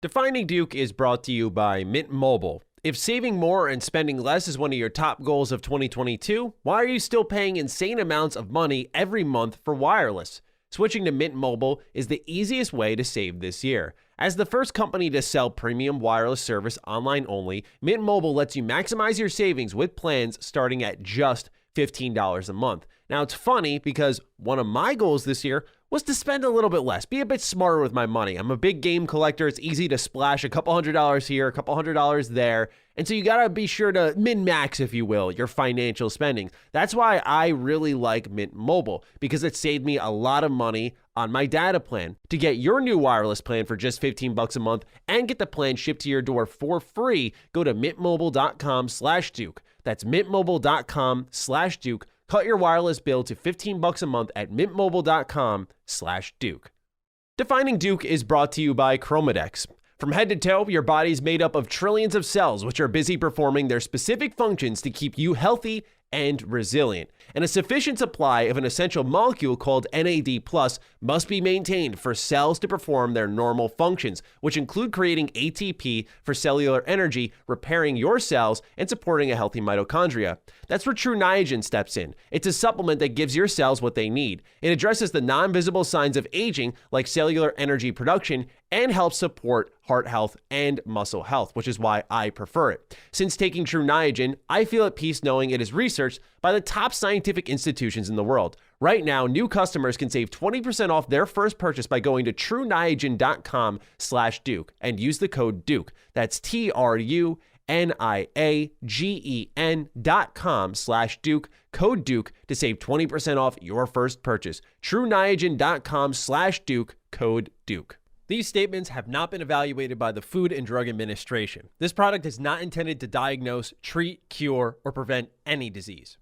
Defining Duke is brought to you by Mint Mobile. If saving more and spending less is one of your top goals of 2022, why are you still paying insane amounts of money every month for wireless? Switching to Mint Mobile is the easiest way to save this year. As the first company to sell premium wireless service online only, Mint Mobile lets you maximize your savings with plans starting at just $15 a month. Now, it's funny because one of my goals this year was to spend a little bit less, be a bit smarter with my money. I'm a big game collector. It's easy to splash a couple $100s here, a couple $100s there. And so you got to be sure to min-max, if you will, your financial spending. That's why I really like Mint Mobile, because it saved me a lot of money on my data plan. To get your new wireless plan for just $15 a month and get the plan shipped to your door for free, go to mintmobile.com/Duke. That's mintmobile.com/Duke. Cut your wireless bill to $15 a month at mintmobile.com/Duke. Defining Duke is brought to you by Chromadex. From head to toe, your body is made up of trillions of cells, which are busy performing their specific functions to keep you healthy and resilient. And a sufficient supply of an essential molecule called NAD+ must be maintained for cells to perform their normal functions, which include creating ATP for cellular energy, repairing your cells, and supporting a healthy mitochondria. That's where True Niagen steps in. It's a supplement that gives your cells what they need. It addresses the non-visible signs of aging, like cellular energy production, and helps support heart health and muscle health, which is why I prefer it. Since taking True Niagen, I feel at peace knowing it is researched by the top scientific institutions in the world. Right now, new customers can save 20% off their first purchase by going to trueniagen.com/Duke and use the code Duke. That's TRUNIAGEN.com/Duke, code Duke to save 20% off your first purchase. trueniagen.com/Duke, code Duke. These statements have not been evaluated by the Food and Drug Administration. This product is not intended to diagnose, treat, cure, or prevent any disease.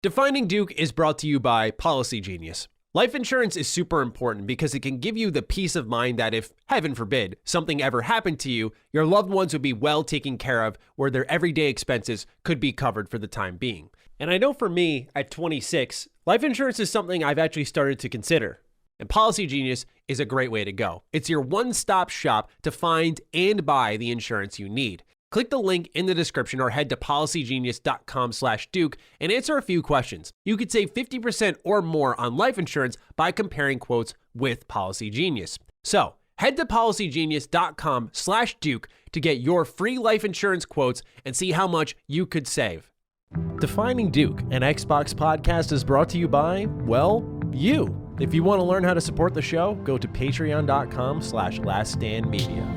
Defining Duke is brought to you by Policy Genius. Life insurance is super important because it can give you the peace of mind that if, heaven forbid, something ever happened to you, your loved ones would be well taken care of, where their everyday expenses could be covered for the time being. And I know for me, at 26, life insurance is something I've actually started to consider. And Policy Genius is a great way to go. It's your one-stop shop to find and buy the insurance you need. Click the link in the description or head to policygenius.com/Duke and answer a few questions. You could save 50% or more on life insurance by comparing quotes with Policy Genius. So head to policygenius.com/Duke to get your free life insurance quotes and see how much you could save. Defining Duke, an Xbox podcast, is brought to you by, well, you. If you want to learn how to support the show, go to patreon.com/laststandmedia.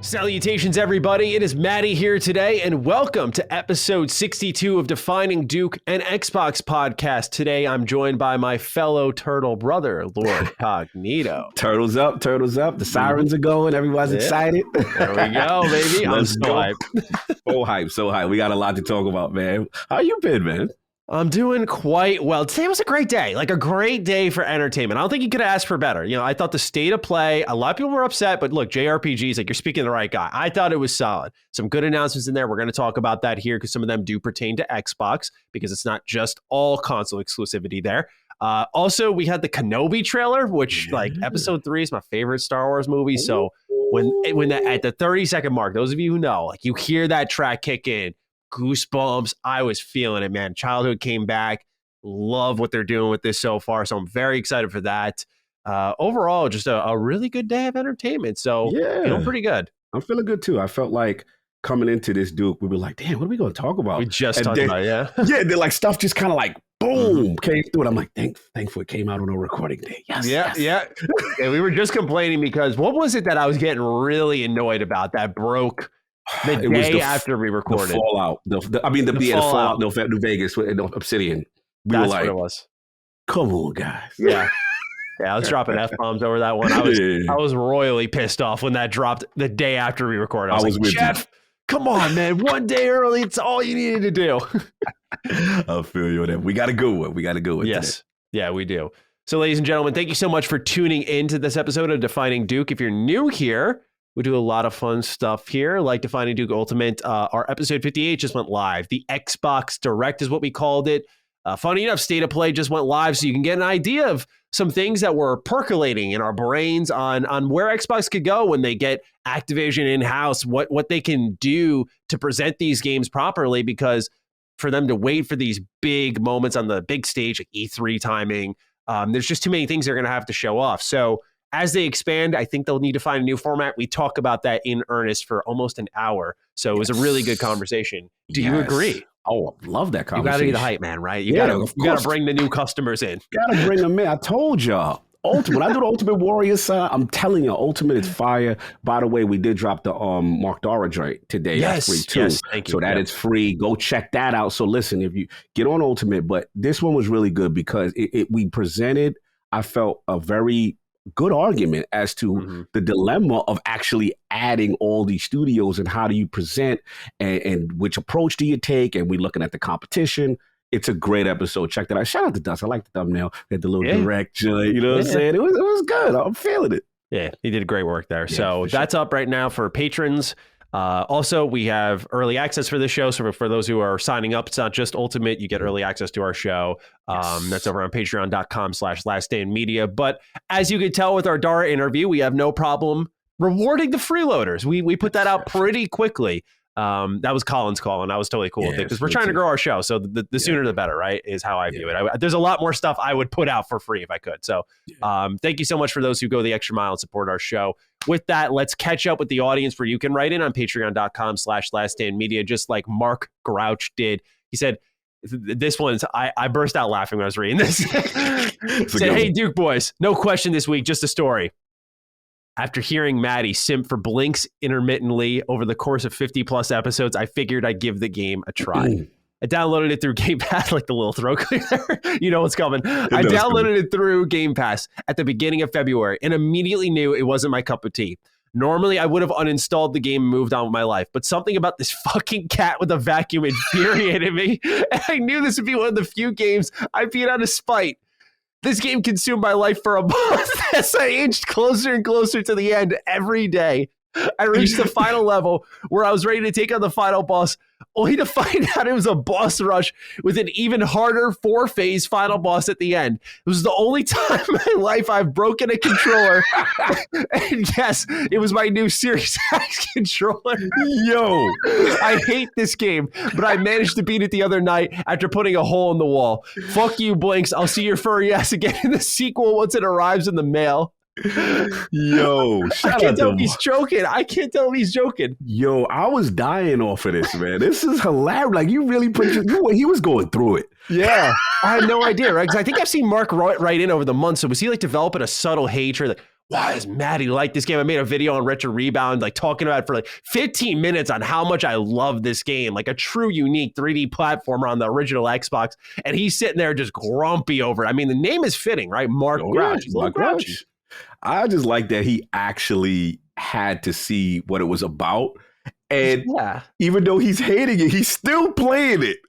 Salutations, everybody. It is Matty here today, and welcome to episode 62 of Defining Duke, an Xbox podcast. Today, I'm joined by my fellow turtle brother, Lord Cognito. Turtles up, turtles up. The sirens are going. Everybody's excited. There we go, baby. I'm so hyped. So hype, so hype. We got a lot to talk about, man. How you been, man? I'm doing quite well. Today was a great day, like a great day for entertainment. I don't think you could ask for better. You know, I thought the state of play, a lot of people were upset, but look, JRPGs, like, you're speaking to the right guy. I thought it was solid. Some good announcements in there. We're going to talk about that here because some of them do pertain to Xbox because it's not just all console exclusivity there. Also, we had the Kenobi trailer, which like episode 3 is my favorite Star Wars movie. So when that, at the 30-second mark, those of you who know, like, you hear that track kick in, goosebumps. I was feeling it, man. Childhood came back. Love what they're doing with this so far. So I'm very excited for that. Overall, just a really good day of entertainment. So feeling pretty good. I'm feeling good too. I felt like coming into this, Duke, we were like, damn, what are we going to talk about? We just talked about it, yeah. Yeah, they're like stuff just kind of like boom came through. And I'm like, thankful it came out on a recording day. Yes. Yeah. And we were just complaining because what was it that I was getting really annoyed about that broke the day after we recorded? The Fallout. The Fallout, New Vegas with Obsidian. That's what it was. Come on, guys. Yeah. Yeah, I was dropping F-bombs over that one. I was royally pissed off when that dropped the day after we recorded. I was like, with Jeff, Come on, man. One day early, it's all you needed to do. I feel you on that. We got a good one. Yes. Today. Yeah, we do. So, ladies and gentlemen, thank you so much for tuning into this episode of Defining Duke. If you're new here, we do a lot of fun stuff here, like Defining Duke Ultimate. Our episode 58 just went live. The Xbox Direct is what we called it. Funny enough, State of Play just went live, so you can get an idea of some things that were percolating in our brains on where Xbox could go when they get Activision in-house, what they can do to present these games properly, because for them to wait for these big moments on the big stage, like E3 timing, there's just too many things they're going to have to show off. So as they expand, I think they'll need to find a new format. We talk about that in earnest for almost an hour. So it was a really good conversation. Do you agree? Oh, I love that conversation. You got to be the hype man, right? You got to bring the new customers in. Got to bring them in. I told y'all. Ultimate. When I do the Ultimate Warrior side, I'm telling you, Ultimate is fire. By the way, we did drop the Mark Dara joint today. Yes, that's free too. yes, thank you. So that is free. Go check that out. So listen, if you get on Ultimate, but this one was really good because we presented, I felt, a very good argument as to the dilemma of actually adding all these studios and how do you present and which approach do you take, and we're looking at the competition. It's a great episode. Check that out. Shout out to Dust. I like the thumbnail. Had the little direct joint. You know what I'm saying? It was good. I'm feeling it. Yeah, he did great work there. Yeah, so that's up right now for patrons. Also, we have early access for this show. So for those who are signing up, it's not just Ultimate. You get early access to our show. That's over on patreon.com/laststandmedia. But as you could tell with our Dara interview, we have no problem rewarding the freeloaders. We put that out pretty quickly. That was Colin's call, and I was totally cool with it because we're trying to grow our show. So the sooner the better, right? Is how I view it. There's a lot more stuff I would put out for free if I could. So thank you so much for those who go the extra mile and support our show. With that, let's catch up with the audience where you can write in on patreon.com/laststandmedia, just like Mark Grouch did. He said, this one's, I burst out laughing when I was reading this. Said, hey, Duke boys, no question this week, just a story. After hearing Matty simp for Blinks intermittently over the course of 50 plus episodes, I figured I'd give the game a try. I downloaded it through Game Pass, like the little throat cleaner. You know what's coming. I downloaded it through Game Pass at the beginning of February and immediately knew it wasn't my cup of tea. Normally, I would have uninstalled the game and moved on with my life, but something about this fucking cat with a vacuum infuriated me. And I knew this would be one of the few games I'd beat out of spite. This game consumed my life for a month as I inched closer and closer to the end every day. I reached the final level where I was ready to take on the final boss, only to find out it was a boss rush with an even harder 4-phase final boss at the end. It was the only time in my life I've broken a controller. And yes, it was my new Series X controller. Yo, I hate this game, but I managed to beat it the other night after putting a hole in the wall. Fuck you, Blinks. I'll see your furry ass again in the sequel once it arrives in the mail. Yo, I can't tell if he's joking. I can't tell if he's joking. Yo, I was dying off of this, man. This is hilarious. Like, you really put he was going through it. Yeah. I had no idea, right? Because I think I've seen Mark write in over the months. So was he like developing a subtle hatred? Like, why does Matty like this game? I made a video on Retro Rebound, like talking about it for like 15 minutes on how much I love this game, like a true unique 3D platformer on the original Xbox. And he's sitting there just grumpy over it. I mean, the name is fitting, right? Mark Grouch. Mark Grouch. I just like that he actually had to see what it was about. And even though he's hating it, he's still playing it.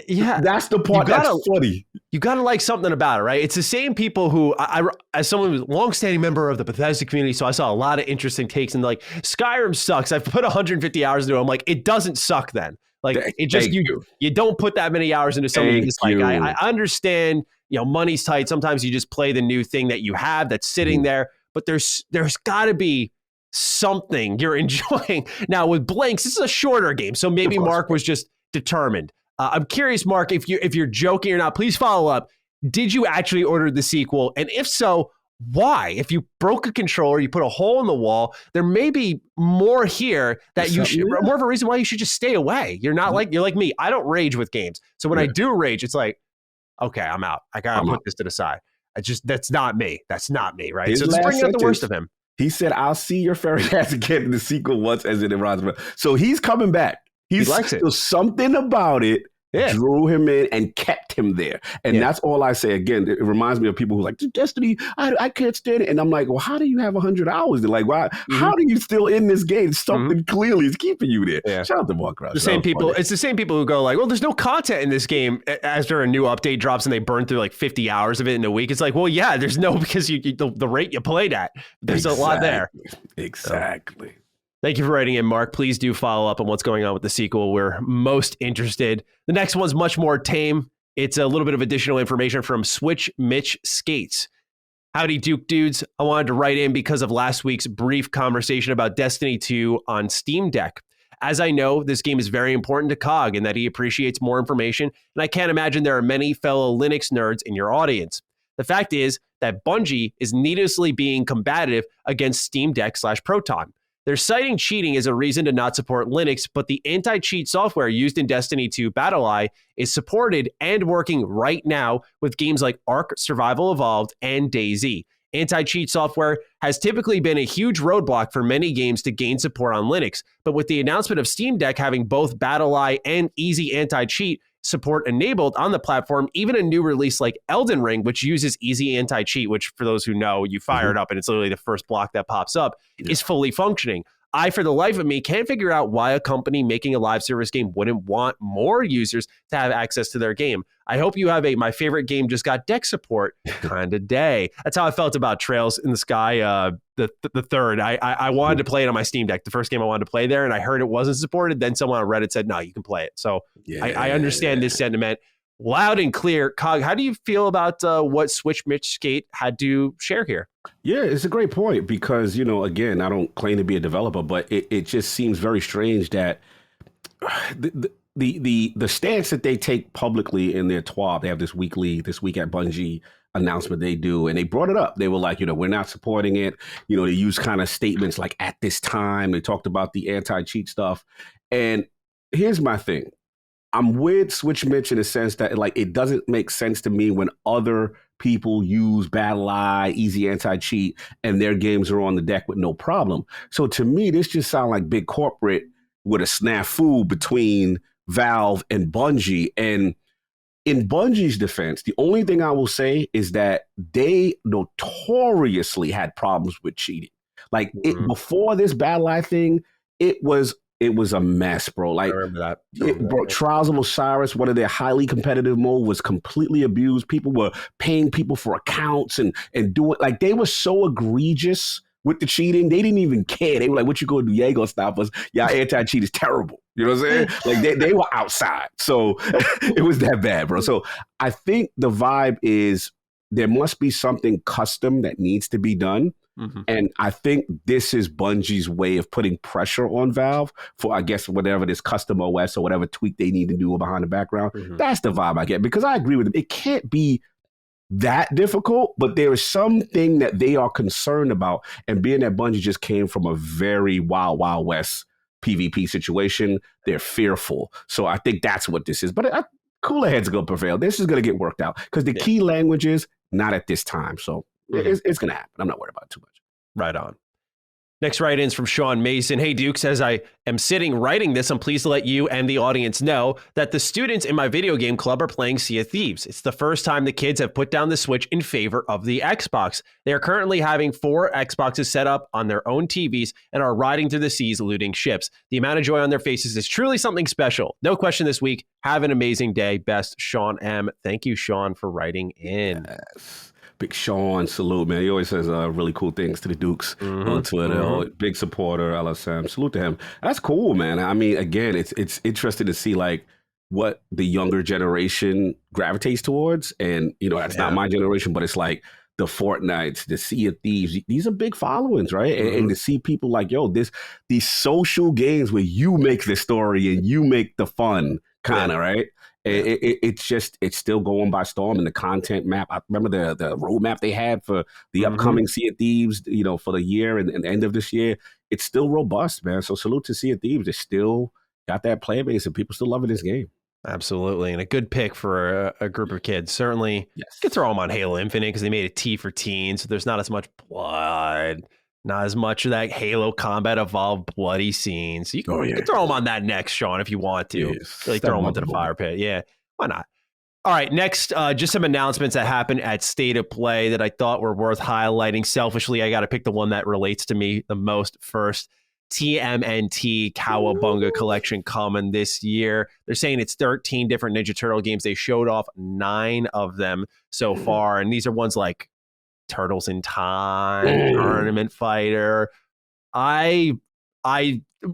Yeah. That's the part that's funny. You got to like something about it, right? It's the same people who, as someone who's a longstanding member of the Bethesda community, so I saw a lot of interesting takes, and like, Skyrim sucks. I've put 150 hours into it. I'm like, it doesn't suck then. Like, it just, you don't put that many hours into something. It's like, I understand, money's tight. Sometimes you just play the new thing that you have that's sitting there. But there's got to be something you're enjoying. Now with Blinks, this is a shorter game, so maybe Mark was just determined. I'm curious, Mark, if you're joking or not. Please follow up. Did you actually order the sequel? And if so, why? If you broke a controller, you put a hole in the wall, there may be more here that you should, more of a reason why you should just stay away. You're not you're like me. I don't rage with games. So when I do rage, it's like, okay, I'm out. I got to put this to the side. That's not me. That's not me, right? So let's bring out the worst of him. He said, I'll see your fairy ass again in the sequel once as it arrives. So he's coming back. He likes it. There's something about it Yeah. drew him in and kept him there. And that's all I say. Again, it reminds me of people who like, Destiny, I can't stand it. And I'm like, well, how do you have 100 hours? They're like, why? How are you still in this game? Something clearly is keeping you there. Yeah. Shout out to Mark Rush. The same people. Funny. It's the same people who go like, well, there's no content in this game after a new update drops and they burn through like 50 hours of it in a week. It's like, well, yeah, there's no, because the rate you played at, there's a lot there. Exactly. So, thank you for writing in, Mark. Please do follow up on what's going on with the sequel. We're most interested. The next one's much more tame. It's a little bit of additional information from Switch Mitch Skates. Howdy, Duke dudes. I wanted to write in because of last week's brief conversation about Destiny 2 on Steam Deck. As I know, this game is very important to Cog and that he appreciates more information, and I can't imagine there are many fellow Linux nerds in your audience. The fact is that Bungie is needlessly being combative against Steam Deck/Proton. They're citing cheating as a reason to not support Linux, but the anti-cheat software used in Destiny 2 BattlEye is supported and working right now with games like Ark Survival Evolved and DayZ. Anti-cheat software has typically been a huge roadblock for many games to gain support on Linux, but with the announcement of Steam Deck having both BattlEye and easy anti-cheat support enabled on the platform, even a new release like Elden Ring, which uses easy anti-cheat, which for those who know, you fire it up and it's literally the first block that pops up, is fully functioning. I, for the life of me, can't figure out why a company making a live service game wouldn't want more users to have access to their game. I hope you have a my favorite game just got deck support kind of day. That's how I felt about Trails in the Sky, the third. I wanted to play it on my Steam Deck, the first game I wanted to play there, and I heard it wasn't supported. Then someone on Reddit said, no, you can play it. So I understand this sentiment loud and clear. Cog, how do you feel about what Switch Mitch Skate had to share here? Yeah, it's a great point because, you know, again, I don't claim to be a developer, but it just seems very strange that the stance that they take publicly in their TWAB, they have this week at Bungie announcement they do, and they brought it up. They were like, you know, we're not supporting it. You know, they use kind of statements like at this time. They talked about the anti-cheat stuff. And here's my thing. I'm with Switch Mitch in the sense that like it doesn't make sense to me when other people use BattlEye, easy anti-cheat, and their games are on the deck with no problem. So to me, this just sounds like big corporate with a snafu between Valve and Bungie. And in Bungie's defense, the only thing I will say is that they notoriously had problems with cheating. Like before this BattlEye thing, it was a mess, bro. Like, I remember that. Trials of Osiris, one of their highly competitive mode, was completely abused. People were paying people for accounts and doing, like, they were so egregious with the cheating. They didn't even care. They were like, what you gonna do? You ain't gonna stop us. Y'all anti-cheat is terrible. You know what I'm saying? Like, they were outside. So it was that bad, bro. So I think the vibe is there must be something custom that needs to be done. And I think this is Bungie's way of putting pressure on Valve for, I guess, whatever this custom OS or whatever tweak they need to do behind the background. That's the vibe I get, because I agree with them. It can't be that difficult, but there is something that they are concerned about. And being that Bungie just came from a very wild, wild west PvP situation, they're fearful. So I think that's what this is. But cooler heads are going to prevail. This is going to get worked out because the key language is not at this time. So it's going to happen. I'm not worried about it too much. Right on. Next write-in's from Sean Mason. Hey, Duke, says, I am sitting writing this. I'm pleased to let you and the audience know that the students in my video game club are playing Sea of Thieves. It's the first time the kids have put down the Switch in favor of the Xbox. They are currently having 4 Xboxes set up on their own TVs and are riding through the seas looting ships. The amount of joy on their faces is truly something special. No question this week. Have an amazing day. Best, Sean M. Thank you, Sean, for writing in. Yes. Big Sean, salute, man. He always says really cool things to the Dukes on Twitter. Big supporter, LSM. Salute to him. That's cool, man. I mean, again, it's interesting to see like what the younger generation gravitates towards. And, you know, that's not my generation, but it's like the Fortnites, the Sea of Thieves. These are big followings, right? And to see people like, yo, these social games where you make the story and you make the fun, kind of, right? It's still going by storm, and the content map. I remember the roadmap they had for the upcoming Sea of Thieves, you know, for the year and the end of this year. It's still robust, man. So salute to Sea of Thieves. It's still got that player base and people still loving this game. Absolutely. And a good pick for a group of kids. Certainly, you could throw them on Halo Infinite because they made a T for teens. So there's not as much blood. Not as much of that Halo Combat Evolved bloody scenes. You can throw them on that next, Sean, if you want to. Yes. Like throw them into the fire pit. Yeah, why not? All right, next, just some announcements that happened at State of Play that I thought were worth highlighting. Selfishly, I got to pick the one that relates to me the most first. TMNT Cowabunga Collection coming this year. They're saying it's 13 different Ninja Turtle games. They showed off 9 of them so far, and these are ones like Turtles in Time, Tournament Fighter.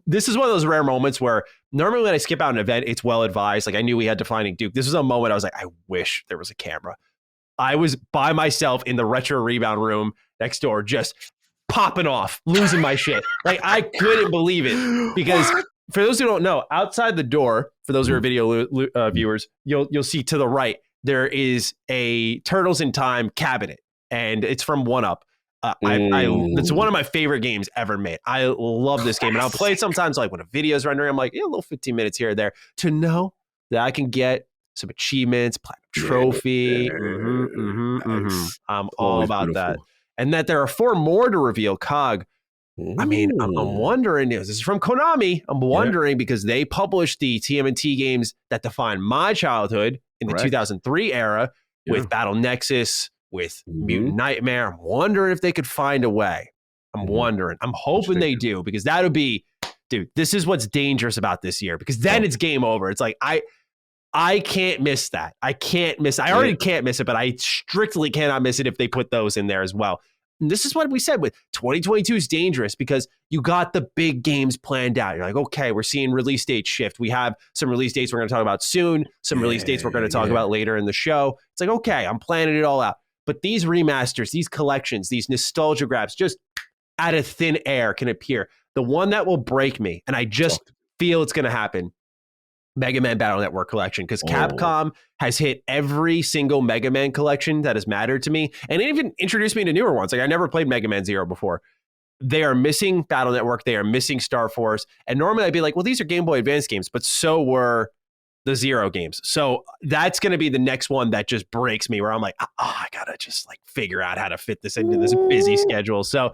This is one of those rare moments where normally when I skip out an event, it's well advised. Like I knew we had Defining Duke. This was a moment I was like, I wish there was a camera. I was by myself in the retro rebound room next door, just popping off, losing my shit. Like I couldn't believe it because for those who don't know, outside the door, for those who are video viewers, you'll see to the right there is a Turtles in Time cabinet, and it's from 1UP. It's one of my favorite games ever made. I love this game, and I'll play it sometimes. Like when a video's rendering, I'm like, yeah, a little 15 minutes here or there. To know that I can get some achievements, platinum trophy. I'm all about that. And that there are 4 more to reveal. Cog. I mean, I'm wondering. This is from Konami. I'm wondering because they published the TMNT games that define my childhood in the 2003 era with Battle Nexus, with Mutant Nightmare. I'm wondering if they could find a way. I'm wondering. I'm hoping they do because that would be, dude, this is what's dangerous about this year because then it's game over. It's like, I can't miss that. I can't miss. I already can't miss it, but I strictly cannot miss it if they put those in there as well. And this is what we said with 2022 is dangerous because you got the big games planned out. You're like, okay, we're seeing release date shift. We have some release dates we're going to talk about soon. Some release dates we're going to talk about later in the show. It's like, okay, I'm planning it all out. But these remasters, these collections, these nostalgia grabs, just out of thin air can appear. The one that will break me, and I just feel it's going to happen, Mega Man Battle Network collection, because Capcom has hit every single Mega Man collection that has mattered to me, and it even introduced me to newer ones. Like I never played Mega Man Zero before. They are missing Battle Network. They are missing Star Force. And normally I'd be like, well, these are Game Boy Advance games, but so were the Zero games. So that's going to be the next one that just breaks me where I'm like, I got to just like figure out how to fit this into this busy schedule. So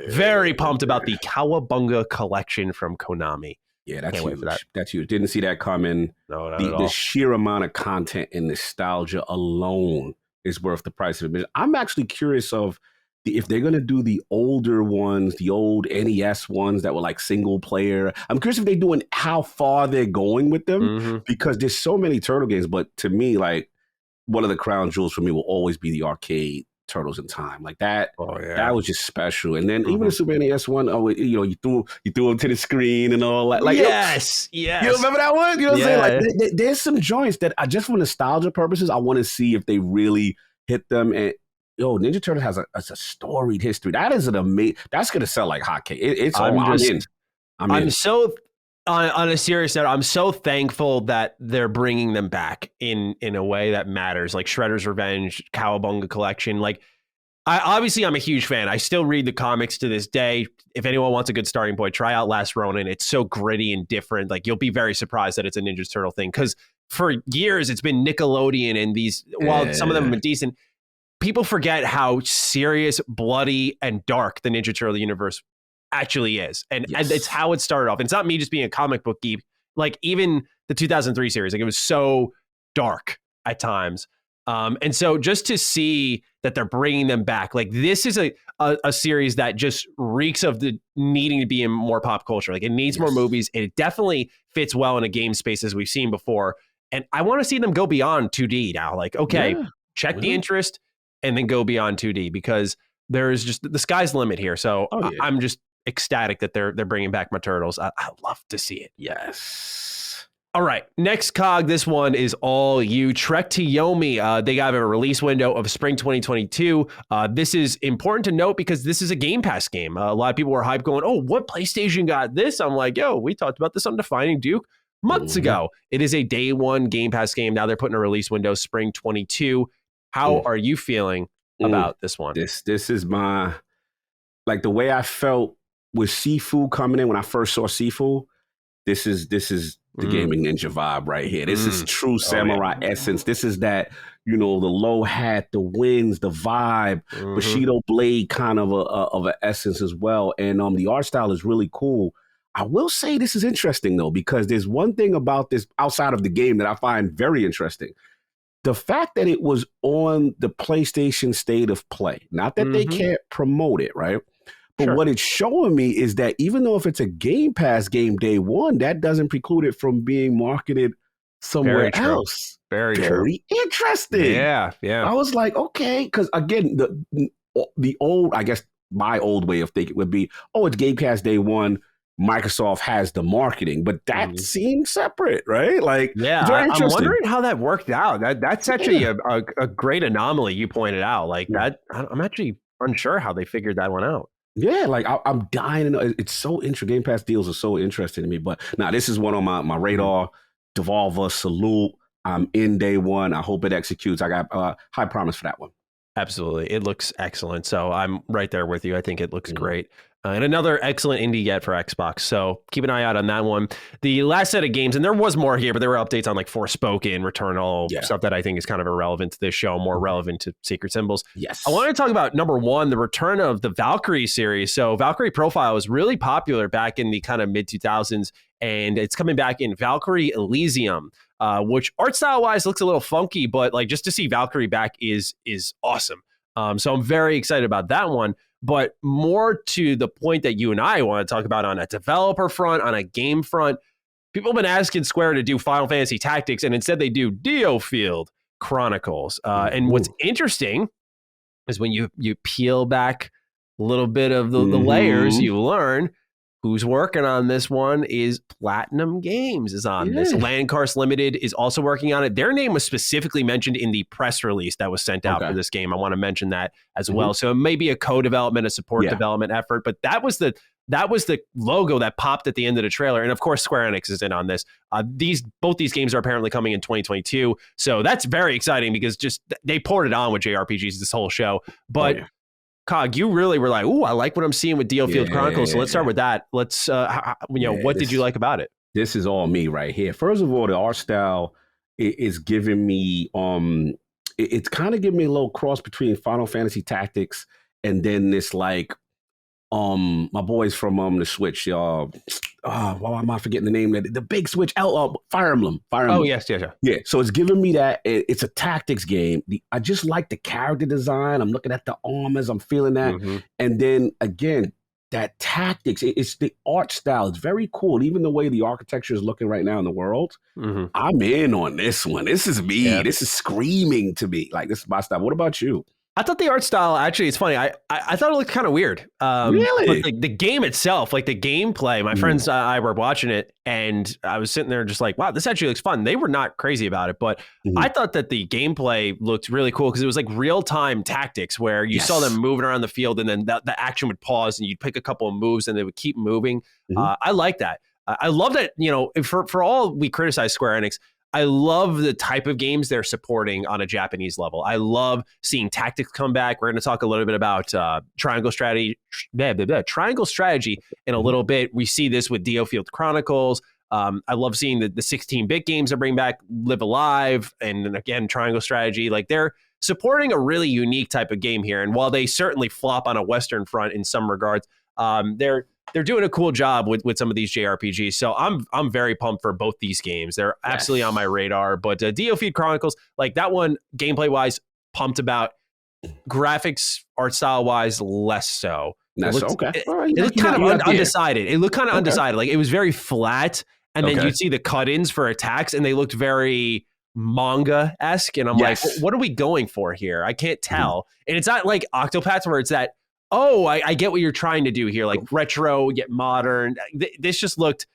very pumped about the Cowabunga collection from Konami. Yeah, that's huge. That's huge. Didn't see that coming. No, not at all. The sheer amount of content and nostalgia alone is worth the price of admission. I'm actually curious of if they're going to do the older ones, the old NES ones that were like single player. I'm curious if they're doing how far they're going with them because there's so many Turtle games. But to me, like one of the crown jewels for me will always be the arcade Turtles in Time. Like that, that was just special. And then even the Super NES one, you threw them to the screen and all that. Like yes. You remember that one? You know what I'm saying? Like there's some joints that I just for nostalgia purposes, I want to see if they really hit them. And Ninja Turtle has a storied history. That is an amazing. That's gonna sell like hotcakes. I'm so on a serious note, I'm so thankful that they're bringing them back in a way that matters, like Shredder's Revenge, Cowabunga Collection. Like, I'm a huge fan. I still read the comics to this day. If anyone wants a good starting point, try out Last Ronin. It's so gritty and different. Like, you'll be very surprised that it's a Ninja Turtle thing because for years it's been Nickelodeon and these. While some of them have been decent, people forget how serious, bloody, and dark the Ninja Turtle universe actually is, and it's how it started off. And it's not me just being a comic book geek. Like even the 2003 series, like it was so dark at times. And so just to see that they're bringing them back, like this is a series that just reeks of the needing to be in more pop culture. Like it needs more movies. It definitely fits well in a game space as we've seen before. And I want to see them go beyond 2D now. Like, okay, check the interest and then go beyond 2D because there's just the sky's the limit here. So I'm just ecstatic that they're bringing back my Turtles. I love to see it. Yes. All right, next cog. This one is all you. Trek to Yomi. They got a release window of spring 2022. This is important to note because this is a Game Pass game. A lot of people were hyped going, oh, what PlayStation got this? I'm like, we talked about this on Defining Duke months ago. It is a day one Game Pass game. Now they're putting a release window spring 22. How are you feeling about this one? This is my, like the way I felt with Sifu coming in when I first saw Sifu. This is the gaming ninja vibe right here. This is true samurai essence. This is that the low hat, the winds, the vibe, Bushido Blade kind of of an essence as well. And the art style is really cool. I will say this is interesting though, because there's one thing about this outside of the game that I find very interesting. The fact that it was on the PlayStation State of Play, not that they can't promote it, right? But what it's showing me is that even though if it's a Game Pass game day one, that doesn't preclude it from being marketed somewhere else. Very true. Interesting. Yeah. I was like, okay, because again, the old, I guess my old way of thinking would be, it's Game Pass day one. Microsoft has the marketing, but that seems separate, right? Like, I'm wondering how that worked out. That's actually a great anomaly you pointed out. Like that, I'm actually unsure how they figured that one out. Yeah, like I'm dying to know. It's so interesting. Game Pass deals are so interesting to me. But now this is one on my radar. Devolver, salute. I'm in day one. I hope it executes. I got high promise for that one. Absolutely. It looks excellent. So I'm right there with you. I think it looks great. And another excellent indie get for Xbox. So keep an eye out on that one. The last set of games, and there was more here, but there were updates on like Forspoken, Returnal, stuff that I think is kind of irrelevant to this show, more relevant to Secret Symbols. Yes. I want to talk about number one, the return of the Valkyrie series. So Valkyrie Profile was really popular back in the kind of mid 2000s, and it's coming back in Valkyrie Elysium, which art style wise looks a little funky, but like just to see Valkyrie back is awesome. So I'm very excited about that one. But more to the point that you and I want to talk about on a developer front, on a game front, people have been asking Square to do Final Fantasy Tactics, and instead they do Starfield Chronicles. And what's interesting is when you peel back a little bit of the layers, you learn who's working on this one is Platinum Games is on this. Landcars Limited is also working on it. Their name was specifically mentioned in the press release that was sent out for this game. I want to mention that as well. So it may be a co-development, a support development effort, but that was the logo that popped at the end of the trailer. And of course, Square Enix is in on this. Both these games are apparently coming in 2022. So that's very exciting because just they poured it on with JRPGs this whole show. But Cog, you really were like, I like what I'm seeing with Starfield Chronicles. So let's start with that. Let's, what did you like about it? This is all me right here. First of all, the art style is giving me, it's kind of giving me a little cross between Final Fantasy Tactics and then this like, my boys from the Switch, why am I forgetting the name? The big Switch, Fire Emblem. Oh, yes. Yeah, so it's giving me that. It's a tactics game. I just like the character design. I'm looking at the armors. I'm feeling that. And then, again, that tactics, it's the art style. It's very cool. Even the way the architecture is looking right now in the world, I'm in on this one. This is me. Yeah. This is screaming to me. Like, this is my style. What about you? I thought the art style, actually, it's funny. I thought it looked kind of weird. Really? But the game itself, like the gameplay, my friends and I were watching it, and I was sitting there just like, wow, this actually looks fun. They were not crazy about it, but I thought that the gameplay looked really cool because it was like real-time tactics where you saw them moving around the field, and then the action would pause, and you'd pick a couple of moves, and they would keep moving. I like that. I love that, for all we criticize Square Enix, I love the type of games they're supporting on a Japanese level. I love seeing tactics come back. We're going to talk a little bit about triangle strategy in a little bit. We see this with Starfield Chronicles. I love seeing the 16-bit games are bringing back Live Alive and again, triangle strategy. Like they're supporting a really unique type of game here. And while they certainly flop on a Western front in some regards, they're doing a cool job with some of these JRPGs. So I'm very pumped for both these games. They're absolutely on my radar. But Starfield Chronicles, like that one, gameplay wise, pumped about. Graphics, art style wise, less so. It looked kind of undecided. It looked kind of undecided. Like it was very flat, and then you'd see the cut-ins for attacks, and they looked very manga-esque. And I'm like, what are we going for here? I can't tell. And it's not like Octopath where it's that, I get what you're trying to do here, like retro yet modern. This just looked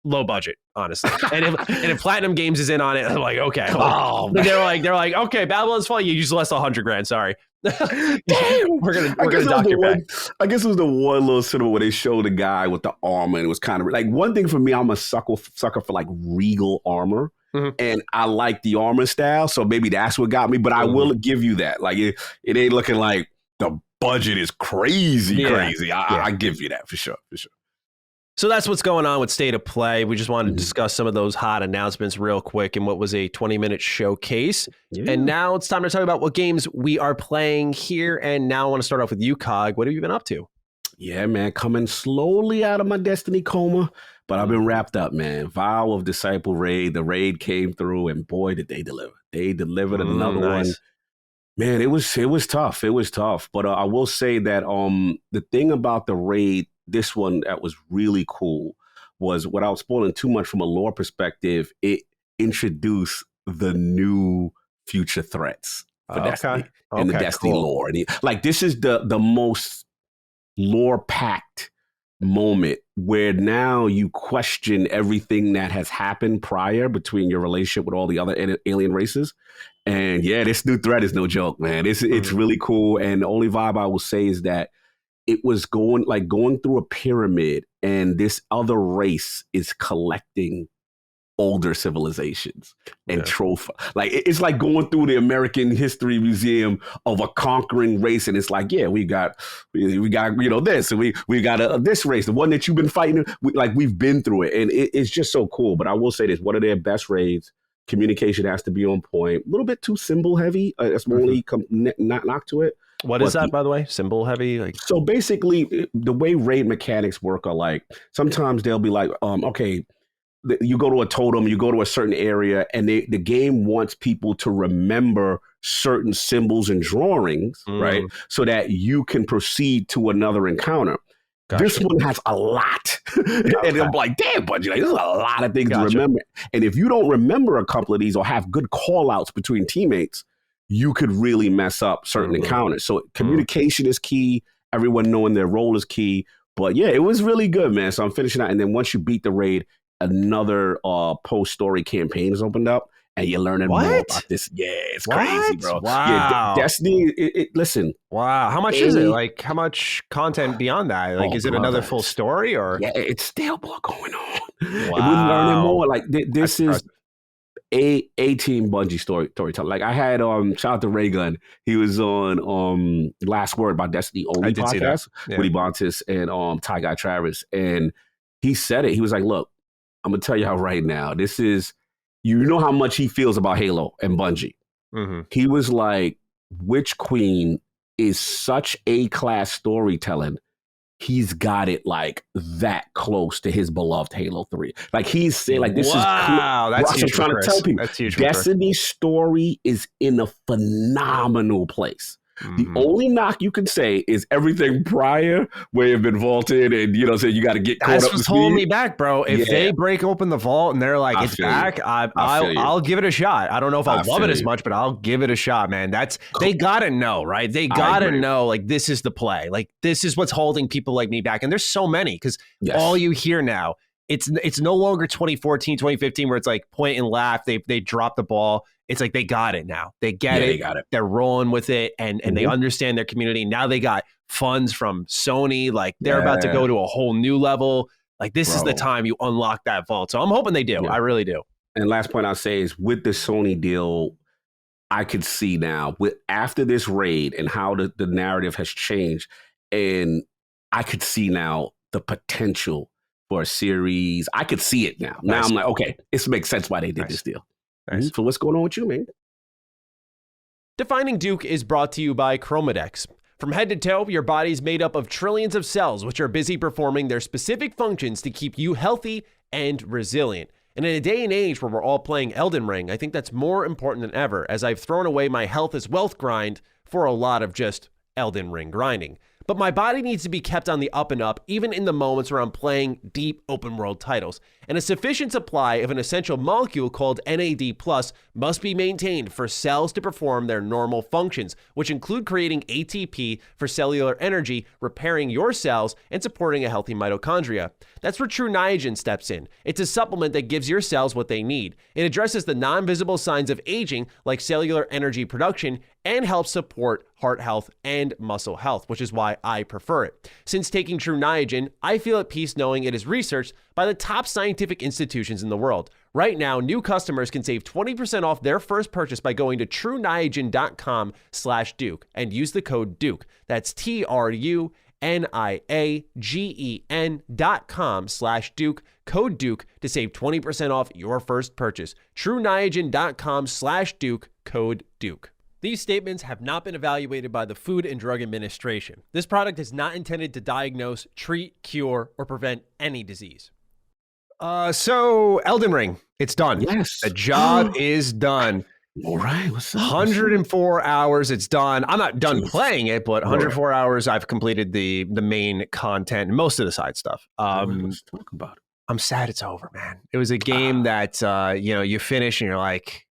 low budget, honestly. and if Platinum Games is in on it, I'm like, okay. They're like, okay, Babylon's Fall, you used less than $100,000. Sorry. Damn, we're gonna dock your back. I guess it was the one little cinema where they showed the guy with the armor, and it was kind of like one thing for me. I'm a sucker for like regal armor. And I like the armor style, so maybe that's what got me. But I will give you that. Like it ain't looking like the budget is crazy. I give you that for sure. So that's what's going on with State of Play. We just wanted to Mhm. discuss some of those hot announcements real quick in what was a 20-minute showcase. Yeah. And now it's time to talk about what games we are playing here. And now I want to start off with you, Cog. What have you been up to? Yeah, man, coming slowly out of my Destiny coma, but I've been wrapped up, man. Vow of Disciple Raid, the raid came through, and boy, did they deliver. They delivered another one. Nice. Man, it was tough. It was tough, but I will say that the thing about the raid, this one that was really cool, was without spoiling too much from a lore perspective, it introduced the new future threats for Destiny and the Destiny cool. lore. And like this is the most lore packed moment where now you question everything that has happened prior between your relationship with all the other alien races. And yeah, this new threat is no joke, man. It's really cool. And the only vibe I will say is that it was going through a pyramid, and this other race is collecting older civilizations and trophy. Like it's like going through the American History Museum of a conquering race, and it's like, yeah, we got this, and we got this race, the one that you've been fighting. We've been through it, and it's just so cool. But I will say this: one of their best raids. Communication has to be on point. A little bit too symbol heavy. That's my only knock to it. What is that, by the way? Symbol heavy? So basically, the way raid mechanics work are like sometimes they'll be like, okay. You go to a totem, you go to a certain area, and the game wants people to remember certain symbols and drawings, right? So that you can proceed to another encounter. Gotcha. This one has a lot. And I'm like, damn, Bungie, there's a lot of things to remember. And if you don't remember a couple of these or have good call outs between teammates, you could really mess up certain encounters. So communication is key. Everyone knowing their role is key. But yeah, it was really good, man. So I'm finishing out. And then once you beat the raid, another post-story campaign is opened up, and you're learning more about this. Yeah, it's crazy, bro. Wow. Yeah, Destiny, listen. Wow. How much is it? Like, how much content beyond that? Like, is it another full story? Or yeah, it's still more going on. Wow. And we're learning more. Like, this is A-team Bungie storytelling. Like, I had, shout out to Raygun. He was on Last Word by Destiny Only podcast with Ebontis and Ty Guy Travis. And he said it. He was like, look, I'm going to tell y'all right now, this is, you know how much he feels about Halo and Bungie. He was like, Witch Queen is such A-class storytelling. He's got it like that close to his beloved Halo 3. Like he's saying, like this is wow. That's huge. I'm trying to tell people. That's huge. Destiny's story is in a phenomenal place. The only knock you can say is everything prior where you've been vaulted and, so you got to get caught up. That's what's holding me back, bro. If they break open the vault and they're like, it's back, I'll give it a shot. I don't know if I'll love it as much, but I'll give it a shot, man. They got to know, right? They got to know, like, this is the play. Like, this is what's holding people like me back. And there's so many, because all you hear now, it's no longer 2014, 2015, where it's like point and laugh. They drop the ball. It's like they got it now. They get it. They got it. They're rolling with it, and they understand their community. Now they got funds from Sony. Like they're about to go to a whole new level. Like this is the time you unlock that vault. So I'm hoping they do. I really do. And last point I'll say is with the Sony deal, I could see now after this raid and how the narrative has changed, and I could see now the potential for a series. I could see it now. Now I'm like, okay, this makes sense why they did this deal. Nice. So what's going on with you, man? Defining Duke is brought to you by Chromadex. From head to toe, your body's made up of trillions of cells, which are busy performing their specific functions to keep you healthy and resilient. And in a day and age where we're all playing Elden Ring, I think that's more important than ever, as I've thrown away my health as wealth grind for a lot of just Elden Ring grinding. But my body needs to be kept on the up and up, even in the moments where I'm playing deep open world titles. And a sufficient supply of an essential molecule called NAD+ must be maintained for cells to perform their normal functions, which include creating ATP for cellular energy, repairing your cells, and supporting a healthy mitochondria. That's where True Niagen steps in. It's a supplement that gives your cells what they need. It addresses the non-visible signs of aging, like cellular energy production, and helps support heart health and muscle health, which is why I prefer it. Since taking True Niagen, I feel at peace knowing it is researched by the top scientific institutions in the world. Right now, new customers can save 20% off their first purchase by going to trueniagen.com/Duke and use the code Duke. That's TRUNIAGEN NIAGEN.com/Duke, code Duke to save 20% off your first purchase. TrueNiagen.com/Duke, code Duke. These statements have not been evaluated by the Food and Drug Administration. This product is not intended to diagnose, treat, cure, or prevent any disease. So Elden Ring, it's done. Yes. The job is done. All right. What's up? 104 hours, it's done. I'm not done playing it, but 104 hours, I've completed the main content and most of the side stuff. Let's talk about it. I'm sad it's over, man. It was a game that, you finish and you're like,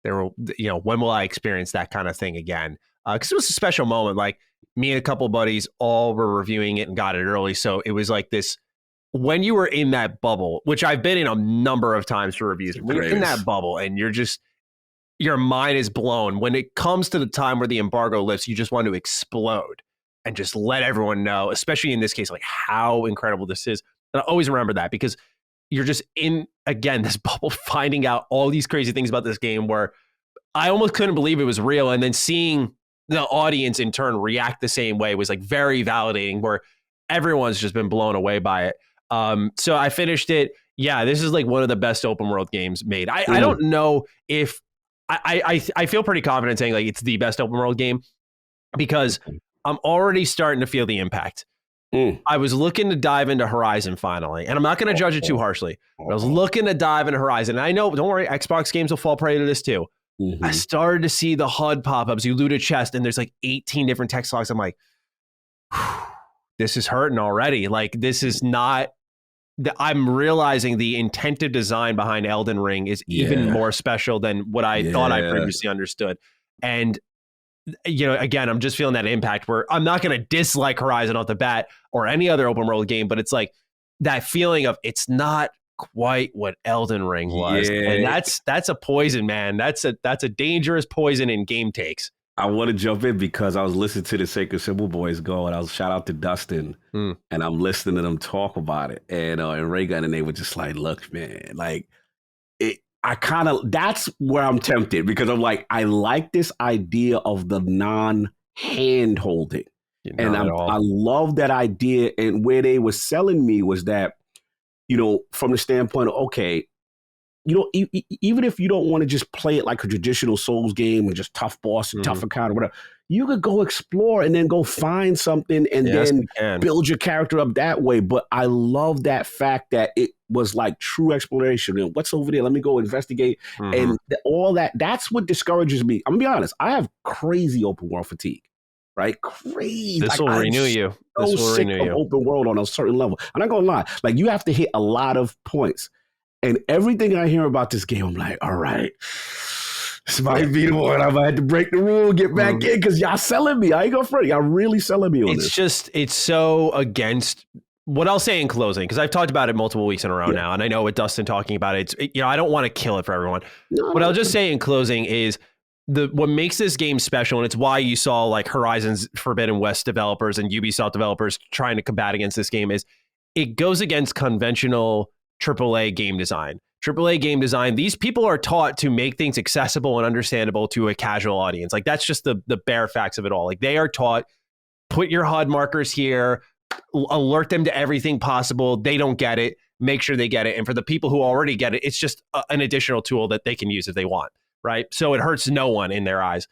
when will I experience that kind of thing again? Because it was a special moment. Like, me and a couple of buddies all were reviewing it and got it early. So it was like this, when you were in that bubble, which I've been in a number of times for reviews, when you're in that bubble and you're just, your mind is blown. When it comes to the time where the embargo lifts, you just want to explode and just let everyone know, especially in this case, like how incredible this is. And I always remember that because you're just in, again, this bubble, finding out all these crazy things about this game where I almost couldn't believe it was real. And then seeing the audience in turn react the same way was like very validating, where everyone's just been blown away by it. So I finished it. Yeah, this is like one of the best open world games made. I don't know if I feel pretty confident saying like it's the best open world game because I'm already starting to feel the impact. I was looking to dive into Horizon finally, and I'm not going to judge it too harshly. But I was looking to dive into Horizon. And I know, don't worry, Xbox games will fall prey to this too. I started to see the HUD pop-ups. You loot a chest, and there's like 18 different text logs. I'm like, this is hurting already. Like, this is not... I'm realizing the intentive design behind Elden Ring is even more special than what I thought I previously understood. And, again, I'm just feeling that impact where I'm not going to dislike Horizon off the bat or any other open world game, but it's like that feeling of it's not quite what Elden Ring was. And that's a poison, man. That's a dangerous poison in game takes. I want to jump in because I was listening to the Sacred Symbol Boys go, and I was shout out to Dustin, and I'm listening to them talk about it, and Raygun, and they were just like, "Look, man, like it." I kind of that's where I'm tempted because I'm like, I like this idea of the non-hand holding, and I love that idea. And where they were selling me was that, from the standpoint of okay. Even if you don't want to just play it like a traditional Souls game and just tough boss and tough encounter, whatever, you could go explore and then go find something and then build your character up that way. But I love that fact that it was like true exploration. And what's over there? Let me go investigate. And all that. That's what discourages me. I'm going to be honest. I have crazy open world fatigue. Right? Crazy. This will renew you. This will renew you. Open world on a certain level. I'm not going to lie. Like, you have to hit a lot of points. And everything I hear about this game, I'm like, all right, this might be the one. I might have to break the rule, get back in, because y'all selling me. I ain't gonna front. Y'all really selling me on this. It's so against what I'll say in closing, because I've talked about it multiple weeks in a row now, and I know with Dustin talking about it, I don't want to kill it for everyone. What I'll just say in closing is what makes this game special, and it's why you saw like Horizon's Forbidden West developers and Ubisoft developers trying to combat against this game, is it goes against conventional AAA game design. AAA game design, these people are taught to make things accessible and understandable to a casual audience. Like, that's just the bare facts of it all. Like, they are taught, put your HUD markers here, alert them to everything possible. They don't get it, make sure they get it. And for the people who already get it, it's just an additional tool that they can use if they want, right? So it hurts no one in their eyes.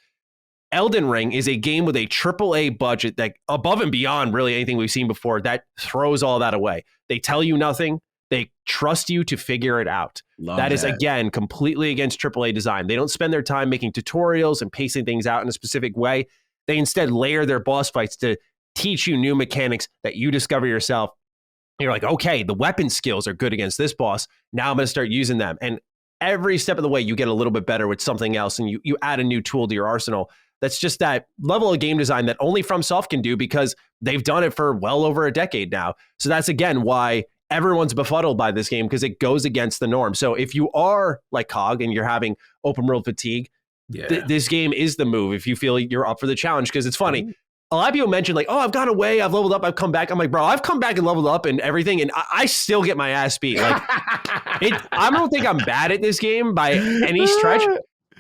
Elden Ring is a game with a AAA budget that above and beyond really anything we've seen before, that throws all that away. They tell you nothing. They trust you to figure it out. That is, again, completely against AAA design. They don't spend their time making tutorials and pacing things out in a specific way. They instead layer their boss fights to teach you new mechanics that you discover yourself. You're like, okay, the weapon skills are good against this boss. Now I'm going to start using them. And every step of the way, you get a little bit better with something else, and you add a new tool to your arsenal. That's just that level of game design that only FromSoft can do because they've done it for well over a decade now. So that's, again, why everyone's befuddled by this game, because it goes against the norm. So if you are like Cog and you're having open world fatigue, this game is the move if you feel you're up for the challenge. Because it's funny, a lot of people mention like, oh, I've gone away, I've leveled up, I've come back. I'm like, bro, I've come back and leveled up and everything, and I still get my ass beat. Like, I don't think I'm bad at this game by any stretch,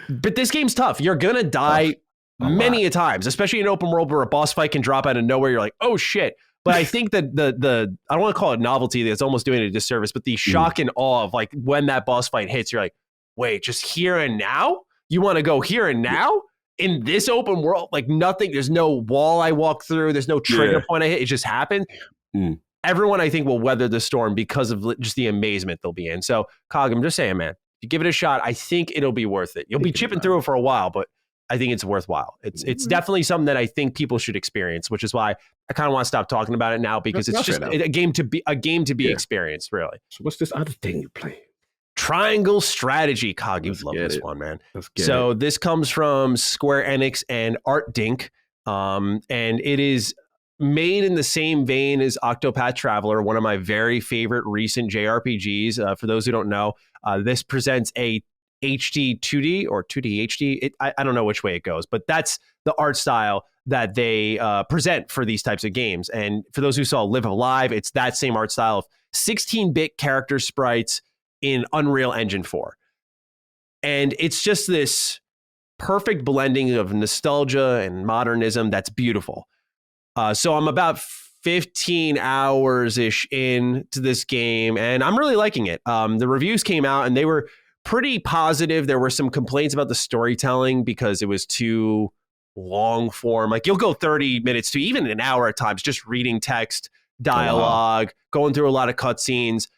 but this game's tough. You're gonna die many a times, especially in open world where a boss fight can drop out of nowhere. You're like, oh shit. But I think that the I don't want to call it novelty, that's almost doing it a disservice, but the shock and awe of like when that boss fight hits, you're like, wait, just here and now? You want to go here and now? In this open world, like nothing, there's no wall I walk through, there's no trigger point I hit, it just happened. Everyone, I think, will weather the storm because of just the amazement they'll be in. So, Cog, I'm just saying, man, if you give it a shot, I think it'll be worth it. You'll be chipping through it for a while, but I think it's worthwhile. It's definitely something that I think people should experience, which is why I kind of want to stop talking about it now, because it's just a game to be experienced, really. So what's this other thing you're playing? Triangle Strategy. Cog, you'd love this one, man. So this comes from Square Enix and Art Dink, and it is made in the same vein as Octopath Traveler, one of my very favorite recent JRPGs. For those who don't know, this presents a HD 2D or 2D HD. I don't know which way it goes, but that's the art style that they present for these types of games. And for those who saw Live Alive, it's that same art style of 16-bit character sprites in Unreal Engine 4. And it's just this perfect blending of nostalgia and modernism that's beautiful. So I'm about 15 hours-ish into this game, and I'm really liking it. The reviews came out, and they were pretty positive. There were some complaints about the storytelling because it was too long form. Like, you'll go 30 minutes to even an hour at times just reading text, dialogue, going through a lot of cutscenes.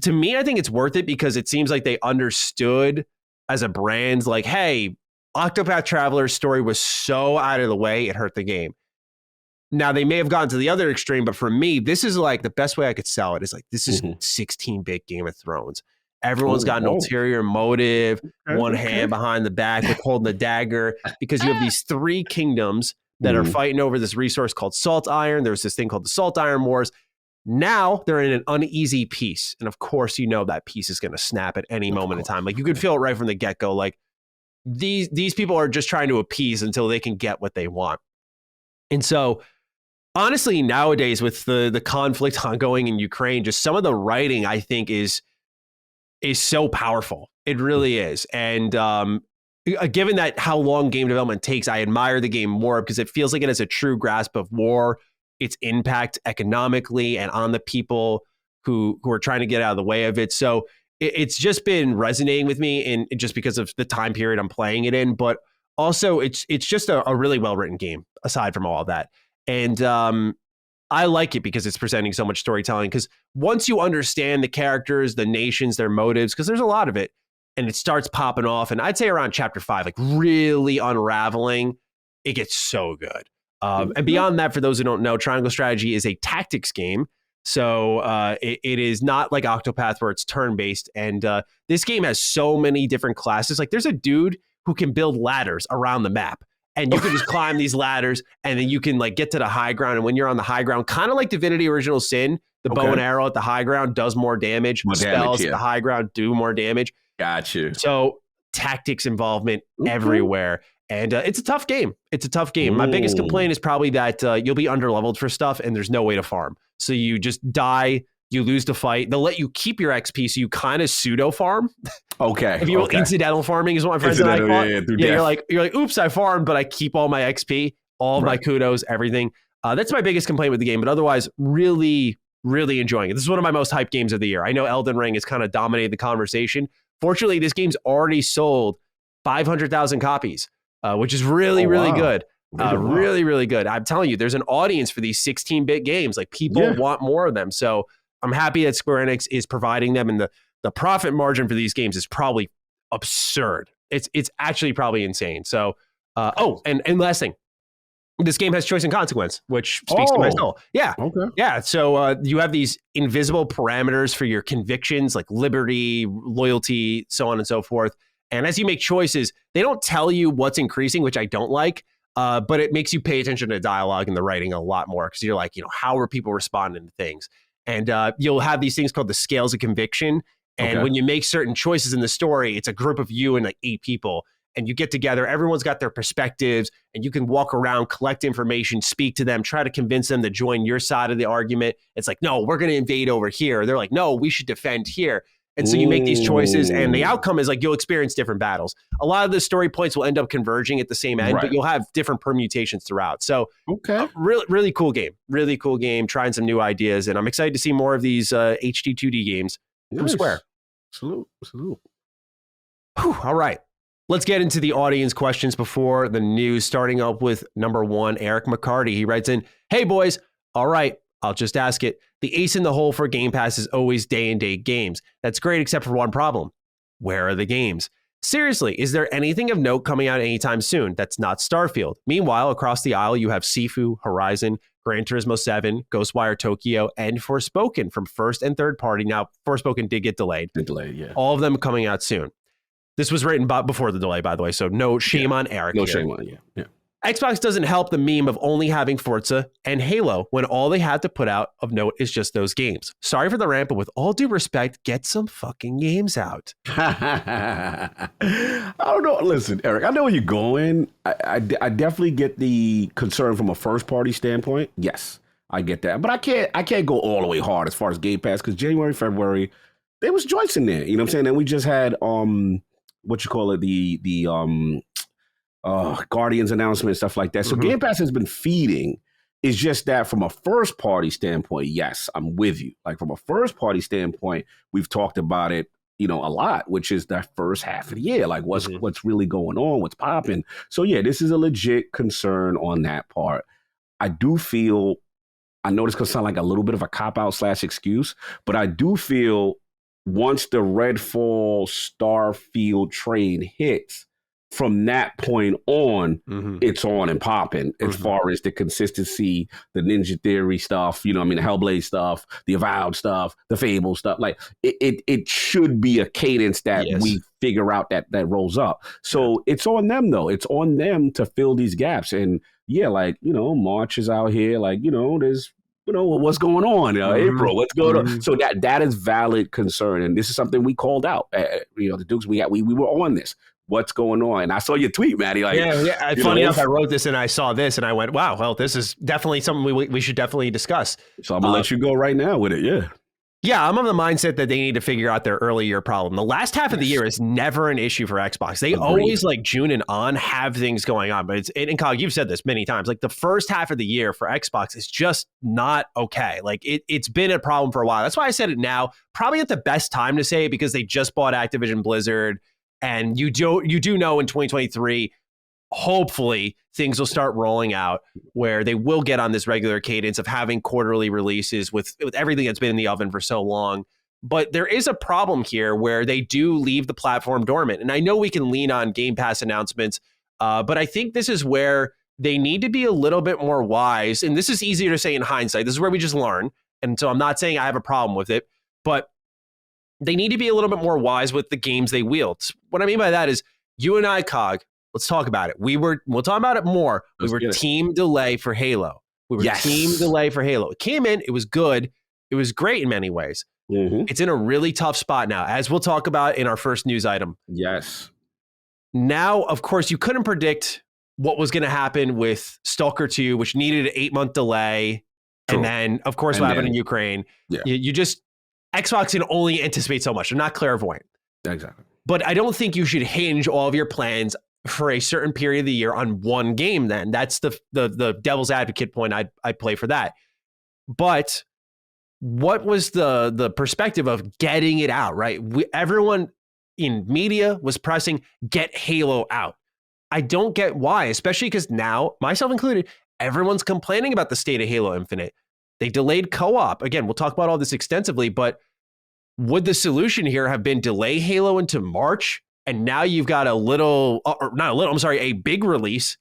To me, I think it's worth it because it seems like they understood as a brand, like, hey, Octopath Traveler's story was so out of the way, it hurt the game. Now, they may have gone to the other extreme, but for me, this is like the best way I could sell it is like, this is 16-bit Game of Thrones. Everyone's got an ulterior motive, one hand behind the back with holding the dagger, because you have these three kingdoms that are fighting over this resource called salt iron. There's this thing called the Salt Iron Wars. Now they're in an uneasy peace. And of course, you know that peace is going to snap at any moment in time. Like, you could feel it right from the get-go. Like, these people are just trying to appease until they can get what they want. And so, honestly, nowadays with the conflict ongoing in Ukraine, just some of the writing, I think, is so powerful. It really is. And given that how long game development takes, I admire the game more because it feels like it has a true grasp of war, its impact economically, and on the people who are trying to get out of the way of it. So it's just been resonating with me, and just because of the time period I'm playing it in. But also, it's just a really well-written game, aside from all of that. And I like it because it's presenting so much storytelling, because once you understand the characters, the nations, their motives, because there's a lot of it, and it starts popping off, and I'd say around chapter 5, like really unraveling, it gets so good. And beyond that, for those who don't know, Triangle Strategy is a tactics game. So it is not like Octopath where it's turn-based. And this game has so many different classes. Like, there's a dude who can build ladders around the map. And you can just climb these ladders, and then you can like get to the high ground. And when you're on the high ground, kind of like Divinity Original Sin, the bow and arrow at the high ground does more damage. Spells at the high ground do more damage. Got you. So tactics involvement everywhere. And it's a tough game. It's a tough game. My biggest complaint is probably that you'll be underleveled for stuff, and there's no way to farm. So you just die. You lose the fight. They'll let you keep your XP, so you kind of pseudo farm. Okay. If you will, incidental farming is what my friends and I call it. You're like, oops, I farmed, but I keep all my XP, all of my kudos, everything. That's my biggest complaint with the game, but otherwise, really, really enjoying it. This is one of my most hyped games of the year. I know Elden Ring has kind of dominated the conversation. Fortunately, this game's already sold 500,000 copies, which is really, really good. Really, really good. I'm telling you, there's an audience for these 16-bit games. Like, people want more of them. So I'm happy that Square Enix is providing them, and the profit margin for these games is probably absurd. It's actually probably insane. So, and last thing, this game has choice and consequence, which speaks to my soul. Yeah. Okay. Yeah. So you have these invisible parameters for your convictions, like liberty, loyalty, so on and so forth. And as you make choices, they don't tell you what's increasing, which I don't like. But it makes you pay attention to dialogue and the writing a lot more, because you're like, how are people responding to things? And you'll have these things called the scales of conviction. And when you make certain choices in the story, it's a group of you and like 8 people, and you get together. Everyone's got their perspectives, and you can walk around, collect information, speak to them, try to convince them to join your side of the argument. It's like, no, we're going to invade over here. They're like, no, we should defend here. And so you make these choices, and the outcome is like you'll experience different battles. A lot of the story points will end up converging at the same end, but you'll have different permutations throughout. So really, really cool game. Really cool game, trying some new ideas. And I'm excited to see more of these HD 2D games from Square. Salute. Whew, all right. Let's get into the audience questions before the news, starting up with number 1, Eric McCarty. He writes in, hey, boys. All right, I'll just ask it. The ace in the hole for Game Pass is always day-and-date games. That's great, except for one problem. Where are the games? Seriously, is there anything of note coming out anytime soon that's not Starfield? Meanwhile, across the aisle, you have Sifu, Horizon, Gran Turismo 7, Ghostwire Tokyo, and Forspoken from first and third party. Now, Forspoken did get delayed. All of them coming out soon. This was written before the delay, by the way, so no shame on Eric. No shame on you. Yeah. Xbox doesn't help the meme of only having Forza and Halo when all they have to put out of note is just those games. Sorry for the rant, but with all due respect, get some fucking games out. I don't know. Listen, Eric, I know where you're going. I definitely get the concern from a first party standpoint. Yes, I get that. But I can't go all the way hard as far as Game Pass because January, February, there was joints in there. You know what I'm saying? And we just had the Guardians announcement, stuff like that. So Game Pass has been feeding. It's just that from a first party standpoint, yes, I'm with you. Like from a first party standpoint, we've talked about it, a lot, which is that first half of the year. Like what's really going on, what's popping. So yeah, this is a legit concern on that part. I do feel, I know this could sound like a little bit of a cop-out / excuse, but I do feel once the Redfall Starfield train hits, from that point on, it's on and popping as far as the consistency, the Ninja Theory stuff, the Hellblade stuff, the Avowed stuff, the Fable stuff. Like it should be a cadence that we figure out that rolls up. So it's on them though. It's on them to fill these gaps. And March is out here. There's what's going on? April, what's going on? So that is valid concern, and this is something we called out. The Dukes, we were on this. What's going on? And I saw your tweet, Matty. Funny enough, I wrote this and I saw this and I went, wow, well, this is definitely something we should definitely discuss. So I'm going to let you go right now with it. Yeah. Yeah, I'm of the mindset that they need to figure out their early year problem. The last half of the year is never an issue for Xbox. They always, like June and on, have things going on. But and Cog, you've said this many times, like the first half of the year for Xbox is just not okay. Like it's been a problem for a while. That's why I said it now. Probably at the best time to say it because they just bought Activision Blizzard. And you do know in 2023, hopefully things will start rolling out where they will get on this regular cadence of having quarterly releases with everything that's been in the oven for so long. But there is a problem here where they do leave the platform dormant. And I know we can lean on Game Pass announcements, but I think this is where they need to be a little bit more wise. And this is easier to say in hindsight. This is where we just learn. And so I'm not saying I have a problem with it, but they need to be a little bit more wise with the games they wield. What I mean by that is you and I, Cog, let's talk about it. We'll talk about it more. We were team delay for Halo. Team delay for Halo. It came in. It was good. It was great in many ways. It's in a really tough spot now, as we'll talk about in our first news item. Yes. Now, of course, you couldn't predict what was going to happen with Stalker 2, which needed an 8-month delay. True. And then, of course, what happened in Ukraine. Yeah. You just... Xbox can only anticipate so much. They're not clairvoyant. Exactly. But I don't think you should hinge all of your plans for a certain period of the year on one game then. That's the devil's advocate point. I'd play for that. But what was the perspective of getting it out, right? Everyone in media was pressing, get Halo out. I don't get why, especially because now, myself included, everyone's complaining about the state of Halo Infinite. They delayed co-op. Again, we'll talk about all this extensively, but would the solution here have been delay Halo into March? And now you've got a big release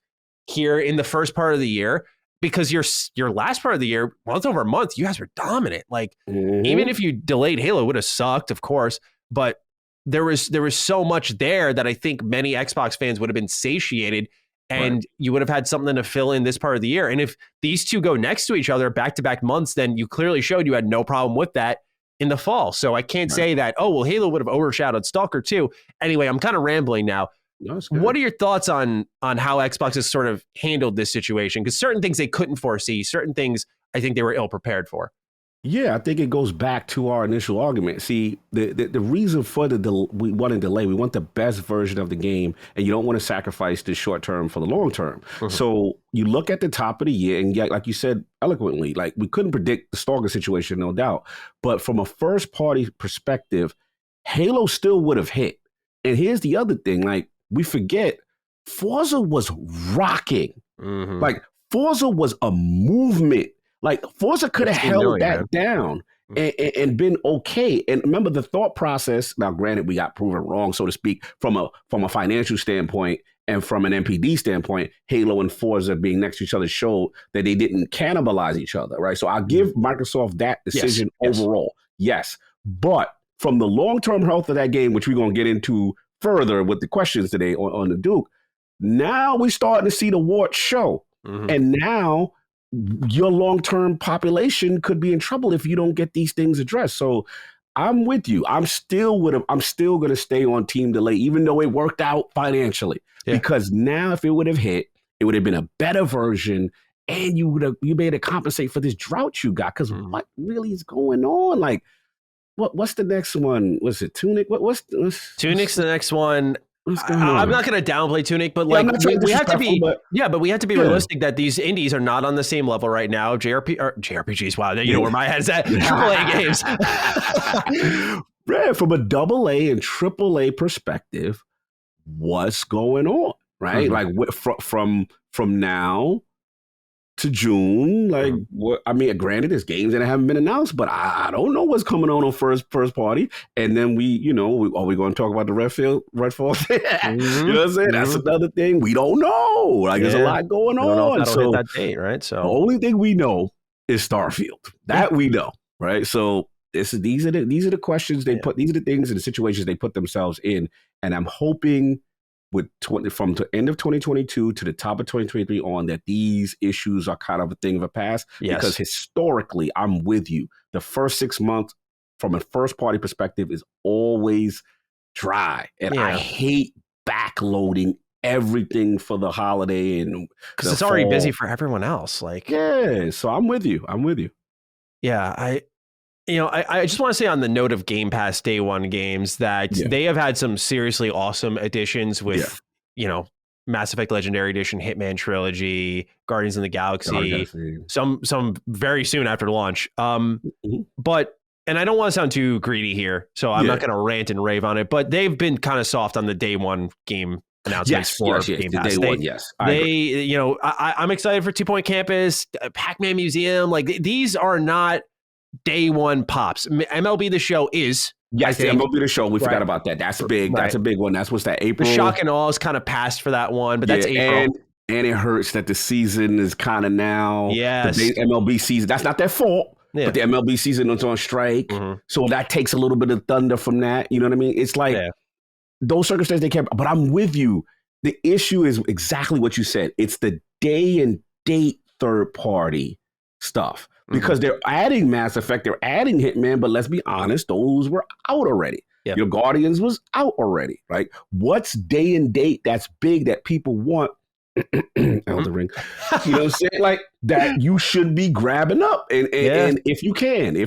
here in the first part of the year because your last part of the year, month over month, you guys were dominant. Like even if you delayed Halo, it would have sucked, of course, but there was so much there that I think many Xbox fans would have been satiated. And you would have had something to fill in this part of the year. And if these two go next to each other back-to-back months, then you clearly showed you had no problem with that in the fall. So I can't say that, Halo would have overshadowed Stalker 2. Anyway, I'm kind of rambling now. No, what are your thoughts on how Xbox has sort of handled this situation? Because certain things they couldn't foresee, certain things I think they were ill-prepared for. Yeah, I think it goes back to our initial argument. See, the reason for we want to delay, we want the best version of the game, and you don't want to sacrifice the short term for the long term. Mhm. So you look at the top of the year, and like you said eloquently, like we couldn't predict the Stalker situation, no doubt. But from a first party perspective, Halo still would have hit. And here's the other thing: like we forget, Forza was rocking. Mhm. Like Forza was a movement. Like Forza could have 15 held million, that man. down and been okay. And remember the thought process. Now, granted, we got proven wrong, so to speak, from a financial standpoint and from an MPD standpoint. Halo and Forza being next to each other showed that they didn't cannibalize each other, right? So I'll give Microsoft that decision overall. Yes, but from the long-term health of that game, which we're going to get into further with the questions today on the Duke, now we're starting to see the warts show. And now your long-term population could be in trouble if you don't get these things addressed. So I'm with you. I'm still going to stay on team delay, even though it worked out financially. Yeah. Because now if it would have hit, it would have been a better version, and you be able to compensate for this drought you got. Because what really is going on? Like, what's the next one? Was it Tunic? What's Tunic's the next one. I'm not going to downplay Tunic, but like we have to be, but we have to be realistic that these indies are not on the same level right now. JRPGs, wow, you know where my head's at. AAA games. Right, from a AA and AAA perspective, what's going on? Right, like from now to June, like what? I mean, granted, there's games that haven't been announced, but I don't know what's coming on first party. And then are we going to talk about the Redfall thing? You know what I'm saying? That's another thing we don't know. Like there's a lot going on. I don't know if that'll hit that date, right? So the only thing we know is Starfield. That we know, right? So these are the questions they put. These are the things and the situations they put themselves in, and I'm hoping from the end of 2022 to the top of 2023 on that these issues are kind of a thing of a past. Because historically, I'm with you. The first 6 months from a first party perspective is always dry. And I hate backloading everything for the holiday and because it's already busy for everyone else. Like, so I'm with you. Yeah, I just want to say on the note of Game Pass Day One games that they have had some seriously awesome additions with, Mass Effect Legendary Edition, Hitman Trilogy, Guardians of the Galaxy, some very soon after launch. But, and I don't want to sound too greedy here, so I'm not going to rant and rave on it, but they've been kind of soft on the Day One game announcements for Game Pass. I'm excited for 2 Point Campus, Pac-Man Museum. Like these are not Day One pops. MLB The Show is. Yes, the MLB The Show. We forgot about that. That's big. That's a big one. That's what's that April. The shock and awe is kind of passed for that one, but that's April. And it hurts that the season is kind of now. Yes. The MLB season. That's not their fault. Yeah. But the MLB season is on strike. So that takes a little bit of thunder from that. You know what I mean? It's like those circumstances they can't. But I'm with you. The issue is exactly what you said. It's the day and date third party stuff. Because they're adding Mass Effect, they're adding Hitman, but let's be honest, those were out already. Yep. Your Guardians was out already, right? What's day and date that's big that people want? Elden Ring. You know what I'm saying? Like that you should be grabbing up. And if you can,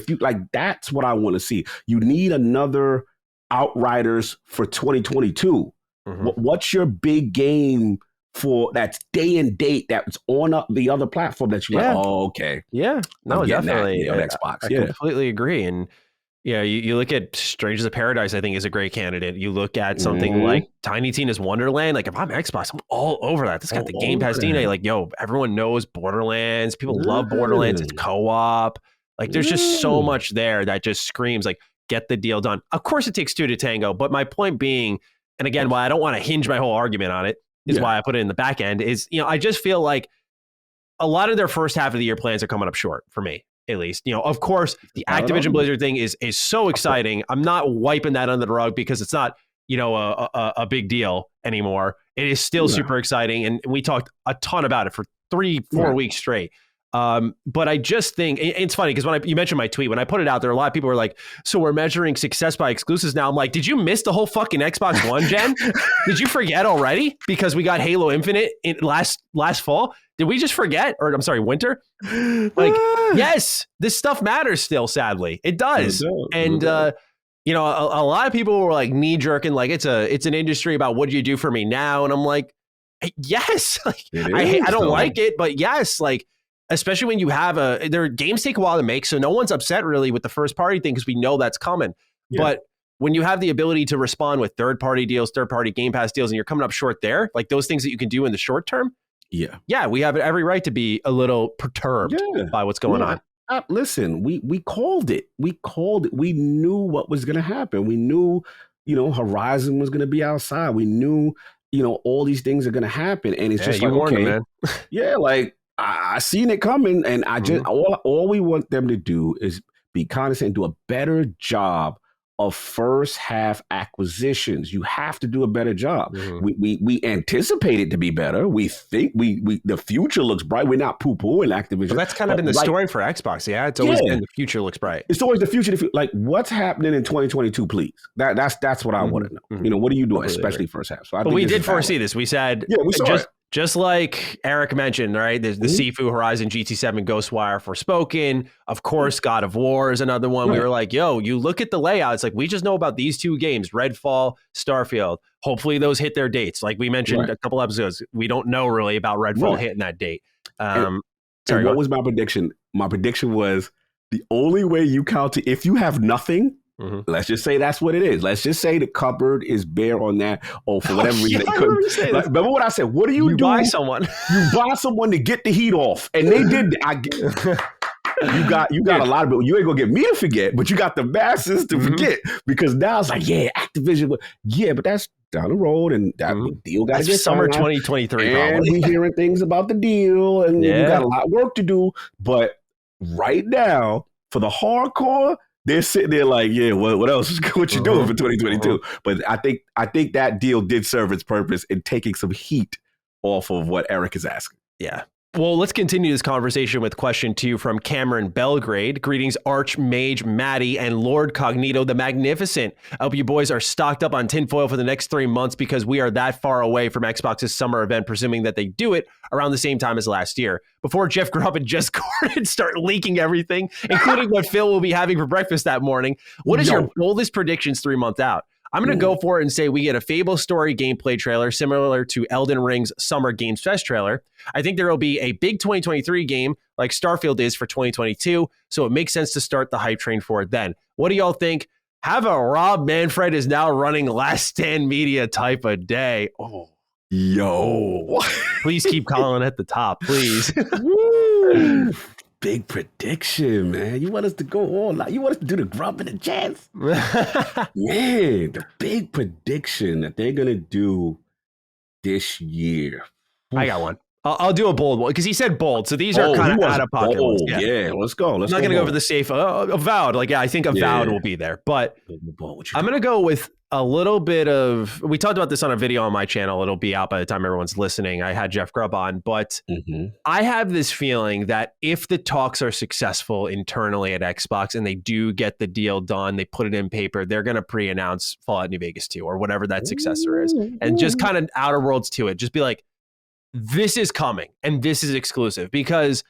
that's what I want to see. You need another Outriders for 2022. What's your big game for that's day and date that's on the other platform that you're like, oh, okay. Yeah. No, definitely. On Xbox. I completely agree. And you look at Strangers of Paradise, I think is a great candidate. You look at something like Tiny Tina's Wonderland. Like if I'm Xbox, I'm all over that. This got the Game Pass DNA. Like, everyone knows Borderlands. People love Borderlands. It's co-op. Like there's just so much there that just screams like, get the deal done. Of course it takes two to tango. But my point being, and again, why I don't want to hinge my whole argument on it, is why I put it in the back end is, I just feel like a lot of their first half of the year plans are coming up short for me, at least. Of course, the Activision Blizzard thing is so exciting. I'm not wiping that under the rug because it's not, a big deal anymore. It is still super exciting. And we talked a ton about it for 3-4 weeks straight. But I just think it's funny because you mentioned my tweet, when I put it out there, a lot of people were like, so we're measuring success by exclusives now. I'm like, did you miss the whole fucking Xbox One gen? Did you forget already? Because we got Halo Infinite in last fall. Did we just forget? Or I'm sorry, winter? Like, yes, this stuff matters still, sadly. It does. And, you know, a lot of people were like knee jerking, like it's an industry about what do you do for me now? And I'm like, yes, like, I don't like it, but yes, like, especially when you have their games take a while to make, so no one's upset really with the first party thing because we know that's coming. Yeah. But when you have the ability to respond with third party deals, third party Game Pass deals, and you're coming up short there, like those things that you can do in the short term, yeah, we have every right to be a little perturbed by what's going on. Listen, we called it. We called it. We knew what was going to happen. We knew, you know, Horizon was going to be outside. We knew, you know, all these things are going to happen, and it's just like, okay, man. Yeah, like. I seen it coming, and I just all we want them to do is be condescending and do a better job of first half acquisitions. You have to do a better job. We anticipate it to be better. We think the future looks bright. We're not poo-pooing Activision. But that's kind of been the story for Xbox. Yeah, it's always been the future looks bright. It's always the future. Like, what's happening in 2022, please? That's what I want to know. You know, what are you doing, especially first half? So but we did foresee this. We said, we saw it. Just like Eric mentioned, right? There's the Sifu, Horizon, GT7, Ghostwire, Forspoken. Of course, God of War is another one. We were like, yo, you look at the layout. It's like, we just know about these two games, Redfall, Starfield. Hopefully those hit their dates. Like we mentioned a couple episodes, we don't know really about Redfall hitting that date. Sorry, what was my prediction? My prediction was the only way you count it, if you have nothing, let's just say that's what it is. Let's just say the cupboard is bare on that, or for whatever reason they couldn't. Remember what I said? What do you do? Buy someone. You buy someone to get the heat off, and they did. You got a lot of it. You ain't gonna get me to forget, but you got the masses to forget, because now it's like, Activision. Yeah, but that's down the road, and that deal got to get summer 2023. And we hearing things about the deal, and you got a lot of work to do. But right now, for the hardcore, they're sitting there like, what else? What you doing for 2022? But I think that deal did serve its purpose in taking some heat off of what Eric is asking. Yeah. Well, let's continue this conversation with question 2 from Cameron Belgrade. Greetings, Archmage Matty and Lord Cognito the Magnificent. I hope you boys are stocked up on tinfoil for the next 3 months, because we are that far away from Xbox's summer event, presuming that they do it around the same time as last year. Before Jeff Grubb and Jess Gordon start leaking everything, including what Phil will be having for breakfast that morning, what is your boldest predictions 3 months out? I'm going to go for it and say we get a Fable story gameplay trailer similar to Elden Ring's Summer Games Fest trailer. I think there will be a big 2023 game like Starfield is for 2022, so it makes sense to start the hype train for it then. What do y'all think? Have a Rob Manfred is now running Last Stand Media type of day. Oh, yo. Please keep calling at the top, please. Big prediction, man. You want us to go all out. You want us to do the Grub and the Jazz? Man, the big prediction that they're going to do this year. I got one. I'll do a bold one, because he said bold. So these are kind of out of pocket ones. Yeah, let's go. I'm not going to go for the safe. Avowed. Like, I think Avowed will be there. But I'm going to go with a little bit of, we talked about this on a video on my channel. It'll be out by the time everyone's listening. I had Jeff Grubb on, but I have this feeling that if the talks are successful internally at Xbox and they do get the deal done, they put it in paper, they're going to pre-announce Fallout New Vegas 2 or whatever that successor is, and just kind of Outer Worlds to it. Just be like, this is coming and this is exclusive, because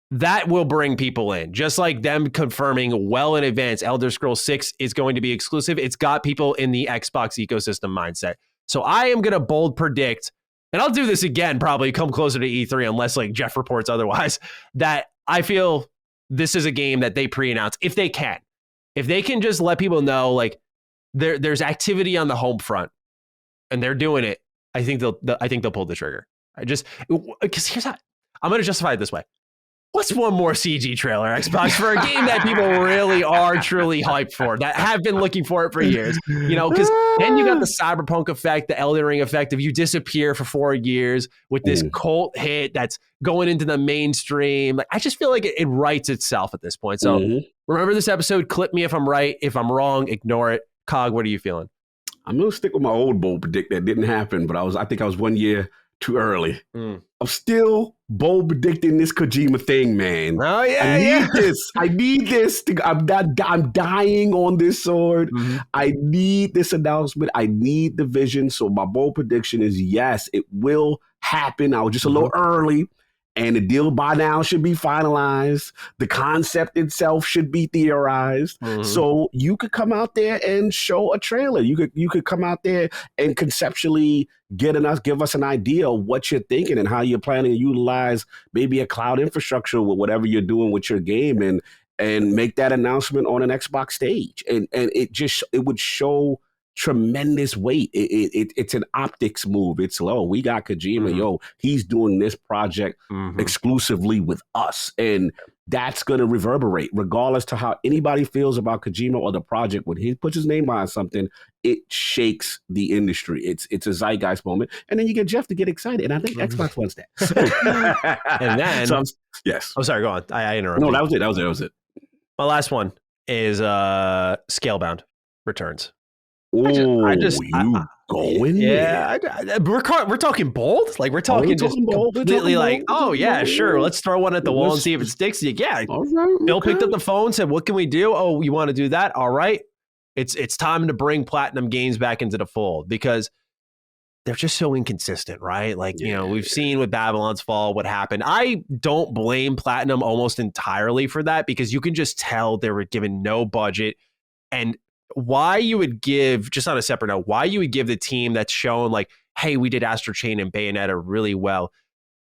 that will bring people in. Just like them confirming well in advance Elder Scrolls 6 is going to be exclusive. It's got people in the Xbox ecosystem mindset. So I am going to bold predict, and I'll do this again, probably come closer to E3 unless like Jeff reports otherwise, that I feel this is a game that they pre-announce if they can. If they can just let people know like there's activity on the home front and they're doing it, I think they'll pull the trigger. Because here's how I'm going to justify it this way. What's one more CG trailer, Xbox, for a game that people really are truly hyped for, that have been looking for it for years? You know, because then you got the Cyberpunk effect, the Elden Ring effect of you disappear for 4 years with this cult hit that's going into the mainstream. Like, I just feel like it writes itself at this point. So remember this episode, clip me if I'm right. If I'm wrong, ignore it. Cog, what are you feeling? I'm going to stick with my old bold predict that didn't happen, but I think I was 1 year too early. I'm still bold predicting this Kojima thing, man. Oh yeah, I need this. I need this. I'm dying on this sword. I need this announcement. I need the vision. So my bold prediction is yes, it will happen. I was just a little early. And the deal by now should be finalized. The concept itself should be theorized. So you could come out there and show a trailer. You could come out there and conceptually give us an idea of what you're thinking and how you're planning to utilize maybe a cloud infrastructure with whatever you're doing with your game, and make that announcement on an Xbox stage. And it would show tremendous weight. It's an optics move. It's we got Kojima, he's doing this project exclusively with us, and that's going to reverberate regardless to how anybody feels about Kojima or the project. When he puts his name behind something, it shakes the industry. It's a zeitgeist moment, and then you get Jeff to get excited, and I think Xbox wants that. And then yes, I'm sorry, go on. I interrupted. No, that was it. My last one is Scalebound returns. We're talking bold, like we're talking just completely like, oh yeah, sure, let's throw one at the wall and see if it sticks. Yeah, Bill picked up the phone, said, "What can we do?" Oh, you want to do that? All right, it's time to bring Platinum Games back into the fold because they're just so inconsistent, right? Like we've seen with Babylon's Fall what happened. I don't blame Platinum almost entirely for that because you can just tell they were given no budget. And why you would give, just on a separate note, why you would give the team that's shown like, hey, we did Astral Chain and Bayonetta really well,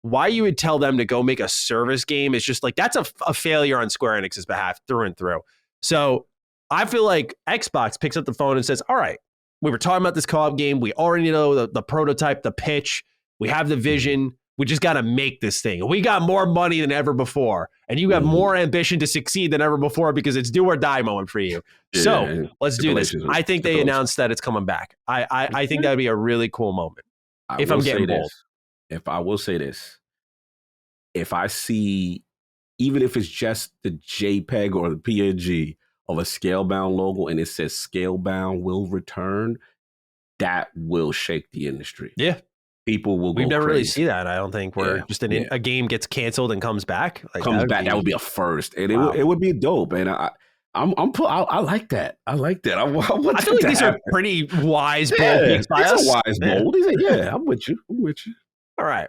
why you would tell them to go make a service game is just like, that's a failure on Square Enix's behalf through and through. So I feel like Xbox picks up the phone and says, all right, we were talking about this co-op game. We already know the prototype, the pitch. We have the vision. We just got to make this thing. We got more money than ever before. And you have more ambition to succeed than ever before because it's do or die moment for you. So let's do this. I think they announced that it's coming back. I think that would be a really cool moment. If I'm getting bold. If I will say this, if I see, even if it's just the JPEG or the PNG of a Scalebound logo and it says Scalebound will return, that will shake the industry. Yeah. People will. We've never really seen that. I don't think where just a game gets canceled and comes back. Like, that would be a first, and it would be dope. And I like that. I like that. I feel like these are pretty wise, bold picks by us. It's a wise, bold. I'm with you. All right.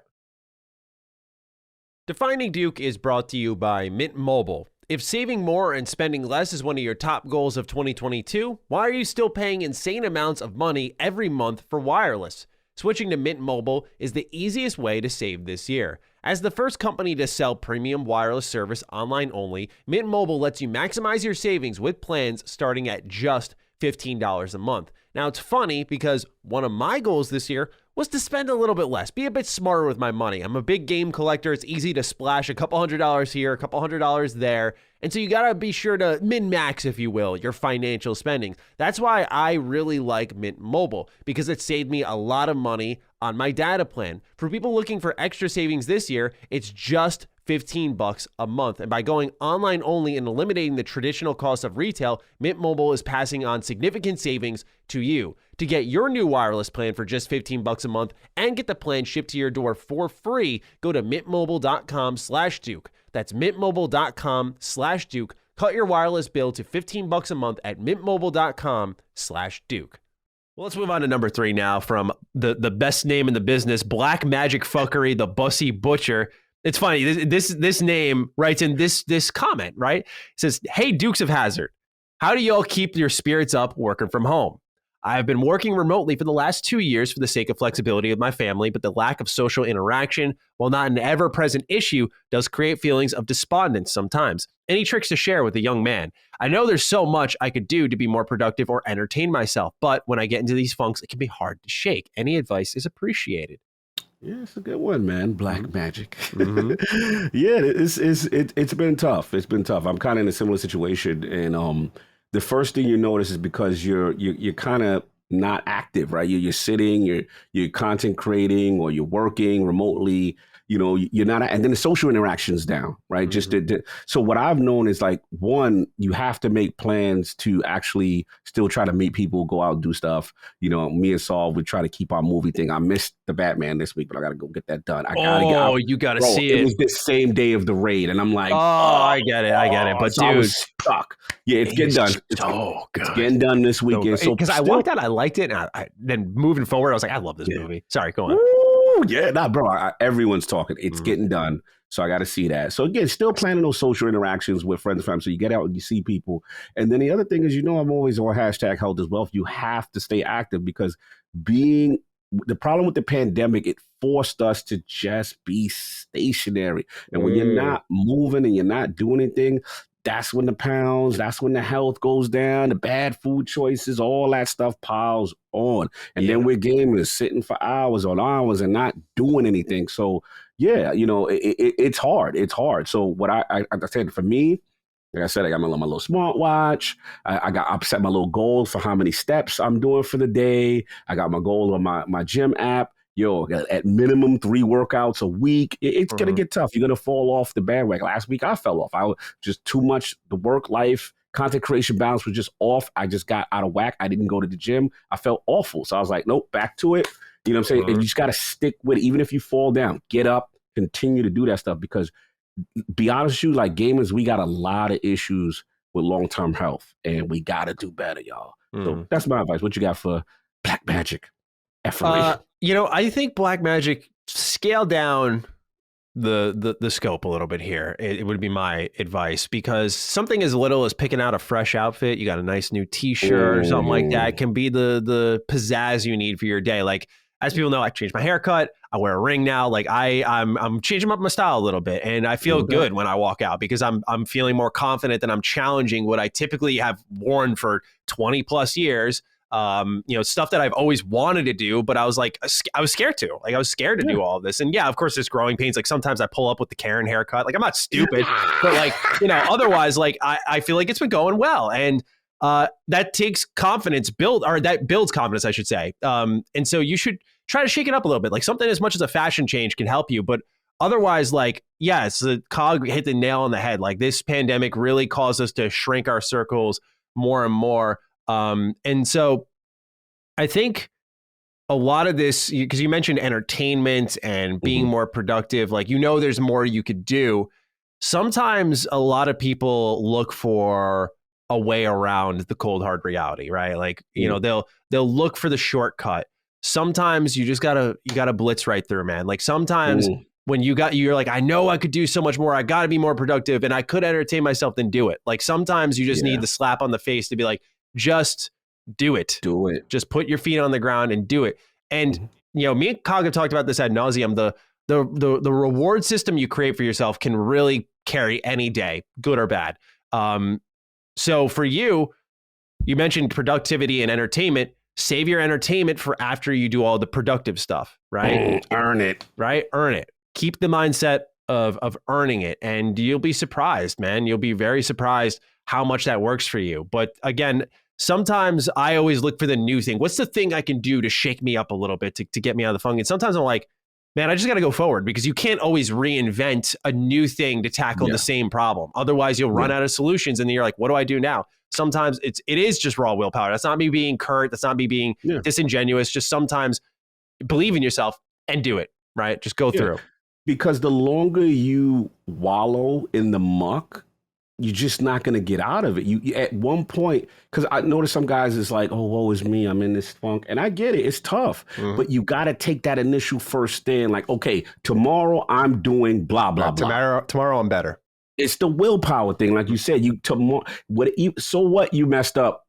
Defining Duke is brought to you by Mint Mobile. If saving more and spending less is one of your top goals of 2022, why are you still paying insane amounts of money every month for wireless? Switching to Mint Mobile is the easiest way to save this year. As the first company to sell premium wireless service online only, Mint Mobile lets you maximize your savings with plans starting at just $15 a month. Now, it's funny because one of my goals this year was to spend a little bit less, be a bit smarter with my money. I'm a big game collector. It's easy to splash a couple $100 here, a couple $100 there. And so you got to be sure to min-max, if you will, your financial spending. That's why I really like Mint Mobile, because it saved me a lot of money on my data plan. For people looking for extra savings this year, it's just $15 a month. And by going online only and eliminating the traditional cost of retail, Mint Mobile is passing on significant savings to you. To get your new wireless plan for just $15 a month and get the plan shipped to your door for free, go to mintmobile.com/Duke. That's mintmobile.com/Duke. Cut your wireless bill to $15 a month at mintmobile.com/Duke. Well, let's move on to number 3 now from the best name in the business, Black Magic Fuckery, the Bussy Butcher. It's funny. This name writes in this comment, right? It says, "Hey, Dukes of Hazzard, how do y'all keep your spirits up working from home? I have been working remotely for the last 2 years for the sake of flexibility of my family, but the lack of social interaction, while not an ever-present issue, does create feelings of despondence sometimes. Any tricks to share with a young man? I know there's so much I could do to be more productive or entertain myself, but when I get into these funks, it can be hard to shake. Any advice is appreciated." Yeah, it's a good one, man. Black Magic. Yeah, it's been tough. It's been tough. I'm kind of in a similar situation, and the first thing you notice is because you're kind of not active, right? You're sitting, you're content creating, or you're working remotely. you're not, and then the social interactions down, right? So what I've known is like, one, you have to make plans to actually still try to meet people, go out and do stuff. Me and Saul would try to keep our movie thing. I missed the Batman this week, but I got to go get that done. You got to see it. It was the same day of the raid, and I'm like, I get it. But so dude, I was stuck. Yeah, it's getting done. So good. It's getting done this weekend. So because I walked out, I liked it, and I then moving forward, I was like, I love this movie. Sorry, go on. Ooh, yeah, bro. Everyone's talking. It's getting done. So I got to see that. So again, still planning those social interactions with friends and family. So you get out and you see people. And then the other thing is, I'm always on hashtag health is wealth. You have to stay active because the problem with the pandemic, it forced us to just be stationary. And when you're not moving and you're not doing anything, that's when the pounds, that's when the health goes down, the bad food choices, all that stuff piles on. And then we're gamers sitting for hours on hours and not doing anything. So, yeah, it's hard. It's hard. So what I said, for me, like I said, I got my little smartwatch. I set my little goals for how many steps I'm doing for the day. I got my goal on my gym app. At minimum 3 workouts a week. It's going to get tough. You're going to fall off the bandwagon. Last week, I fell off. I was just too much. The work life, content creation balance was just off. I just got out of whack. I didn't go to the gym. I felt awful. So I was like, nope, back to it. You know what I'm saying? And you just got to stick with it. Even if you fall down, get up, continue to do that stuff. Because be honest with you, like gamers, we got a lot of issues with long-term health. And we got to do better, y'all. So that's my advice. What you got for Black Magic? I think Black Magic scale down the scope a little bit here. It would be my advice, because something as little as picking out a fresh outfit, you got a nice new T-shirt or something like that, can be the pizzazz you need for your day. Like, as people know, I changed my haircut. I wear a ring now. Like I'm changing up my style a little bit, and I feel good when I walk out because I'm feeling more confident that I'm challenging what I typically have worn for 20 plus years. Stuff that I've always wanted to do, but I was like, I was scared to. Like, I was scared to do all of this. And yeah, of course, there's growing pains. Like, sometimes I pull up with the Karen haircut. Like, I'm not stupid, but like, otherwise, like, I feel like it's been going well. And that takes confidence that builds confidence, I should say. And so you should try to shake it up a little bit. Like, something as much as a fashion change can help you, but otherwise, like, yes, the cog hit the nail on the head. Like, this pandemic really caused us to shrink our circles more and more. And so I think a lot of this, because you mentioned entertainment and being more productive, like, there's more you could do. Sometimes a lot of people look for a way around the cold, hard reality, right? Like, they'll look for the shortcut. Sometimes you just gotta blitz right through, man. Like, sometimes when you're like, I know I could do so much more. I got to be more productive, and I could entertain myself, then do it. Like, sometimes you just need the slap on the face to be like, just do it. Do it. Just put your feet on the ground and do it. And, me and Cog have talked about this ad nauseum. The reward system you create for yourself can really carry any day, good or bad. So for you mentioned productivity and entertainment. Save your entertainment for after you do all the productive stuff, right? Earn it. Right? Earn it. Keep the mindset of earning it, and you'll be surprised, man. You'll be very surprised how much that works for you. But again, sometimes I always look for the new thing. What's the thing I can do to shake me up a little bit, to get me out of the funk? And sometimes I'm like, man, I just got to go forward, because you can't always reinvent a new thing to tackle the same problem. Otherwise, you'll run out of solutions, and then you're like, what do I do now? Sometimes it is just raw willpower. That's not me being curt. That's not me being disingenuous. Just sometimes believe in yourself and do it, right? Just go through. Because the longer you wallow in the muck, you're just not going to get out of it. You at one point, because I notice some guys is like, oh, woe is me, I'm in this funk. And I get it, it's tough. But you got to take that initial first stand. Like, okay, tomorrow I'm doing blah, blah, blah. Tomorrow I'm better. It's the willpower thing. Like you said, so what, you messed up.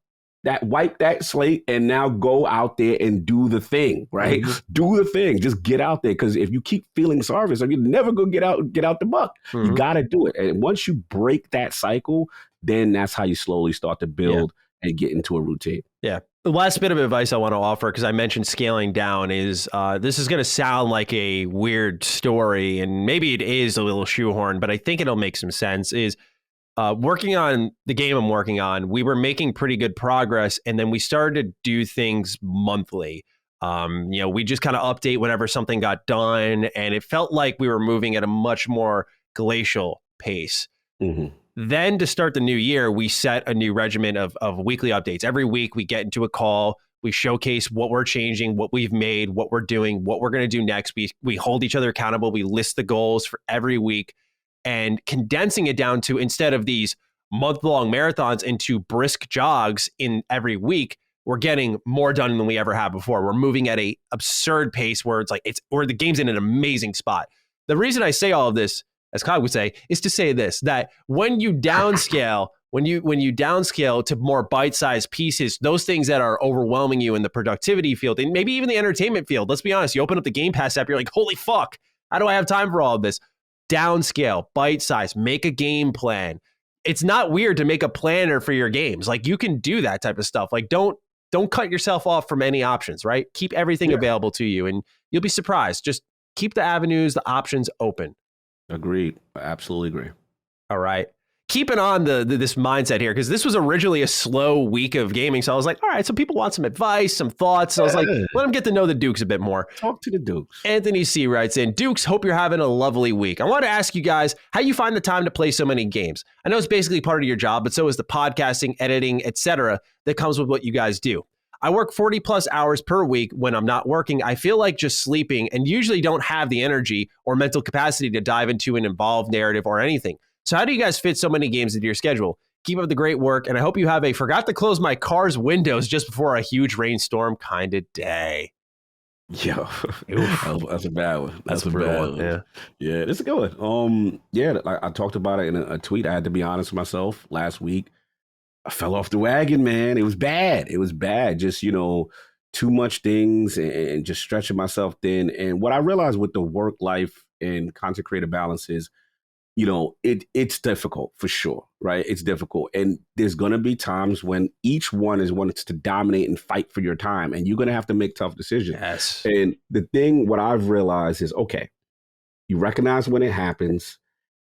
Wipe that slate and now go out there and do the thing, right? Do the thing. Just get out there. Because if you keep feeling sorry for yourself, you're never going to get out the muck. You got to do it. And once you break that cycle, then that's how you slowly start to build and get into a routine. Yeah. The last bit of advice I want to offer, because I mentioned scaling down, is this is going to sound like a weird story, and maybe it is a little shoehorn, but I think it'll make some sense, is working on the game I'm working on, we were making pretty good progress, and then we started to do things monthly. We just kind of update whenever something got done, and it felt like we were moving at a much more glacial pace. Mm-hmm. Then to start the new year, we set a new regimen of weekly updates. Every week we get into a call, we showcase what we're changing, what we've made, what we're doing, what we're going to do next. We hold each other accountable. We list the goals for every week, and condensing it down to, instead of these month-long marathons, into brisk jogs in every week, we're getting more done than we ever have before. We're moving at a absurd pace where where the game's in an amazing spot. The reason I say all of this, as Kyle would say, is to say this, that when you downscale, when you downscale to more bite-sized pieces, those things that are overwhelming you in the productivity field, and maybe even the entertainment field, let's be honest, you open up the Game Pass app, you're like, holy fuck, how do I have time for all of this? Downscale, bite-size, make a game plan. It's not weird to make a planner for your games. Like, you can do that type of stuff. Like, don't cut yourself off from any options, right? Keep everything available to you, and you'll be surprised. Just keep the avenues, the options open. Agreed. I absolutely agree. All right. Keeping on this mindset here, because this was originally a slow week of gaming. So I was like, all right, so people want some advice, some thoughts. So I was like, let them get to know the Dukes a bit more. Talk to the Dukes. Anthony C. writes in, Dukes, hope you're having a lovely week. I want to ask you guys how you find the time to play so many games. I know it's basically part of your job, but so is the podcasting, editing, etc. that comes with what you guys do. I work 40 plus hours per week. When I'm not working, I feel like just sleeping and usually don't have the energy or mental capacity to dive into an involved narrative or anything. So how do you guys fit so many games into your schedule? Keep up the great work, and I hope you have a forgot to close my car's windows just before a huge rainstorm kind of day. Yo, that's a bad one. That's a bad one. Yeah, it's a good one. I talked about it in a tweet. I had to be honest with myself last week. I fell off the wagon, man. It was bad. Just, too much things and just stretching myself thin. And what I realized with the work life and content creator balance is, it's difficult for sure, right? It's difficult. And there's going to be times when each one is wants to dominate and fight for your time. And you're going to have to make tough decisions. Yes. And what I've realized is, okay, you recognize when it happens,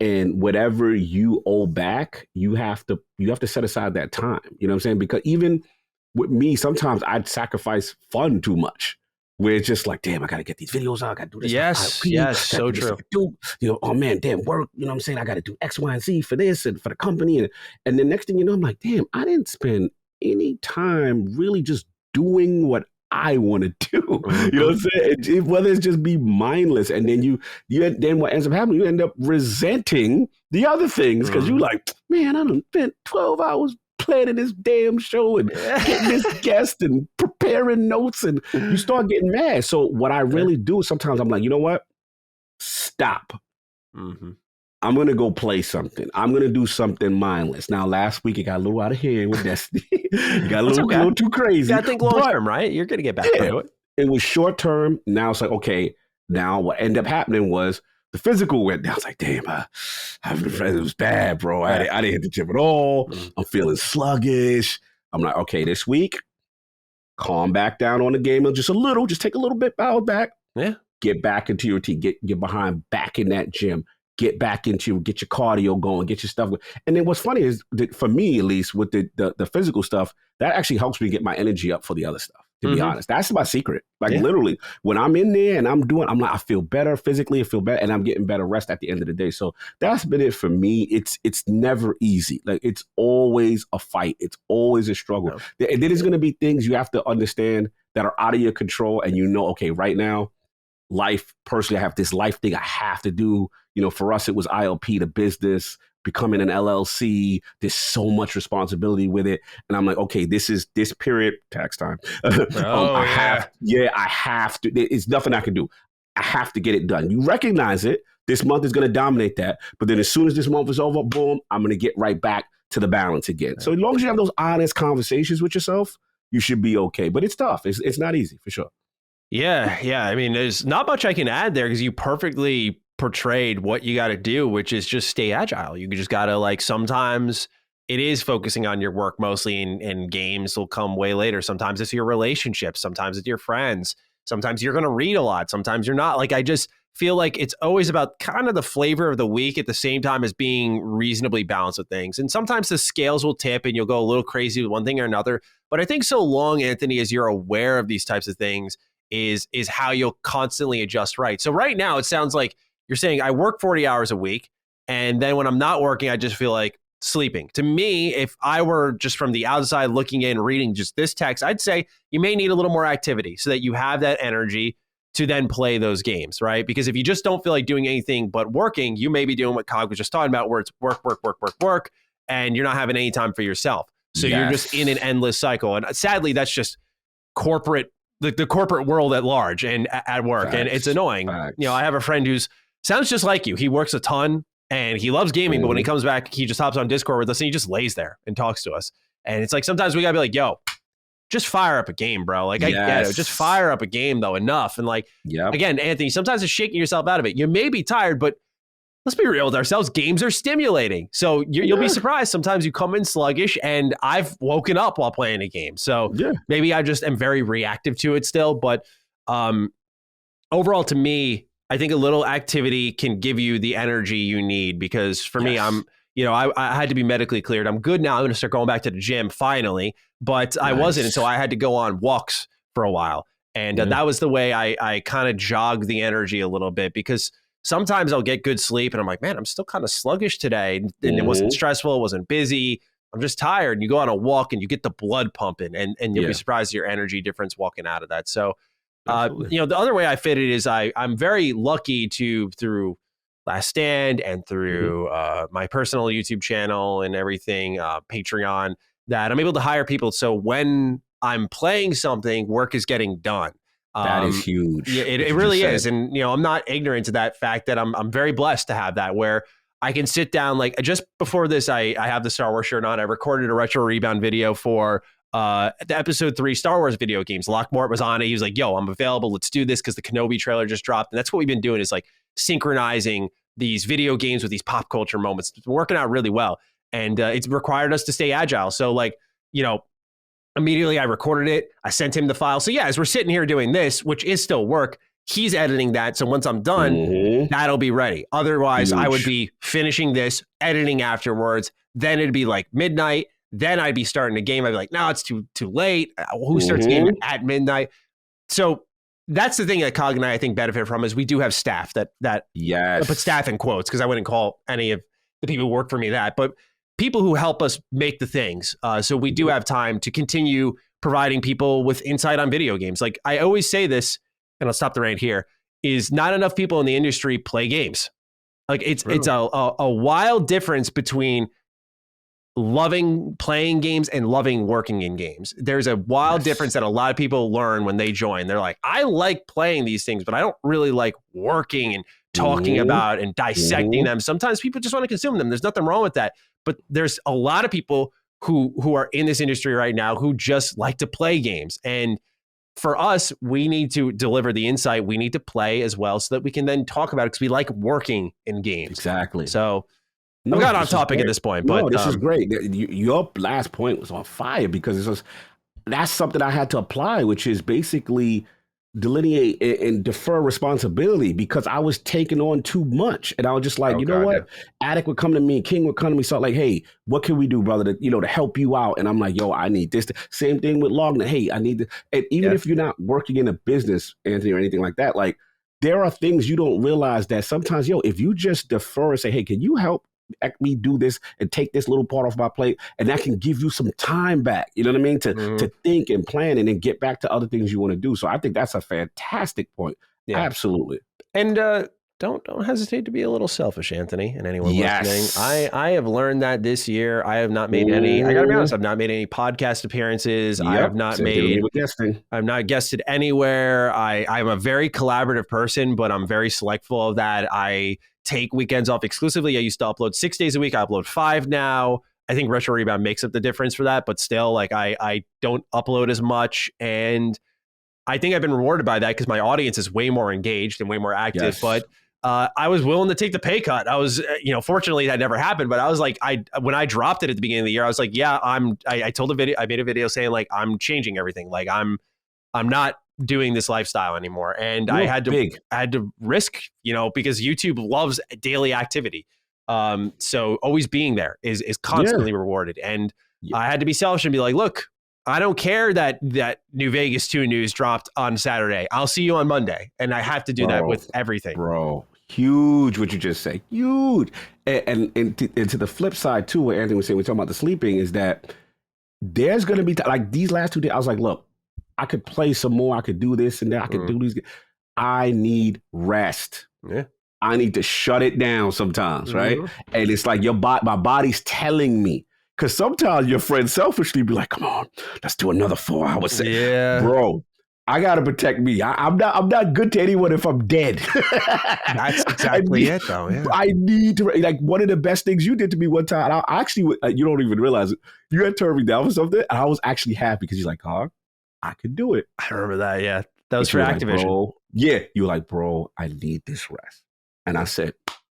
and whatever you owe back, you have to set aside that time. You know what I'm saying? Because even with me, sometimes I'd sacrifice fun too much. Where it's just like, damn, I got to get these videos out. I got to do this. Yes, so true. Oh man, damn, work. You know what I'm saying? I got to do X, Y, and Z for this and for the company. And the next thing you know, I'm like, damn, I didn't spend any time really just doing what I want to do. Mm-hmm. You know what I'm saying? Whether it's just be mindless. And then then what ends up happening, you end up resenting the other things because you're like, man, I done spent 12 hours planning this damn show and getting this guest and preparing notes, and you start getting mad. So what I really do is sometimes I'm like, you know what? Stop. Mm-hmm. I'm going to go play something. I'm going to do something mindless. Now, last week it got a little out of hand with Destiny. It got a little too crazy. I think long term, right? You're going to get back to it. It was short term. Now it's like, okay, now what ended up happening was the physical went down. I was like, damn, it was bad, bro. I didn't hit the gym at all. Mm-hmm. I'm feeling sluggish. I'm like, okay, this week, calm back down on the game just a little. Just take a little bit power back. Yeah. Get back into your routine. Get behind back in that gym. Get back into get your cardio going. Get your stuff. And then what's funny is that for me, at least, with the physical stuff, that actually helps me get my energy up for the other stuff. To be honest, that's my secret. Like literally, when I'm in there and I'm like, I feel better physically, I feel better, and I'm getting better rest at the end of the day. So that's been it for me. It's never easy. Like it's always a fight. It's always a struggle. No. And then there's going to be things you have to understand that are out of your control, and okay, right now, life personally, I have this life thing I have to do. For us, it was ILP, the business. Becoming an LLC, there's so much responsibility with it. And I'm like, okay, this period, tax time. I have to, it's nothing I can do. I have to get it done. You recognize it. This month is going to dominate that. But then as soon as this month is over, boom, I'm going to get right back to the balance again. So as long as you have those honest conversations with yourself, you should be okay. But it's tough. It's not easy for sure. Yeah. I mean, there's not much I can add there because you perfectly portrayed what you got to do, which is just stay agile. You just got to sometimes it is focusing on your work mostly, and games will come way later. Sometimes it's your relationships. Sometimes it's your friends. Sometimes you're going to read a lot. Sometimes you're not. I just feel like it's always about kind of the flavor of the week at the same time as being reasonably balanced with things. And sometimes the scales will tip and you'll go a little crazy with one thing or another. But I think so long, Anthony, as you're aware of these types of things, is how you'll constantly adjust right. So right now it sounds like you're saying I work 40 hours a week, and then when I'm not working, I just feel like sleeping. To me, if I were just from the outside looking in, reading just this text, I'd say you may need a little more activity so that you have that energy to then play those games, right? Because if you just don't feel like doing anything but working, you may be doing what Cog was just talking about, where it's work, work, work, work, work, and you're not having any time for yourself. So you're just in an endless cycle. And sadly, that's just corporate, the corporate world at large and at work. And it's annoying. You know, I have a friend who's sounds just like you. He works a ton and he loves gaming, but when he comes back, he just hops on Discord with us and he just lays there and talks to us. And it's like, sometimes we gotta be like, yo, just fire up a game, bro. Like, I get it. Just fire up a game, though, enough. And like, again, Anthony, sometimes it's shaking yourself out of it. You may be tired, but let's be real with ourselves. Games are stimulating. So you'll be surprised. Sometimes you come in sluggish, and I've woken up while playing a game. So maybe I just am very reactive to it still. But overall, to me, I think a little activity can give you the energy you need, because for me, I had to be medically cleared. I'm good now. I'm going to start going back to the gym finally, but I wasn't. And so I had to go on walks for a while. And that was the way I kind of jogged the energy a little bit, because sometimes I'll get good sleep and I'm like, man, I'm still kind of sluggish today. And it wasn't stressful. It wasn't busy. I'm just tired. And you go on a walk and you get the blood pumping, and you'll be surprised at your energy difference walking out of that. So, the other way I fit it is I'm very lucky through Last Stand and through my personal YouTube channel and everything, Patreon, that I'm able to hire people. So when I'm playing something, work is getting done. That is huge. Yeah, it really is. And, I'm not ignorant to that fact that I'm very blessed to have that, where I can sit down. Like, just before this, I have the Star Wars shirt on. I recorded a retro rebound video for the episode 3 Star Wars video games. Lockmort was on it. He was like, yo, I'm available. Let's do this, because the Kenobi trailer just dropped. And that's what we've been doing, is like synchronizing these video games with these pop culture moments. It's been working out really well. And it's required us to stay agile. So like, immediately I recorded it. I sent him the file. So yeah, as we're sitting here doing this, which is still work, he's editing that. So once I'm done, that'll be ready. Otherwise, I would be finishing this, editing afterwards. Then it'd be like midnight. Then I'd be starting a game. I'd be like, no, it's too late. Who starts a game at midnight? So that's the thing that Cog and I think, benefit from, is we do have staff that I put staff in quotes, because I wouldn't call any of the people who work for me that, but people who help us make the things. So we do have time to continue providing people with insight on video games. Like I always say this, and I'll stop the rant here, is not enough people in the industry play games. Like it's a wild difference between loving playing games and loving working in games. There's a wild difference that a lot of people learn when they join. They're like, I like playing these things, but I don't really like working and talking about and dissecting them. Sometimes people just want to consume them. There's nothing wrong with that. But there's a lot of people who are in this industry right now who just like to play games. And for us, we need to deliver the insight. We need to play as well, so that we can then talk about it, because we like working in games. Exactly. So I've got off topic at this point, but this is great. Your last point was on fire, because that's something I had to apply, which is basically delineate and defer responsibility, because I was taking on too much. And I was just like, what? Attic would come to me, King would come to me. So like, hey, what can we do, brother, to help you out? And I'm like, yo, I need this. Same thing with Logna. Hey, I need this. And even if you're not working in a business, Anthony, or anything like that, like there are things you don't realize that sometimes, if you just defer and say, hey, can you help me do this and take this little part off my plate, and that can give you some time back, you know what I mean, to think and plan, and then get back to other things you want to do. So I think that's a fantastic point. Absolutely. And don't hesitate to be a little selfish, Anthony, and anyone listening. I have learned that this year. I have not made any, I gotta be honest, I've not made any podcast appearances. I have not I've not guested anywhere. I'm a very collaborative person, but I'm very selectful of that. I take weekends off exclusively. I used to upload 6 days a week. I upload 5 now. I think Retro Rebound makes up the difference for that, but still, like I don't upload as much. And I think I've been rewarded by that, because my audience is way more engaged and way more active. But I was willing to take the pay cut. I was, fortunately that never happened, but I was like, when I dropped it at the beginning of the year, I was like, I made a video saying like, I'm changing everything. Like I'm not doing this lifestyle anymore. And I had to risk, because YouTube loves daily activity. So always being there is constantly rewarded. And I had to be selfish and be like, look, I don't care that New Vegas 2 news dropped on Saturday. I'll see you on Monday. And I have to do that with everything. Bro, huge what you just said. Huge. And to the flip side, too, what Anthony was saying, we're talking about the sleeping, is that there's going to be, like these last 2 days, I was like, look, I could play some more. I could do this and that. I could do these. I need rest. Yeah. I need to shut it down sometimes, right? And it's like my body's telling me. Because sometimes your friend selfishly be like, come on, let's do another 4 hours. Yeah. Bro, I got to protect me. I'm not good to anyone if I'm dead. That's exactly it, though. Yeah. I need to, like, one of the best things you did to me one time, I actually, you don't even realize it. You had turned me down for something, and I was actually happy because you're like, I could do it. I remember that, yeah. That was for Activision. Like, bro, yeah, you were like, bro, I need this rest. And I said,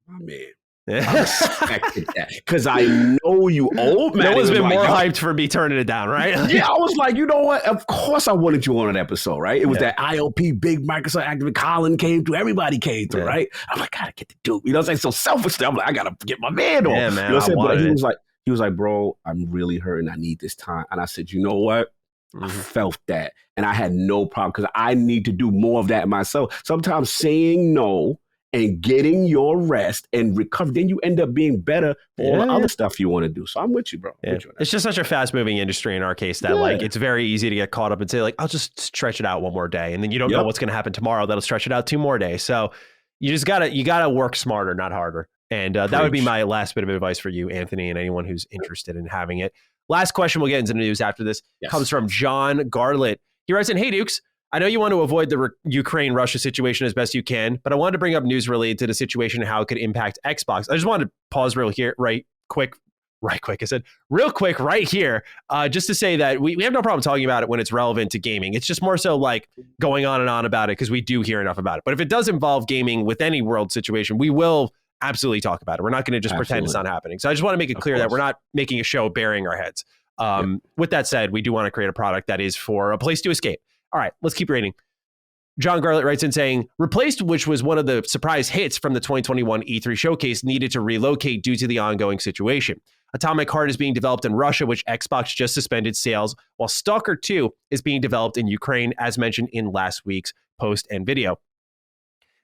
my man. I respected that because I know you old man. No one's been more hyped for me turning it down, right? Yeah, I was like, you know what? Of course I wanted you on an episode, right? It was that IOP, big Microsoft Activision. Colin came through. Everybody came through, right? I'm like, gotta get the dude. You know what I'm saying? So selfishly, I'm like, I gotta get my man on. Yeah, man. You know what I'm saying? But he was like, bro, I'm really hurting. I need this time. And I said, you know what? I felt that. And I had no problem because I need to do more of that myself. Sometimes saying no and getting your rest and recover, then you end up being better for all the other stuff you want to do. So I'm with you, bro. Yeah. It's just such a fast-moving industry in our case that like it's very easy to get caught up and say like, I'll just stretch it out one more day, and then you don't know what's going to happen tomorrow. That'll stretch it out 2 more days. So you just gotta work smarter, not harder. And that would be my last bit of advice for you, Anthony, and anyone who's interested in having it. Last question, we'll get into the news after this, comes from John Garlett. He writes in, hey, Dukes. I know you want to avoid the Ukraine-Russia situation as best you can, but I wanted to bring up news related to the situation and how it could impact Xbox. I just wanted to pause real quick right here, just to say that we have no problem talking about it when it's relevant to gaming. It's just more so like going on and on about it because we do hear enough about it. But if it does involve gaming with any world situation, we will absolutely talk about it. We're not going to just pretend it's not happening. So I just want to make it clear that we're not making a show burying our heads. With that said, we do want to create a product that is for a place to escape. All right, let's keep reading. John Garlett writes in saying, Replaced, which was one of the surprise hits from the 2021 E3 showcase, needed to relocate due to the ongoing situation. Atomic Heart is being developed in Russia, which Xbox just suspended sales, while Stalker 2 is being developed in Ukraine, as mentioned in last week's post and video.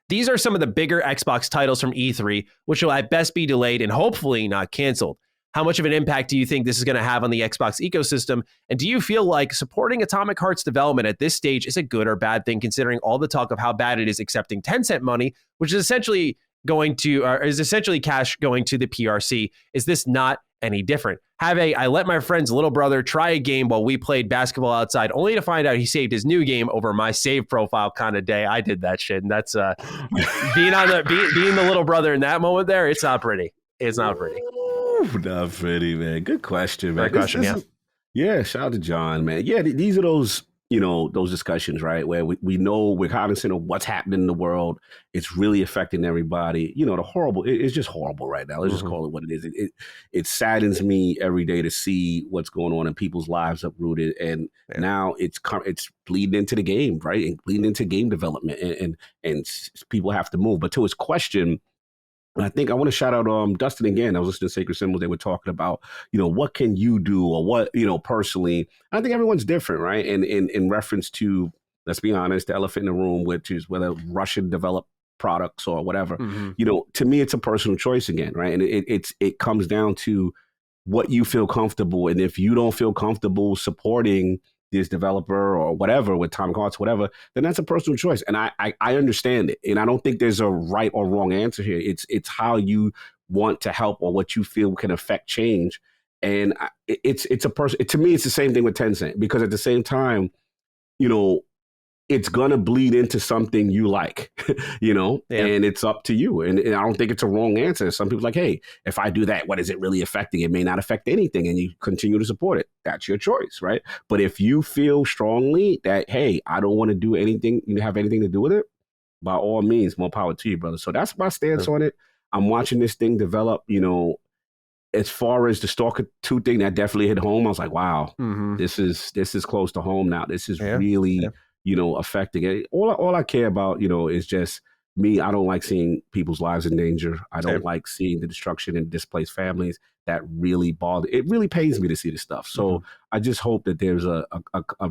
These are some of the bigger Xbox titles from E3, which will at best be delayed and hopefully not canceled. How much of an impact do you think this is going to have on the Xbox ecosystem? And do you feel like supporting Atomic Heart's development at this stage is a good or bad thing, considering all the talk of how bad it is accepting Tencent money, which is essentially cash going to the PRC? Is this not any different? I let my friend's little brother try a game while we played basketball outside, only to find out he saved his new game over my save profile kind of day. I did that shit, and that's being the little brother in that moment there. It's not pretty. It's not pretty. Not pretty, man. Good question, man. Good question, yeah. Shout out to John, man. Yeah, these are those, those discussions, right? Where we know we're cognizant of what's happening in the world. It's really affecting everybody. The horrible, it's just horrible right now. Let's just call it what it is. It saddens me every day to see what's going on in people's lives uprooted. And now it's bleeding into the game, right? And bleeding into game development and people have to move. But to his question, I think I want to shout out Dustin again. I was listening to Sacred Symbols. They were talking about, what can you do or what, personally. I think everyone's different, right? And in reference to, let's be honest, the elephant in the room, which is whether Russian developed products or whatever, to me, it's a personal choice again, right? And it comes down to what you feel comfortable. And if you don't feel comfortable supporting this developer or whatever with Atomic Hearts, whatever, then that's a personal choice. And I understand it. And I don't think there's a right or wrong answer here. It's how you want to help or what you feel can affect change. And it's a person. To me, it's the same thing with Tencent, because at the same time, it's going to bleed into something you like, and it's up to you. And I don't think it's a wrong answer. Some people are like, hey, if I do that, what is it really affecting? It may not affect anything, and you continue to support it. That's your choice, right? But if you feel strongly that, hey, I don't want to do anything, have anything to do with it, by all means, more power to you, brother. So that's my stance on it. I'm watching this thing develop, as far as the Stalker 2 thing, that definitely hit home. I was like, wow, this is close to home now. This is really... affecting it. All I care about, is just I don't like seeing people's lives in danger. I don't Same. like seeing the destruction and displaced families. That really it really pains me to see this stuff. So I just hope that there's a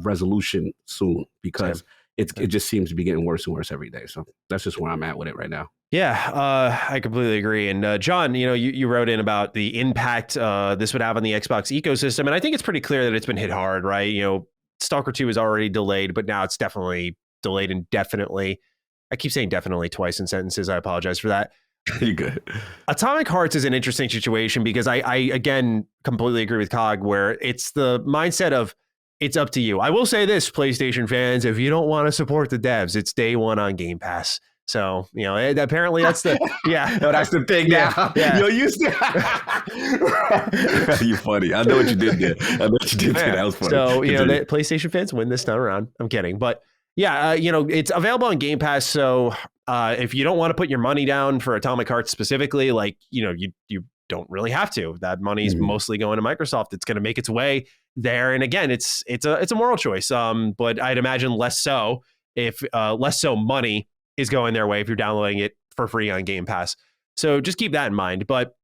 resolution soon, because it just seems to be getting worse and worse every day. So that's just where I'm at with it right now. Yeah, I completely agree. And John, you wrote in about the impact this would have on the Xbox ecosystem. And I think it's pretty clear that it's been hit hard, right? Stalker 2 is already delayed, but now it's definitely delayed indefinitely. I keep saying definitely twice in sentences. I apologize for that. You're good. Atomic Hearts is an interesting situation because I again, completely agree with Cog, where it's the mindset of it's up to you. I will say this, PlayStation fans, if you don't want to support the devs, it's day one on Game Pass. So, apparently that's the, No, that's the thing now. Yeah. You You're funny. I know what you did there. That was funny. So, the PlayStation fans win this time around. I'm kidding. But yeah, it's available on Game Pass. So if you don't want to put your money down for Atomic Hearts specifically, you don't really have to. That money's mostly going to Microsoft. It's going to make its way there. And again, it's a moral choice. But I'd imagine less so if less so money is going their way if you're downloading it for free on Game Pass. So just keep that in mind. But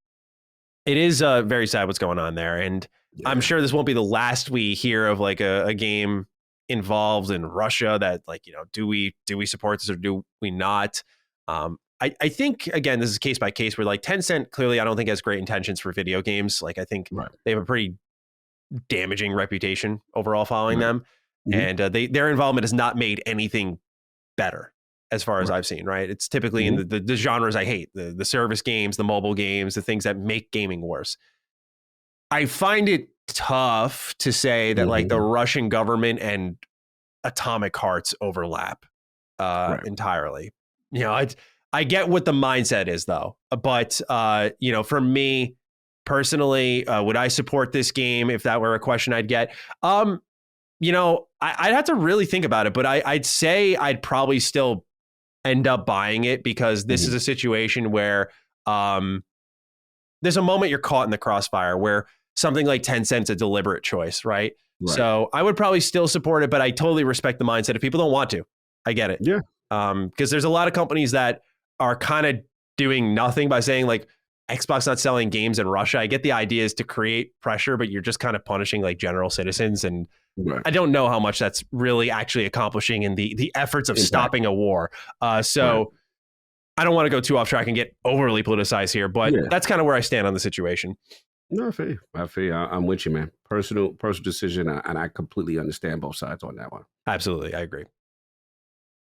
it is very sad what's going on there. And I'm sure this won't be the last we hear of a game involved in Russia that do we support this or do we not? I think, again, this is case by case where Tencent clearly I don't think has great intentions for video games. I think they have a pretty damaging reputation overall following them. And their involvement has not made anything better as far as I've seen, right? It's typically in the genres I hate, the service games, the mobile games, the things that make gaming worse. I find it tough to say that the Russian government and Atomic Hearts overlap entirely. I get what the mindset is though, but for me personally, would I support this game if that were a question I'd get? I'd have to really think about it, but I'd say I'd probably still end up buying it because this is a situation where there's a moment you're caught in the crossfire where something like Tencent's a deliberate choice, right? So I would probably still support it, but I totally respect the mindset if people don't want to. I get it. Yeah. Because there's a lot of companies that are kind of doing nothing by saying Xbox not selling games in Russia. I get the idea is to create pressure, but you're just kind of punishing general citizens. And I don't know how much that's really actually accomplishing in the efforts of stopping a war. I don't want to go too off track and get overly politicized here, but that's kind of where I stand on the situation. No, I feel you. I'm with you, man. Personal decision, and I completely understand both sides on that one. Absolutely, I agree.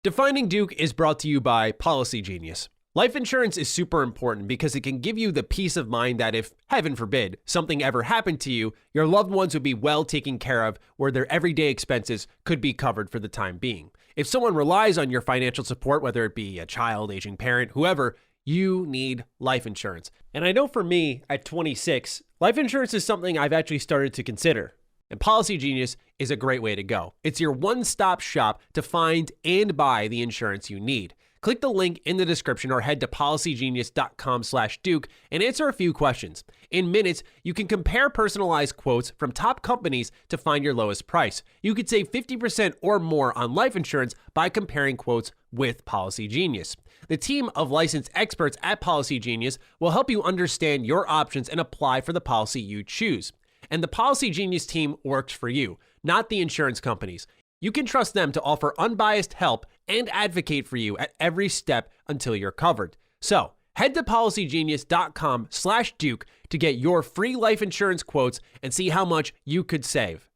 Defining Duke is brought to you by Policy Genius. Life insurance is super important because it can give you the peace of mind that if, heaven forbid, something ever happened to you, your loved ones would be well taken care of, where their everyday expenses could be covered for the time being. If someone relies on your financial support, whether it be a child, aging parent, whoever, you need life insurance. And I know for me, at 26, life insurance is something I've actually started to consider. And Policy Genius is a great way to go. It's your one-stop shop to find and buy the insurance you need. Click the link in the description or head to policygenius.com/Duke and answer a few questions. In minutes, you can compare personalized quotes from top companies to find your lowest price. You could save 50% or more on life insurance by comparing quotes with Policy Genius. The team of licensed experts at Policy Genius will help you understand your options and apply for the policy you choose. And the Policy Genius team works for you, not the insurance companies. You can trust them to offer unbiased help and advocate for you at every step until you're covered. So head to policygenius.com/Duke to get your free life insurance quotes and see how much you could save.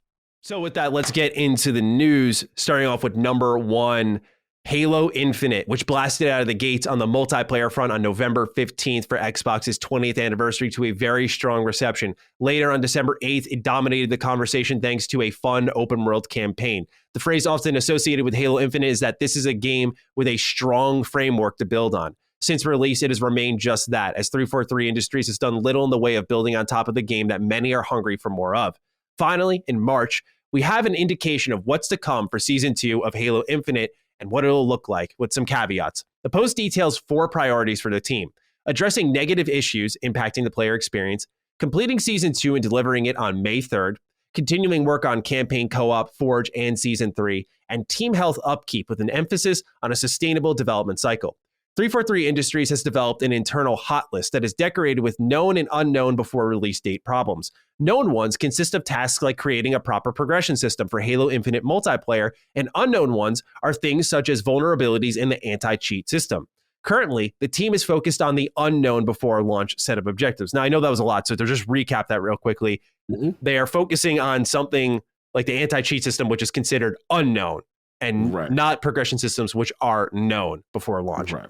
So with that, let's get into the news, starting off with number one. Halo Infinite, which blasted out of the gates on the multiplayer front on November 15th for Xbox's 20th anniversary to a very strong reception. Later on December 8th, it dominated the conversation thanks to a fun open world campaign. The phrase often associated with Halo Infinite is that this is a game with a strong framework to build on. Since release, it has remained just that, as 343 Industries has done little in the way of building on top of the game that many are hungry for more of. Finally, in March, we have an indication of what's to come for Season 2 of Halo Infinite and what it'll look like, with some caveats. The post details 4 priorities for the team: addressing negative issues impacting the player experience, completing Season 2 and delivering it on May 3rd, continuing work on campaign co-op, Forge, and Season 3, and team health upkeep with an emphasis on a sustainable development cycle. 343 Industries has developed an internal hot list that is decorated with known and unknown before release date problems. Known ones consist of tasks like creating a proper progression system for Halo Infinite multiplayer, and unknown ones are things such as vulnerabilities in the anti-cheat system. Currently, the team is focused on the unknown before launch set of objectives. Now, I know that was a lot, so to just recap that real quickly, they are focusing on something like the anti-cheat system, which is considered unknown, and not progression systems, which are known before launch. Right.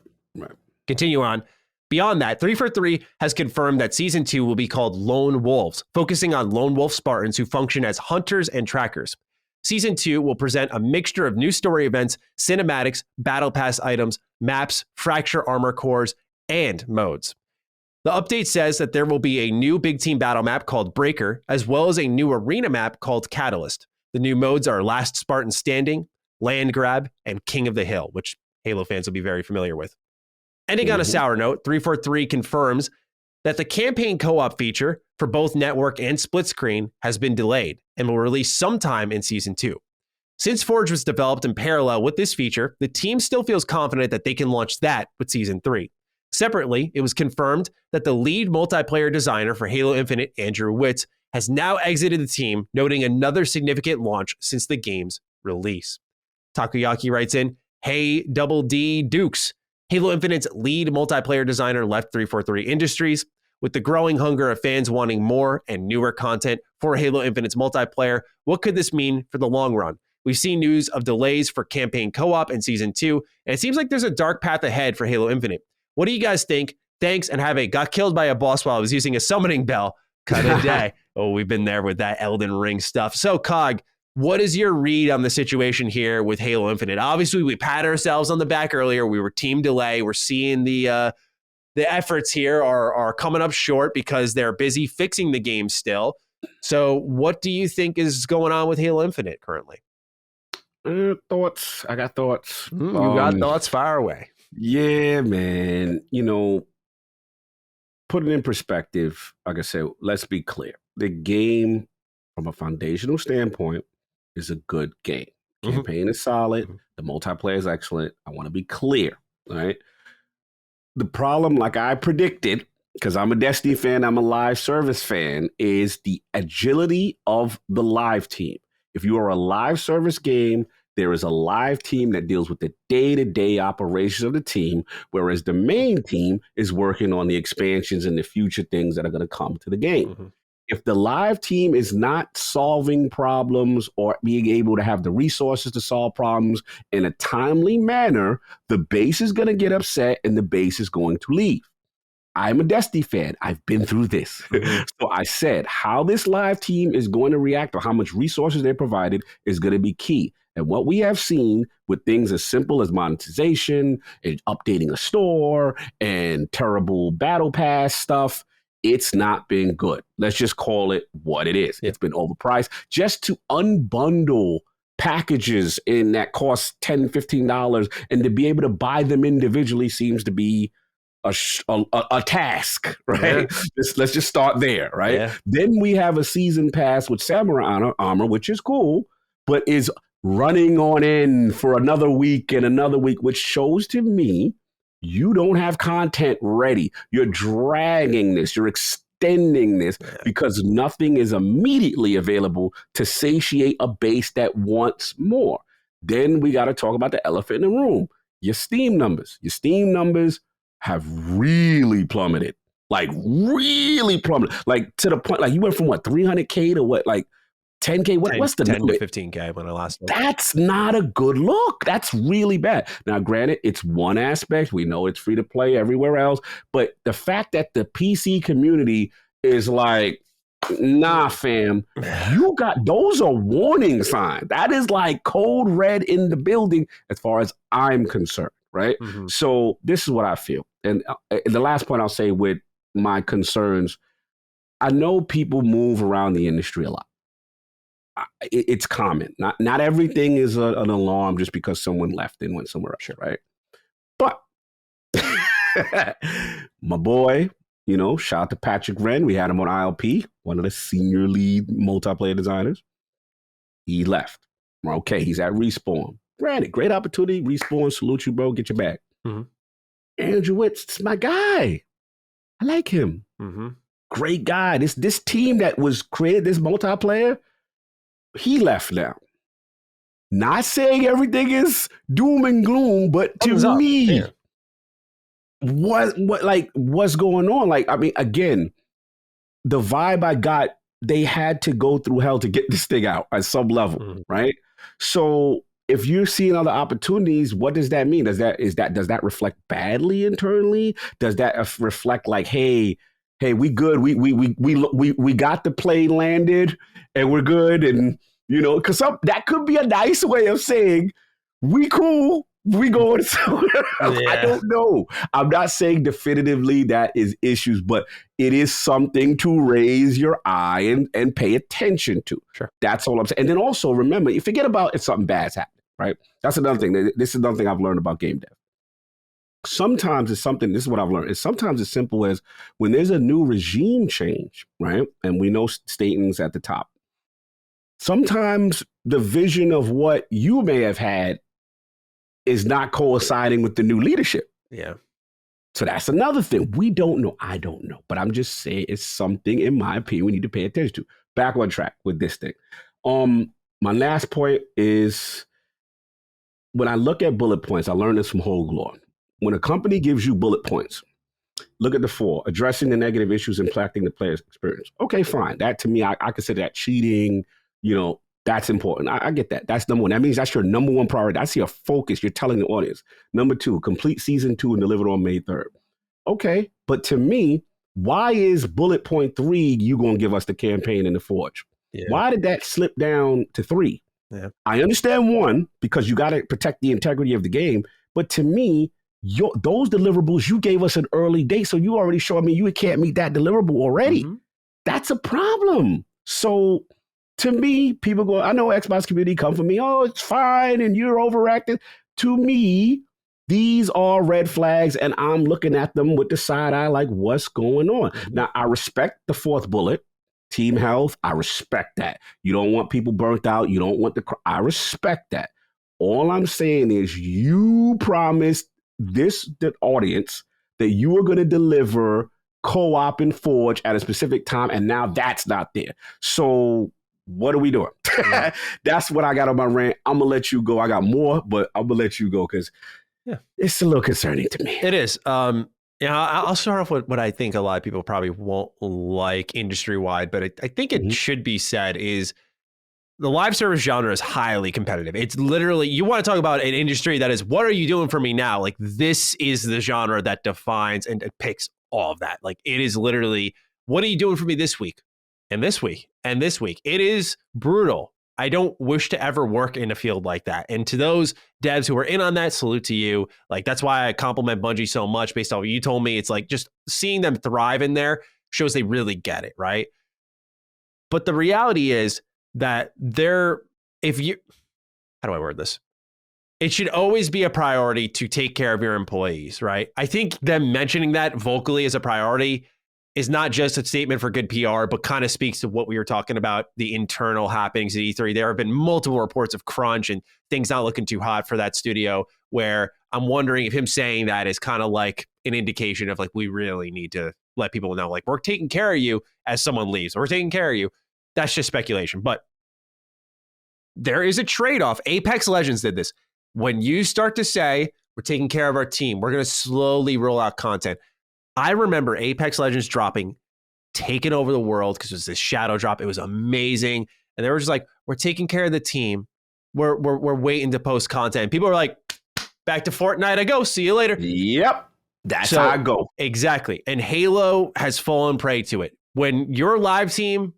Continue on. Beyond that, 343 has confirmed that Season 2 will be called Lone Wolves, focusing on lone wolf Spartans who function as hunters and trackers. Season 2 will present a mixture of new story events, cinematics, battle pass items, maps, fracture armor cores, and modes. The update says that there will be a new big team battle map called Breaker, as well as a new arena map called Catalyst. The new modes are Last Spartan Standing, Land Grab, and King of the Hill, which Halo fans will be very familiar with. Ending on a sour note, 343 confirms that the campaign co-op feature for both network and split screen has been delayed and will release sometime in Season 2. Since Forge was developed in parallel with this feature, the team still feels confident that they can launch that with Season 3. Separately, it was confirmed that the lead multiplayer designer for Halo Infinite, Andrew Witt, has now exited the team, noting another significant launch since the game's release. Takoyaki writes in, "Hey, Double D Dukes. Halo Infinite's lead multiplayer designer left 343 Industries. With the growing hunger of fans wanting more and newer content for Halo Infinite's multiplayer, what could this mean for the long run? We've seen news of delays for campaign co-op in Season 2, and it seems like there's a dark path ahead for Halo Infinite. What do you guys think? Thanks, and have a got killed by a boss while I was using a summoning bell kind of day." Oh, we've been there with that Elden Ring stuff. So, Cog, what is your read on the situation here with Halo Infinite? Obviously, we pat ourselves on the back earlier. We were team delay. We're seeing the efforts here are coming up short because they're busy fixing the game still. So what do you think is going on with Halo Infinite currently? Thoughts. I got thoughts. You got thoughts? Fire away. Yeah, man. Put it in perspective. Like I said, let's be clear. The game, from a foundational standpoint, is a good game. Campaign is solid. The multiplayer is excellent. I want to be clear, all right? The problem, like I predicted, because I'm a Destiny fan, I'm a live service fan, is the agility of the live team. If you are a live service game, there is a live team that deals with the day-to-day operations of the team, whereas the main team is working on the expansions and the future things that are going to come to the game. If the live team is not solving problems or being able to have the resources to solve problems in a timely manner, the base is going to get upset and the base is going to leave. I'm a Destiny fan. I've been through this. So I said how this live team is going to react or how much resources they provided is going to be key. And what we have seen with things as simple as monetization and updating a store and terrible battle pass stuff, it's not been good. Let's just call it what it is. It's been overpriced. Just to unbundle packages in that cost $10, $15 and to be able to buy them individually seems to be a task, right? Let's just start there, right? Then we have a season pass with Samurai armor, which is cool, but is running on end for another week and another week, which shows to me you don't have content ready. You're dragging this. You're extending this because nothing is immediately available to satiate a base that wants more. Then we got to talk about the elephant in the room. Your Steam numbers. Your Steam numbers have really plummeted. Like really plummeted. Like to the point, like you went from what, 300K to what, like 10K? What's the 10 number? to 15K when I last looked. That's not a good look. That's really bad. Now, granted, it's one aspect. We know it's free to play everywhere else. But the fact that the PC community is like, nah, fam, you got, those are warning signs. That is like code red in the building as far as I'm concerned, right? So this is what I feel. And the last point I'll say with my concerns, I know people move around the industry a lot. It's common. Not everything is an alarm just because someone left and went somewhere else, right? But my boy, shout out to Patrick Wren. We had him on ILP, one of the senior lead multiplayer designers. He left. Okay, he's at Respawn. Granted, great opportunity. Respawn, salute you, bro. Get your bag. Andrew Witt's my guy. I like him. Mm-hmm. Great guy. This team that was created, this multiplayer, he left now. Not saying everything is doom and gloom, but to me, what's going on? Like, I mean, again, the vibe I got, they had to go through hell to get this thing out at some level, right? So if you're seeing other opportunities, what does that mean? Does that reflect badly internally? Does that reflect like, hey, we good, we got the plane landed and we're good, and you know, because that could be a nice way of saying we cool, we going somewhere else. I don't know. I'm not saying definitively that is issues, but it is something to raise your eye and pay attention to. Sure. That's all I'm saying. And then also remember, you forget about if something bad's happening, right? That's another thing. This is another thing I've learned about game dev. Sometimes it's something, this is what I've learned, is sometimes as simple as when there's a new regime change, right? And we know Staten's at the top. Sometimes the vision of what you may have had is not coinciding with the new leadership. Yeah. So that's another thing. We don't know. I don't know. But I'm just saying it's something, in my opinion, we need to pay attention to. Back on track with this thing. My last point is when I look at bullet points, I learned this from Hoaglaw. When a company gives you bullet points, look at the 4, addressing the negative issues impacting the player's experience. Okay, fine. That to me, I consider that cheating. You know, that's important. I get that. That's number 1. That means that's your number 1 priority. That's your focus. You're telling the audience. Number 2, complete season 2 and delivered on May 3rd. Okay, but to me, why is bullet point 3 you going to give us the campaign and the Forge? Yeah. Why did that slip down to 3? Yeah. I understand 1, because you got to protect the integrity of the game. But to me, those deliverables, you gave us an early date, so you already showed me you can't meet that deliverable already. Mm-hmm. That's a problem. So to me, people go, I know Xbox community come for me. Oh, it's fine. And you're overacting. To me, these are red flags. And I'm looking at them with the side eye, like, what's going on? Mm-hmm. Now, I respect the 4th bullet, team health. I respect that. You don't want people burnt out. You don't want I respect that. All I'm saying is you promised the audience that you were going to deliver co-op and Forge at a specific time. And now that's not there. So what are we doing? That's what I got on my rant. I'm going to let you go. I got more, but I'm going to let you go because it's a little concerning to me. It is. I'll start off with what I think a lot of people probably won't like industry-wide, but I think it should be said is the live service genre is highly competitive. It's literally, you want to talk about an industry that is, what are you doing for me now? Like, this is the genre that defines and picks all of that. Like, it is literally, what are you doing for me this week? And this week, and this week. It is brutal. I don't wish to ever work in a field like that. And to those devs who are in on that, salute to you. Like, that's why I compliment Bungie so much based off what you told me. It's like just seeing them thrive in there shows they really get it, right? But the reality is that how do I word this? It should always be a priority to take care of your employees, right? I think them mentioning that vocally as a priority is not just a statement for good PR, but kind of speaks to what we were talking about, the internal happenings at E3. There have been multiple reports of crunch and things not looking too hot for that studio, where I'm wondering if him saying that is kind of like an indication of like, we really need to let people know, like, we're taking care of you as someone leaves. We're taking care of you. That's just speculation. But there is a trade-off. Apex Legends did this. When you start to say, we're taking care of our team, we're going to slowly roll out content. I remember Apex Legends dropping, taking over the world because it was this shadow drop. It was amazing. And they were just like, we're taking care of the team. We're waiting to post content. People are like, back to Fortnite I go. See you later. Yep. That's how I go. Exactly. And Halo has fallen prey to it. When your live team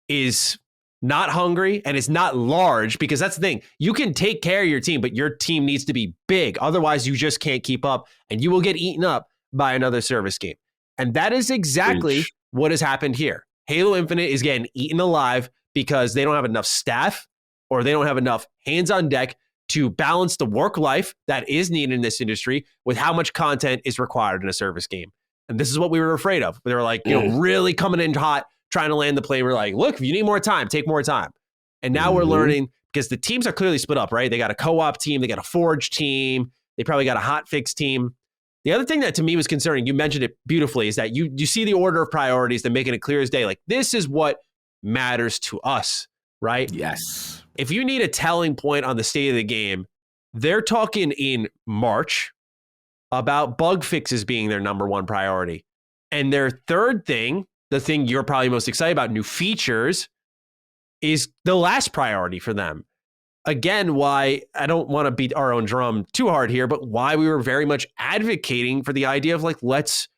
is not hungry and it's not large, because that's the thing. You can take care of your team, but your team needs to be big. Otherwise, you just can't keep up and you will get eaten up by another service game. And that is exactly what has happened here. Halo Infinite is getting eaten alive because they don't have enough staff or they don't have enough hands on deck to balance the work life that is needed in this industry with how much content is required in a service game. And this is what we were afraid of. They were like, really coming in hot, trying to land the plane. We're like, look, if you need more time, take more time. And now we're learning, because the teams are clearly split up, right? They got a co-op team. They got a Forge team. They probably got a hotfix team. The other thing that to me was concerning, you mentioned it beautifully, is that you see the order of priorities, they're making it clear as day. Like, this is what matters to us, right? Yes. If you need a telling point on the state of the game, they're talking in March about bug fixes being their number one priority. And their third thing, the thing you're probably most excited about, new features, is the last priority for them. Again, why I don't want to beat our own drum too hard here, but why we were very much advocating for the idea of like, let's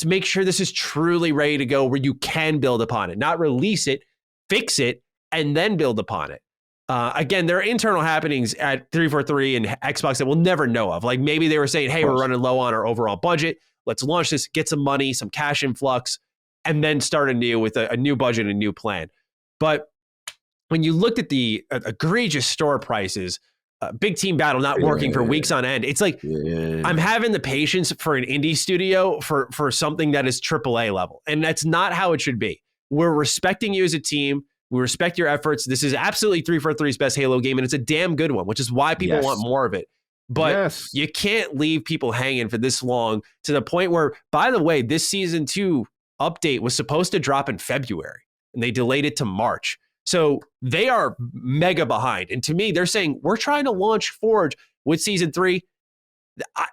make sure this is truly ready to go where you can build upon it, not release it, fix it, and then build upon it. Again, there are internal happenings at 343 and Xbox that we'll never know of. Like maybe they were saying, hey, we're running low on our overall budget. Let's launch this, get some money, some cash influx, and then start anew with a new budget and a new plan. But when you looked at the egregious store prices, big team battle not working for weeks on end, it's like I'm having the patience for an indie studio for something that is AAA level. And that's not how it should be. We're respecting you as a team. We respect your efforts. This is absolutely 343's best Halo game, and it's a damn good one, which is why people want more of it. But you can't leave people hanging for this long to the point where, by the way, this Season 2 update was supposed to drop in February, and they delayed it to March. So they are mega behind. And to me, they're saying, we're trying to launch Forge with Season 3.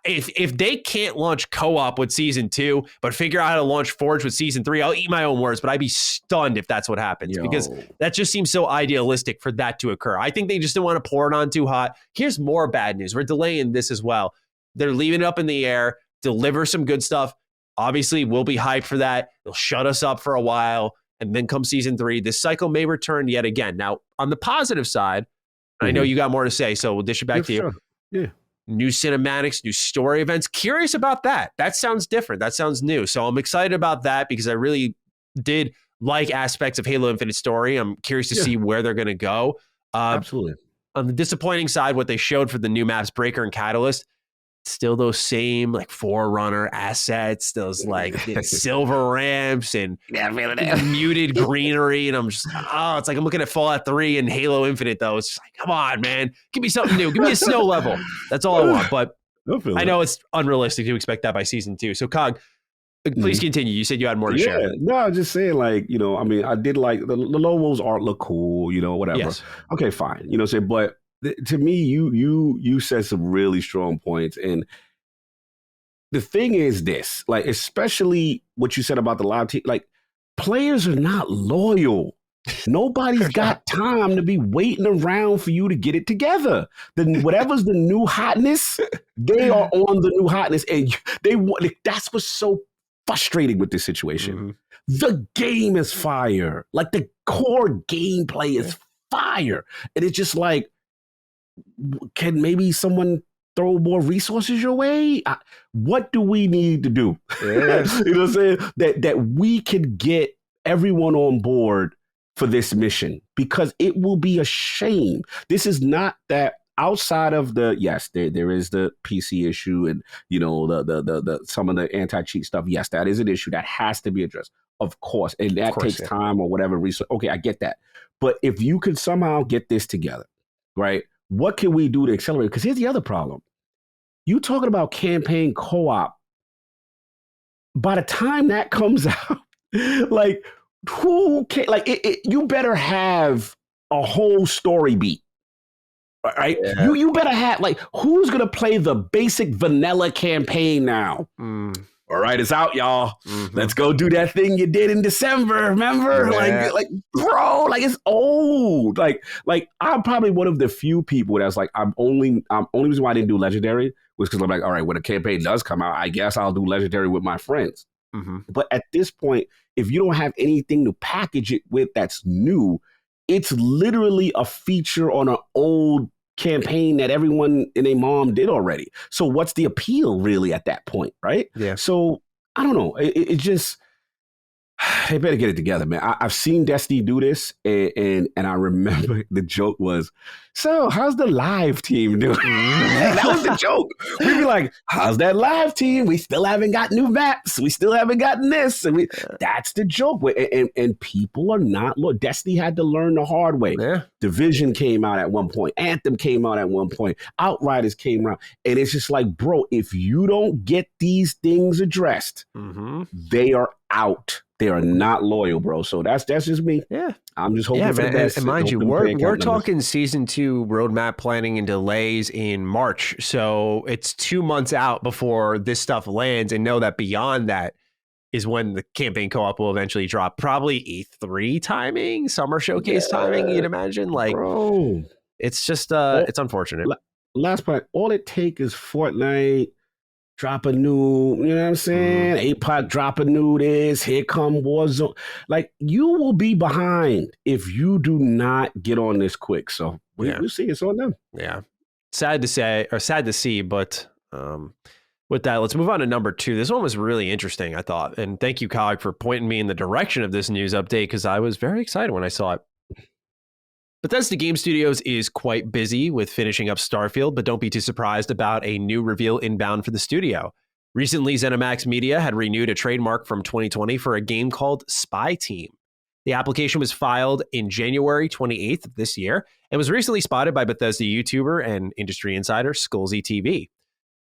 If they can't launch co-op with Season 2, but figure out how to launch Forge with Season 3, I'll eat my own words, but I'd be stunned if that's what happens, because that just seems so idealistic for that to occur. I think they just don't want to pour it on too hot. Here's more bad news. We're delaying this as well. They're leaving it up in the air, deliver some good stuff. Obviously, we'll be hyped for that. They'll shut us up for a while. And then come Season 3, this cycle may return yet again. Now, on the positive side, I know you got more to say, so we'll dish it back to you. Yeah. New cinematics, new story events. Curious about that. That sounds different. That sounds new. So I'm excited about that because I really did like aspects of Halo Infinite Story. I'm curious to see where they're going to go. Absolutely. On the disappointing side, what they showed for the new maps, Breaker and Catalyst, still those same like Forerunner assets, those like silver ramps and muted greenery. And I'm just, it's like I'm looking at Fallout 3 and Halo Infinite, though. It's just like, come on, man. Give me something new. Give me a snow level. That's all I want. But I know it's unrealistic to expect that by Season 2. So, Cog, please continue. You said you had more to share. No, I'm just saying, like, I mean, I did like the logos art look cool, whatever. Yes. Okay, fine. But to me, you said some really strong points, and the thing is this, like, especially what you said about the live team, like, players are not loyal. Nobody's got time to be waiting around for you to get it together. Whatever's the new hotness, they are on the new hotness, and that's what's so frustrating with this situation. The game is fire, like the core gameplay is fire, and it's just like, can maybe someone throw more resources your way? What do we need to do? You know what I'm saying? That we can get everyone on board for this mission, because it will be a shame. This is not that outside of there is the PC issue and the some of the anti-cheat stuff. Yes, that is an issue that has to be addressed, of course, and that takes time or whatever resource. Okay, I get that, but if you could somehow get this together, right? What can we do to accelerate? Because here's the other problem. You talking about campaign co-op. By the time that comes out, like, who can, like, you better have a whole story beat, right? Yeah. You better have, like, who's going to play the basic vanilla campaign now? All right, it's out, y'all. Let's go do that thing you did in December. Remember? Yeah. Like, bro, like, it's old. Like I'm probably one of the few people that's like, only reason why I didn't do Legendary was because I'm like, all right, when a campaign does come out, I guess I'll do Legendary with my friends. But at this point, if you don't have anything to package it with that's new, it's literally a feature on an old campaign that everyone and their mom did already. So what's the appeal really at that point, right? Yeah. So I don't know. It just, They better get it together, man. I've seen Destiny do this, and I remember the joke was, "So, how's the live team doing?" That was the joke. We'd be like, "How's that live team? We still haven't got new maps. We still haven't gotten this." And that's the joke. And people are not. Look, Destiny had to learn the hard way. Yeah. Division came out at one point. Anthem came out at one point. Outriders came out, and it's just like, bro, if you don't get these things addressed, they are out. They are not loyal, bro. So that's just me. Yeah. I'm just hoping for the best. And mind you, we're talking season 2 roadmap planning and delays in March. So it's 2 months out before this stuff lands, and know that beyond that is when the campaign co-op will eventually drop. Probably E3 timing, summer showcase timing, you'd imagine. Like, bro, it's just it's unfortunate. Last point, all it takes is Fortnite drop a new, you know what I'm saying? APOC drop a new this, here come Warzone. Like, you will be behind if you do not get on this quick. So we'll see. It's on them. Yeah. Sad to say, or sad to see, but with that, let's move on to number 2. This one was really interesting, I thought. And thank you, Cog, for pointing me in the direction of this news update, because I was very excited when I saw it. Bethesda Game Studios is quite busy with finishing up Starfield, but don't be too surprised about a new reveal inbound for the studio. Recently, Zenimax Media had renewed a trademark from 2020 for a game called SpyTeam. The application was filed in January 28th of this year and was recently spotted by Bethesda YouTuber and industry insider Skullsy TV.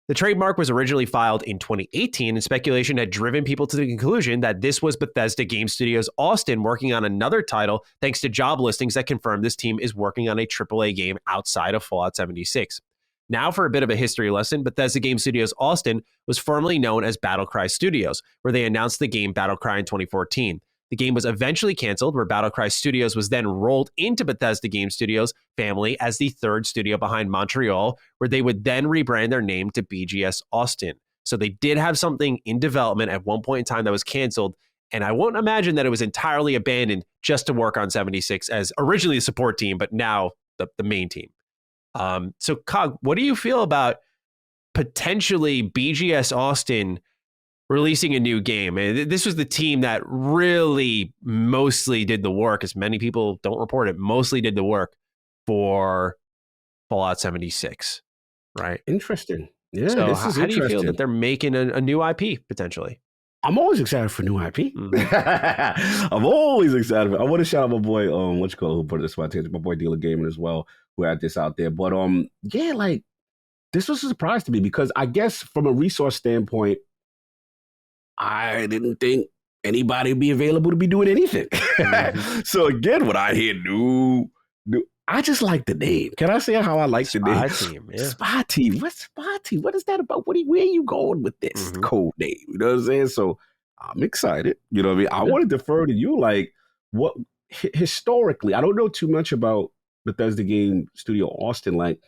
The trademark was originally filed in 2018, and speculation had driven people to the conclusion that this was Bethesda Game Studios Austin working on another title, thanks to job listings that confirmed this team is working on a AAA game outside of Fallout 76. Now for a bit of a history lesson, Bethesda Game Studios Austin was formerly known as Battlecry Studios, where they announced the game Battlecry in 2014. The game was eventually canceled, where Battlecry Studios was then rolled into Bethesda Game Studios family as the third studio behind Montreal, where they would then rebrand their name to BGS Austin. So they did have something in development at one point in time that was canceled, and I won't imagine that it was entirely abandoned just to work on 76 as originally a support team, but now the main team. So, Cog, what do you feel about potentially BGS Austin releasing a new game? This was the team that really mostly did the work, as many people don't report it, mostly did the work for Fallout 76, right? Interesting. Yeah, so this is how do you feel that they're making a new IP potentially? I'm always excited for new IP. I'm always excited. I want to shout out my boy, who put this one, my boy Dealer Gaming as well, who had this out there. But yeah, like, this was a surprise to me, because I guess from a resource standpoint, I didn't think anybody would be available to be doing anything. So again, when I hear new, I just like the name. Can I say how I like the name? SpyTeam, yeah. SpyTeam. What's SpyTeam? What is that about? Where are you going with this code name? You know what I'm saying? So I'm excited. You know what I mean? I want to defer to you. Like, what historically, I don't know too much about Bethesda Game Studio Austin. Like,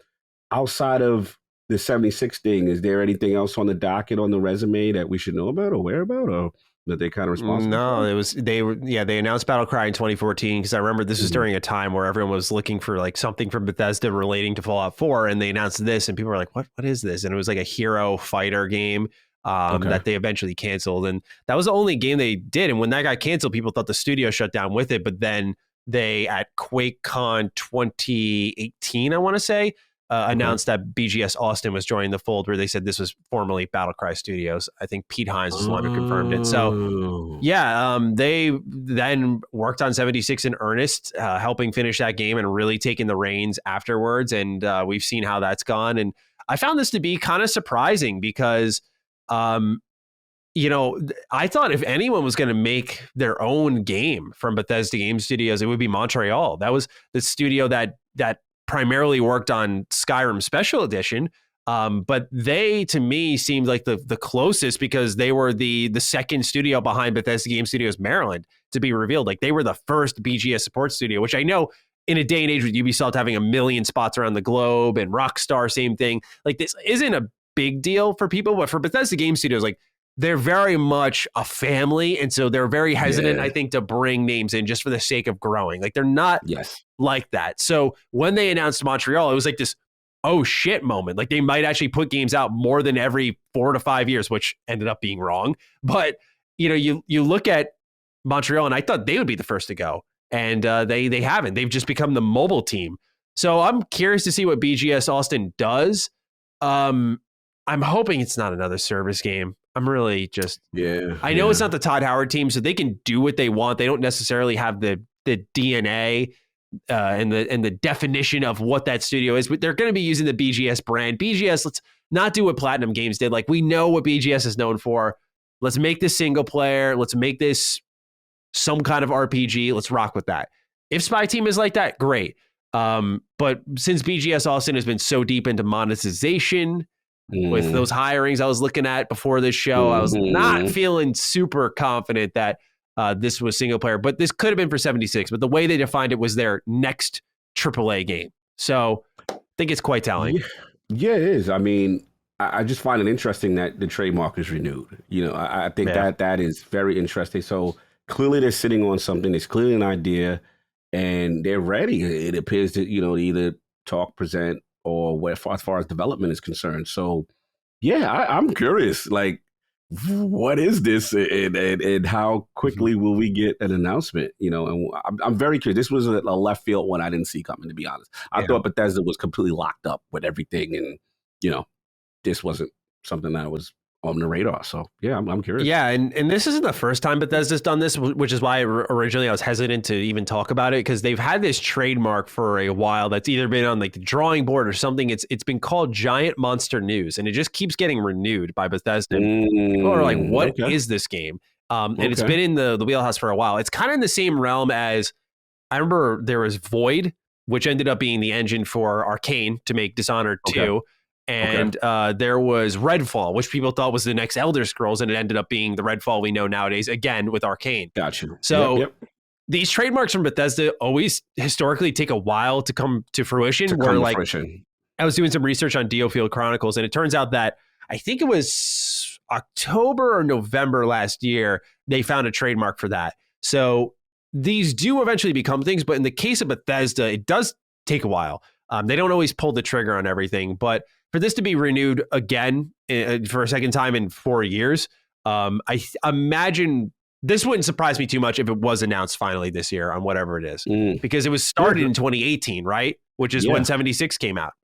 outside of the 76 thing, is there anything else on the docket, on the resume, that we should know about or aware about, or that they kind of responsible for? They announced Battlecry in 2014, because I remember this was during a time where everyone was looking for like something from Bethesda relating to Fallout 4, and they announced this, and people were like, what is this? And it was like a hero fighter game that they eventually canceled, and that was the only game they did. And when that got canceled, people thought the studio shut down with it, but then they, at QuakeCon 2018, I want to say, announced that BGS Austin was joining the fold, where they said this was formerly Battlecry Studios. I think Pete Hines was the one who confirmed it. So, yeah, they then worked on 76 in earnest, helping finish that game and really taking the reins afterwards. And we've seen how that's gone. And I found this to be kind of surprising, because, you know, I thought if anyone was going to make their own game from Bethesda Game Studios, it would be Montreal. That was the studio that primarily worked on Skyrim Special Edition, but they, to me, seemed like the closest, because they were the second studio behind Bethesda Game Studios Maryland to be revealed. Like, they were the first BGS support studio, which I know in a day and age with Ubisoft having 1 million spots around the globe, and Rockstar, same thing. Like, this isn't a big deal for people, but for Bethesda Game Studios, like, they're very much a family, and so they're very hesitant, I think, to bring names in just for the sake of growing. Like, they're not like that. So when they announced Montreal, it was like this oh shit moment. Like, they might actually put games out more than every 4 to 5 years, which ended up being wrong. But, you know, you look at Montreal, and I thought they would be the first to go, and they haven't. They've just become the mobile team. So I'm curious to see what BGS Austin does. I'm hoping it's not another service game. I'm really just I know it's not the Todd Howard team, so they can do what they want. They don't necessarily have the DNA and the definition of what that studio is, but they're going to be using the BGS brand. BGS, let's not do what Platinum Games did. Like, we know what BGS is known for. Let's make this single player. Let's make this some kind of RPG. Let's rock with that. If SpyTeam is like that, great. But since BGS Austin has been so deep into monetization with those hirings I was looking at before this show, I was not feeling super confident that this was single player, but this could have been for 76. But the way they defined it was their next AAA game. So I think it's quite telling. Yeah, it is. I mean, I just find it interesting that the trademark is renewed. You know, I think that is very interesting. So clearly they're sitting on something. It's clearly an idea, and they're ready. It appears that, either talk, present, or as far as development is concerned. So, yeah, I'm curious. Like, what is this, and how quickly will we get an announcement? And I'm very curious. This was a left field one I didn't see coming, to be honest. I thought Bethesda was completely locked up with everything, and this wasn't something that was on the radar. So yeah, I'm curious. Yeah, and this isn't the first time Bethesda's done this, which is why originally I was hesitant to even talk about it, because they've had this trademark for a while that's either been on like the drawing board or something. It's been called Giant Monster News, and it just keeps getting renewed by Bethesda. People are like, what is this game? And it's been in the wheelhouse for a while. It's kind of in the same realm as, I remember there was Void, which ended up being the engine for Arcane to make Dishonored 2. And there was Redfall, which people thought was the next Elder Scrolls, and it ended up being the Redfall we know nowadays, again, with Arcane. Gotcha. So these trademarks from Bethesda always historically take a while to come to fruition. I was doing some research on Diofield Chronicles, and it turns out that I think it was October or November last year, they found a trademark for that. So these do eventually become things, but in the case of Bethesda, it does take a while. They don't always pull the trigger on everything, but for this to be renewed again for a second time in 4 years, I imagine this wouldn't surprise me too much if it was announced finally this year on whatever it is, because it was started in 2018, right? Which is when 76 came out.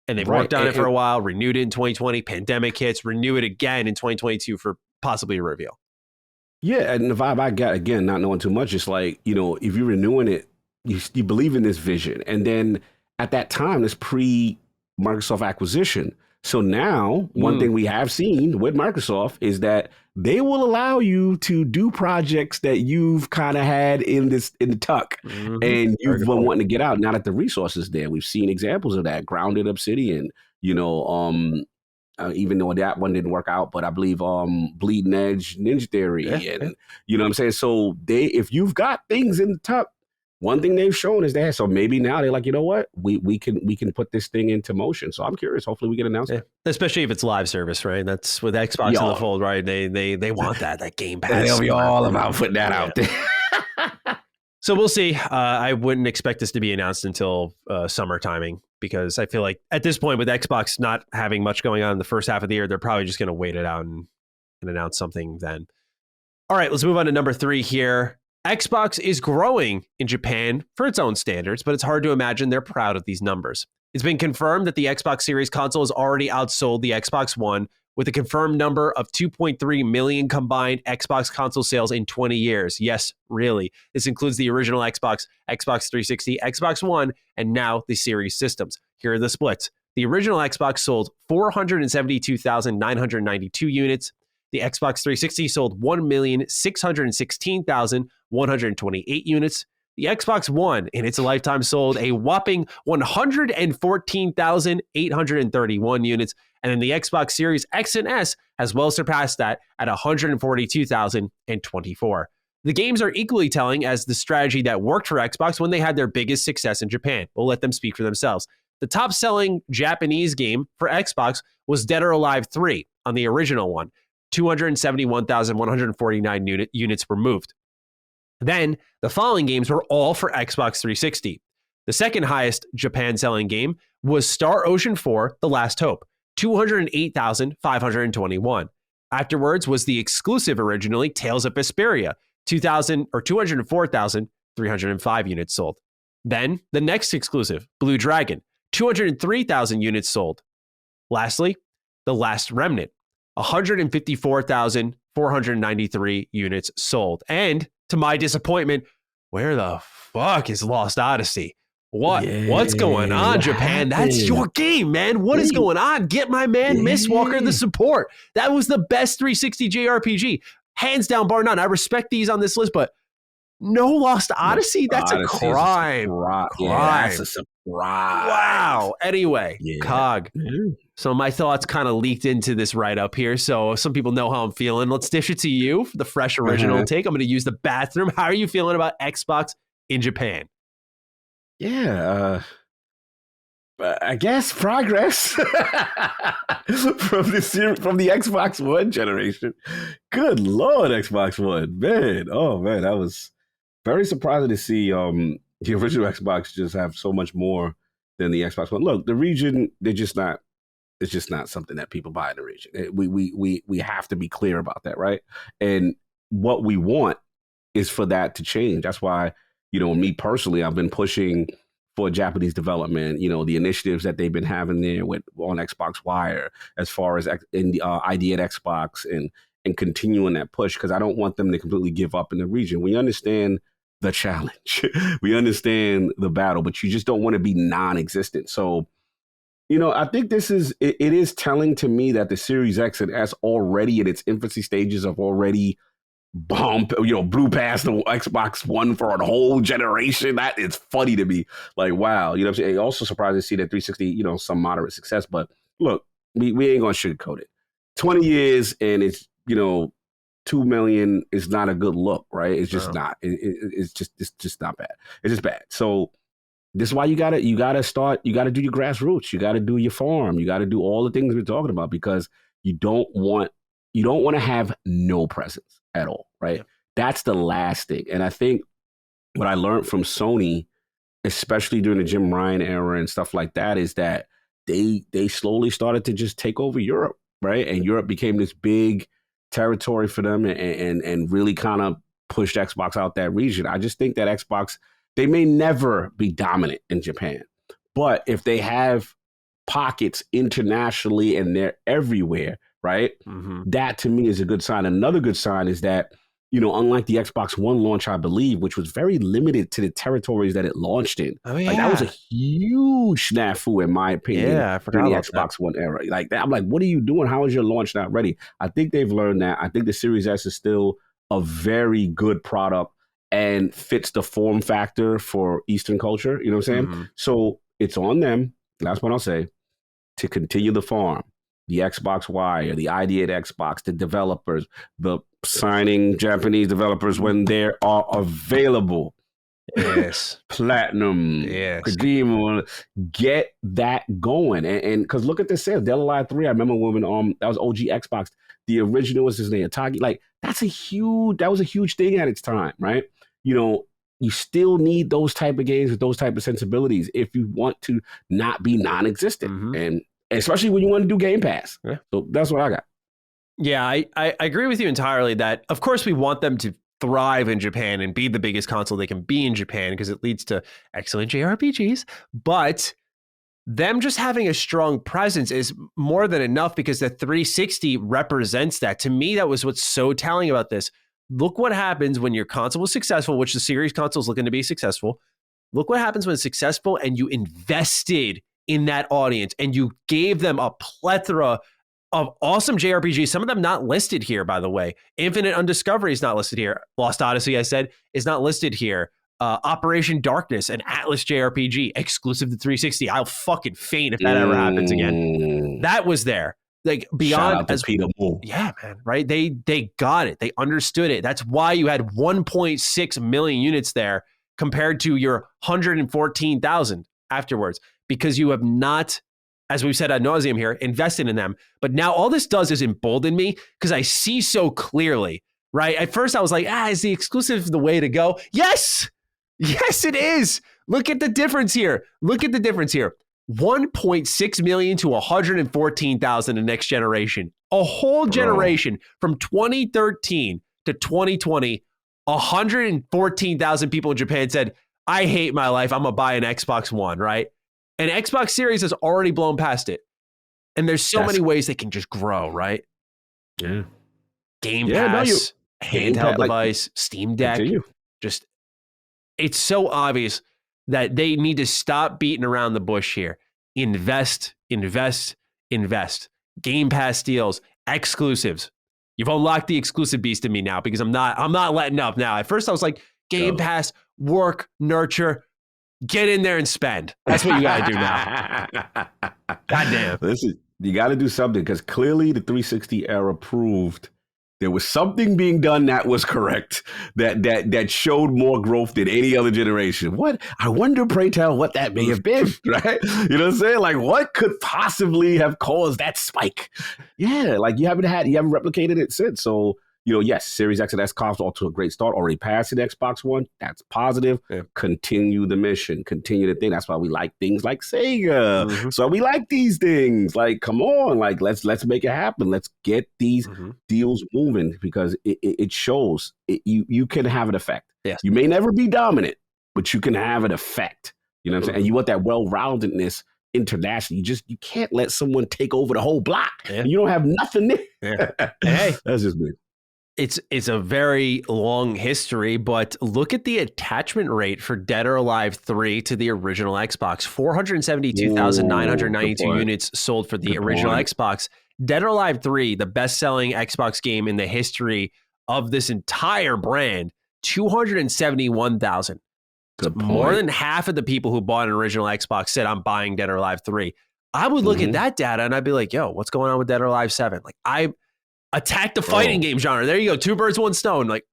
And they've worked on it for a while, renewed it in 2020, pandemic hits, renew it again in 2022 for possibly a reveal. Yeah, and the vibe I got, again, not knowing too much, it's like, if you're renewing it, you believe in this vision. And then at that time, it's pre-Microsoft acquisition. So now, one thing we have seen with Microsoft is that they will allow you to do projects that you've kind of had in the tuck, and you've been wanting to get out. Now that the resources there, we've seen examples of that. Grounded Obsidian, even though that one didn't work out, but I believe Bleeding Edge, Ninja Theory, and you know what I'm saying. So if you've got things in the tuck, one thing they've shown is that. So maybe now they're like, you know what, we can put this thing into motion. So I'm curious. Hopefully we get an announcement. Yeah. Especially if it's live service, right? That's with Xbox in the fold, right? They want that Game Pass. They'll be all about putting that out there. So we'll see. I wouldn't expect this to be announced until summer timing, because I feel like at this point, with Xbox not having much going on in the first half of the year, they're probably just going to wait it out and announce something then. All right, let's move on to number 3 here. Xbox is growing in Japan for its own standards, but it's hard to imagine they're proud of these numbers. It's been confirmed that the Xbox Series console has already outsold the Xbox One, with a confirmed number of 2.3 million combined Xbox console sales in 20 years. Yes, really. This includes the original Xbox, Xbox 360, Xbox One, and now the Series systems. Here are the splits. The original Xbox sold 472,992 units. The Xbox 360 sold 1,616,128 units. The Xbox One in its lifetime sold a whopping 114,831 units. And then the Xbox Series X and S has well surpassed that at 142,024. The games are equally telling as the strategy that worked for Xbox when they had their biggest success in Japan. We'll let them speak for themselves. The top-selling Japanese game for Xbox was Dead or Alive 3 on the original one. 271,149 units were moved. Then, the following games were all for Xbox 360. The second highest Japan-selling game was Star Ocean 4: The Last Hope, 208,521. Afterwards was the exclusive originally Tales of Vesperia, 204,305 units sold. Then the next exclusive, Blue Dragon, 203,000 units sold. Lastly, The Last Remnant, 154,493 units sold. And to my disappointment, where the fuck is Lost Odyssey? What's going on, Japan? That's your game, man. What is going on? Get my man Mistwalker the support. That was the best 360 JRPG. Hands down, bar none. I respect these on this list, but no Lost Odyssey? That's a crime. Yeah, that's a surprise. Wow. Anyway, Cog. So my thoughts kind of leaked into this write-up here, so some people know how I'm feeling. Let's dish it to you for the fresh original take. I'm going to use the bathroom. How are you feeling about Xbox in Japan? Yeah, I guess progress from the Xbox One generation. Good Lord, Xbox One, man! Oh man, that was very surprising to see the original Xbox just have so much more than the Xbox One. Look, the region, it's just not something that people buy in the region. We have to be clear about that, right? And what we want is for that to change. That's why, me personally, I've been pushing for Japanese development, the initiatives that they've been having there on Xbox Wire, as far as in the ID at Xbox and continuing that push, because I don't want them to completely give up in the region. We understand the challenge. We understand the battle, but you just don't want to be non-existent. So, I think it is telling to me that the Series X and S already in its infancy stages of already blew past the Xbox One for a whole generation. That is funny to me. Like, wow. You know what I'm saying? Also surprised to see that 360, some moderate success. But look, we ain't going to sugarcoat it. 20 years and it's, 2 million is not a good look, right? It's just not. It's just not bad. It's just bad. So this is why you gotta do your grassroots. You gotta do your farm. You gotta do all the things we're talking about, because you don't want to have no presence at all, right? Yeah. That's the last thing. And I think what I learned from Sony, especially during the Jim Ryan era and stuff like that, is that they slowly started to just take over Europe, right? And Europe became this big territory for them and really kind of pushed Xbox out that region. I just think that Xbox, they may never be dominant in Japan, but if they have pockets internationally and they're everywhere, right? Mm-hmm. That to me is a good sign. Another good sign is that, unlike the Xbox One launch, I believe, which was very limited to the territories that it launched in. Oh, yeah. Like, that was a huge snafu, in my opinion, during the Xbox One era. Like that, I'm like, what are you doing? How is your launch not ready? I think they've learned that. I think the Series S is still a very good product and fits the form factor for Eastern culture. You know what I'm saying? Mm-hmm. So it's on them, that's what I'll say, to continue the farm. The Xbox Wire, the ID at Xbox, the developers, the signing Japanese developers when they are available. Yes. Platinum. Yes. Kojima, get that going. And because look at this sale. Dead Alive 3, I remember when that was OG Xbox. The original was his name, Atagi. Like, that was a huge thing at its time, right? You still need those type of games with those type of sensibilities if you want to not be non-existent. Mm-hmm. And especially when you want to do Game Pass. Yeah. So that's what I got. Yeah, I agree with you entirely that, of course, we want them to thrive in Japan and be the biggest console they can be in Japan because it leads to excellent JRPGs. But them just having a strong presence is more than enough, because the 360 represents that. To me, that was what's so telling about this. Look what happens when your console was successful, which the series console is looking to be successful. Look what happens when it's successful and you invested in that audience and you gave them a plethora of awesome JRPGs, some of them not listed here, by the way. Infinite Undiscovery is not listed here. Lost Odyssey, I said, is not listed here. Operation Darkness, an Atlas JRPG, exclusive to 360. I'll fucking faint if that ever happens again. That was there. Like, beyond, shout out to Peter Moore. Yeah, man, right? They got it. They understood it. That's why you had 1.6 million units there compared to your 114,000 afterwards, because you have not, as we've said ad nauseum here, invested in them. But now all this does is embolden me, because I see so clearly, right? At first I was like, is the exclusive the way to go? Yes, it is. Look at the difference here. 1.6 million to 114,000 the next generation. A whole generation from 2013 to 2020. 114,000 people in Japan said, I hate my life. I'm going to buy an Xbox One, right? And Xbox Series has already blown past it. And there's so many ways they can just grow, right? Yeah. Game Pass, handheld device, Steam Deck. Continue. Just, it's so obvious that they need to stop beating around the bush here. Invest. Game Pass deals, exclusives. You've unlocked the exclusive beast in me now because I'm not letting up now. At first I was like, Game Pass, work, nurture, get in there and spend. That's what you got to do now. Goddamn. Listen, you got to do something because clearly the 360 era proved there was something being done that was correct, that showed more growth than any other generation. What? I wonder, pray tell, what that may have been, right? You know what I'm saying? Like, what could possibly have caused that spike? Yeah, like you haven't replicated it since. So, yes, Series X and S consoles off to a great start. Already passed the Xbox One. That's positive. Yeah. Continue the mission. Continue the thing. That's why we like things like Sega. Mm-hmm. So we like these things. Like, come on. Like, let's make it happen. Let's get these deals moving because it shows you can have an effect. Yes. You may never be dominant, but you can have an effect. You know what I'm saying? And you want that well-roundedness internationally. You can't let someone take over the whole block. Yeah. And you don't have nothing there. Yeah. Hey, that's just me. It's a very long history, but look at the attachment rate for Dead or Alive 3 to the original Xbox. 472,992 units sold for the original Xbox. Dead or Alive 3, the best-selling Xbox game in the history of this entire brand, 271,000. So more than half of the people who bought an original Xbox said, I'm buying Dead or Alive 3. I would look at that data and I'd be like, yo, what's going on with Dead or Alive 7? Like, attack the fighting game genre. There you go. 2 birds, 1 stone. Like,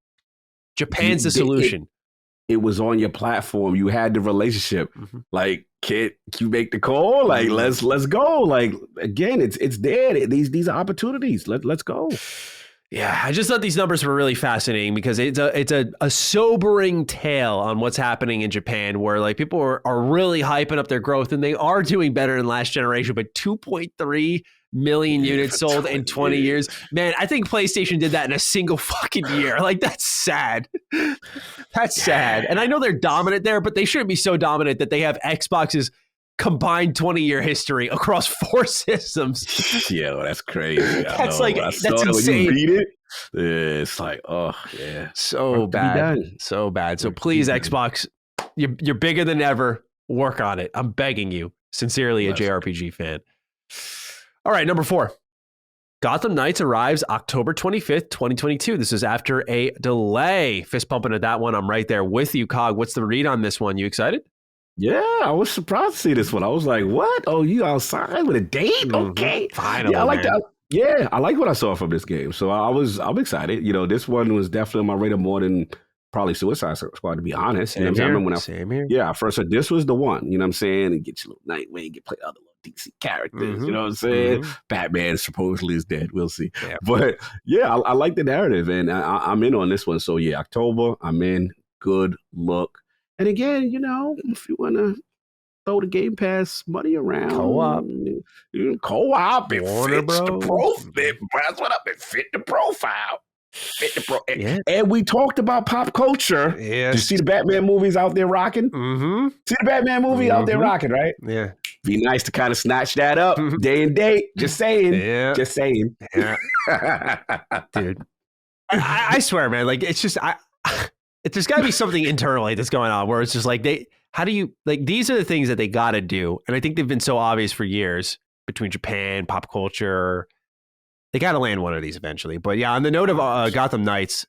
Japan's the solution. It was on your platform. You had the relationship. Like, can you make the call? Like, let's go. Like, again, it's there. These are opportunities. Let's go. Yeah, I just thought these numbers were really fascinating because it's a sobering tale on what's happening in Japan where like people are really hyping up their growth and they are doing better than last generation, but 2.3 million units sold in 20 years. Man, I think PlayStation did that in a single fucking year. Like, that's sad. That's sad. And I know they're dominant there, but they shouldn't be so dominant that they have Xbox's combined 20-year history across 4 systems. Yeah, well, that's crazy. That's like, that's insane. When you beat it, it's like, oh, yeah. So bad. So bad. So please, Xbox, you're bigger than ever. Work on it. I'm begging you. Sincerely, a JRPG fan. All right, number 4. Gotham Knights arrives October 25th, 2022. This is after a delay. Fist pumping at that one. I'm right there with you, Cog. What's the read on this one? You excited? Yeah, I was surprised to see this one. I was like, what? Oh, you outside with a date? Okay. Finally, yeah, I like that. Yeah, I like what I saw from this game. So I'm excited. This one was definitely on my radar more than probably Suicide Squad, to be honest. Same here. Same here. Yeah, first this was the one, you know what I'm saying? And get your little Nightwing, get play other little DC characters, you know what I'm saying? Batman supposedly is dead. We'll see. Yeah. But yeah, I like the narrative and I'm in on this one. So yeah, October, I'm in. Good look. And again, if you want to throw the Game Pass money around, co-op, it fits the profile. That's what I've been fit the profile. Yeah. And we talked about pop culture. Yes. You see the Batman movies out there rocking? See the Batman movie out there rocking, right? Yeah. Be nice to kind of snatch that up day and date. Just saying. Yeah. Just saying. Yeah. Dude. I swear, man, like it's just there's got to be something internally that's going on where it's just like these are the things that they got to do. And I think they've been so obvious for years between Japan, pop culture. They got to land one of these eventually. But yeah, on the note of Gotham Knights,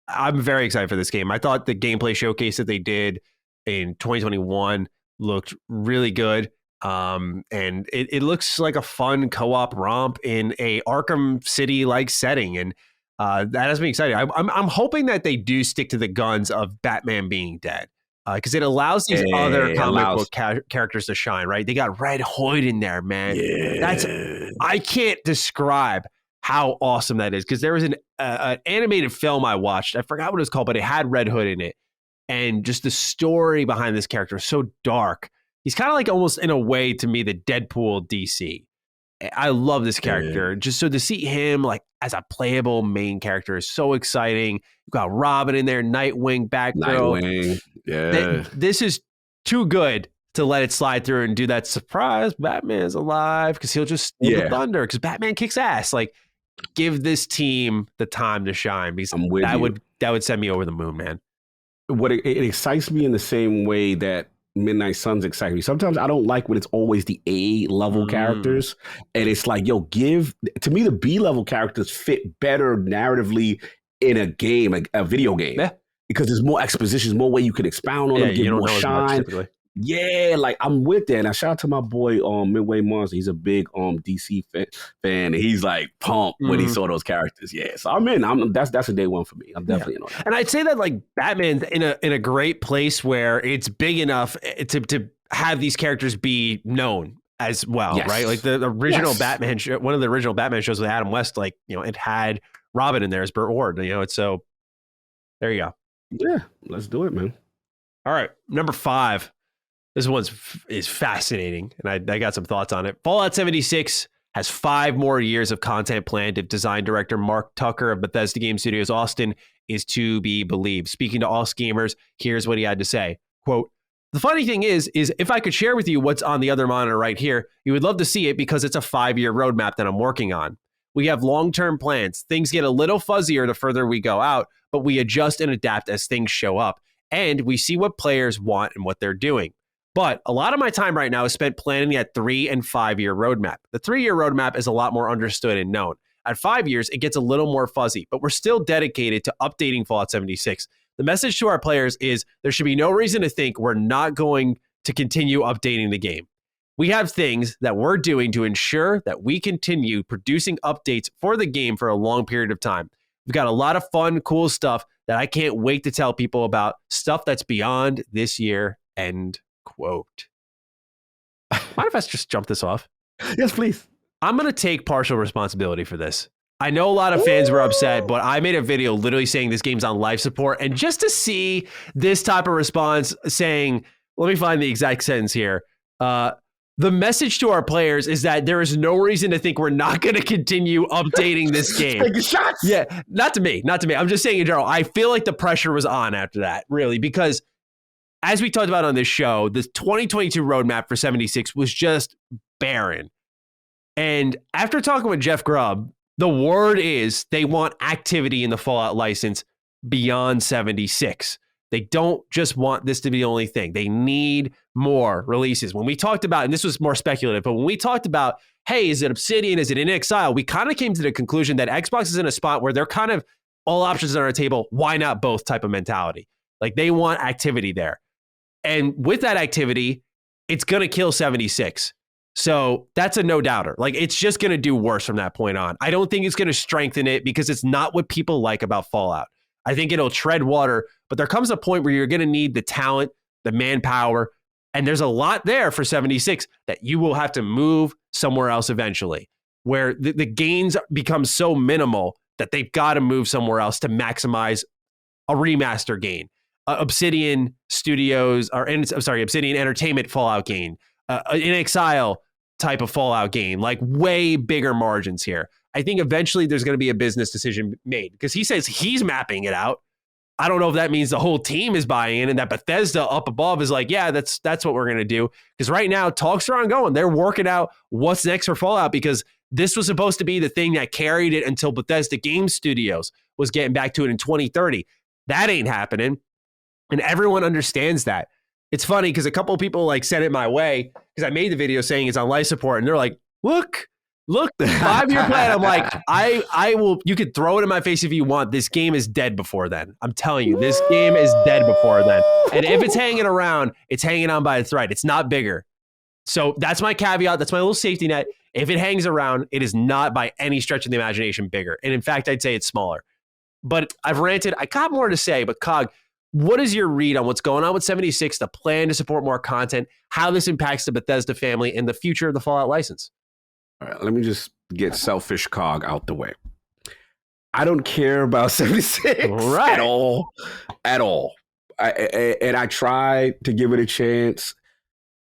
I'm very excited for this game. I thought the gameplay showcase that they did in 2021 looked really good. And it looks like a fun co-op romp in a Arkham City-like setting. And that has me excited. I'm hoping that they do stick to the guns of Batman being dead because it allows these other comic book characters to shine, right? They got Red Hood in there, man. Yeah. I can't describe how awesome that is because there was an animated film I watched. I forgot what it was called, but it had Red Hood in it. And just the story behind this character is so dark. He's kind of like almost in a way to me the Deadpool DC. I love this character. Just so to see him like as a playable main character is so exciting. You've got Robin in there, Nightwing, Batgirl. Nightwing. Yeah. This is too good to let it slide through and do that surprise. Batman's alive because he'll just steal the thunder because Batman kicks ass. Like, give this team the time to shine because that would send me over the moon, man. What it excites me in the same way that Midnight Suns excite me. Sometimes I don't like when it's always the A level characters, and it's like, yo, to me the B level characters fit better narratively in a game, a video game, because there's more expositions, more way you can expound on them, give more shine. Yeah, like I'm with that. And I shout out to my boy Midway Monster. He's a big DC fan, and he's like pumped when he saw those characters. Yeah, so I'm in. That's a day one for me. I'm definitely in on that. And I'd say that like Batman's in a great place where it's big enough to have these characters be known as well, right? Like the original Batman show, one of the original Batman shows with Adam West, like, you know, it had Robin in there as Burt Ward. You know, it's so there you go. Yeah, let's do it, man. All right, number 5. This one is fascinating, and I got some thoughts on it. Fallout 76 has 5 more years of content planned if design director Mark Tucker of Bethesda Game Studios Austin is to be believed. Speaking to Us Gamers, here's what he had to say. Quote, "The funny thing is if I could share with you what's on the other monitor right here, you would love to see it because it's a 5-year roadmap that I'm working on. We have long-term plans. Things get a little fuzzier the further we go out, but we adjust and adapt as things show up. And we see what players want and what they're doing. But a lot of my time right now is spent planning that 3 and 5 year roadmap. The 3-year roadmap is a lot more understood and known. At 5 years, it gets a little more fuzzy, but we're still dedicated to updating Fallout 76. The message to our players is there should be no reason to think we're not going to continue updating the game. We have things that we're doing to ensure that we continue producing updates for the game for a long period of time. We've got a lot of fun, cool stuff that I can't wait to tell people about, stuff that's beyond this year." End quote. Mind if I just jump this off? Yes, please. I'm going to take partial responsibility for this. I know a lot of fans were upset, but I made a video literally saying this game's on life support. And just to see this type of response saying, let me find the exact sentence here. The message to our players is that there is no reason to think we're not going to continue updating this game. Taking shots. Yeah, not to me. I'm just saying in general, I feel like the pressure was on after that, really, because as we talked about on this show, the 2022 roadmap for 76 was just barren. And after talking with Jeff Grubb, the word is they want activity in the Fallout license beyond 76. They don't just want this to be the only thing. They need more releases. When we talked about, and this was more speculative, but when we talked about, hey, is it Obsidian? Is it In Exile? We kind of came to the conclusion that Xbox is in a spot where they're kind of all options on our table. Why not both type of mentality? Like they want activity there. And with that activity, it's going to kill 76. So that's a no doubter. Like it's just going to do worse from that point on. I don't think it's going to strengthen it because it's not what people like about Fallout. I think it'll tread water, but there comes a point where you're going to need the talent, the manpower, and there's a lot there for 76 that you will have to move somewhere else eventually, where the gains become so minimal that they've got to move somewhere else to maximize a remaster gain. Obsidian Studios, Obsidian Entertainment Fallout game, In Exile type of Fallout game, like way bigger margins here. I think eventually there's going to be a business decision made because he says he's mapping it out. I don't know if that means the whole team is buying in and that Bethesda up above is like, yeah, that's what we're going to do. Because right now talks are ongoing. They're working out what's next for Fallout because this was supposed to be the thing that carried it until Bethesda Game Studios was getting back to it in 2030. That ain't happening. And everyone understands that. It's funny because a couple of people like sent it my way because I made the video saying it's on life support. And they're like, look, the 5-year plan. I'm like, I will, you could throw it in my face if you want. This game is dead before then. I'm telling you, this game is dead before then. And if it's hanging around, it's hanging on by a thread. It's not bigger. So that's my caveat. That's my little safety net. If it hangs around, it is not by any stretch of the imagination bigger. And in fact, I'd say it's smaller. But I've ranted. I got more to say, but Cog, what is your read on what's going on with 76, the plan to support more content, how this impacts the Bethesda family, and the future of the Fallout license? All right, let me just get selfish Cog out the way. I don't care about 76 right. at all. I tried to give it a chance.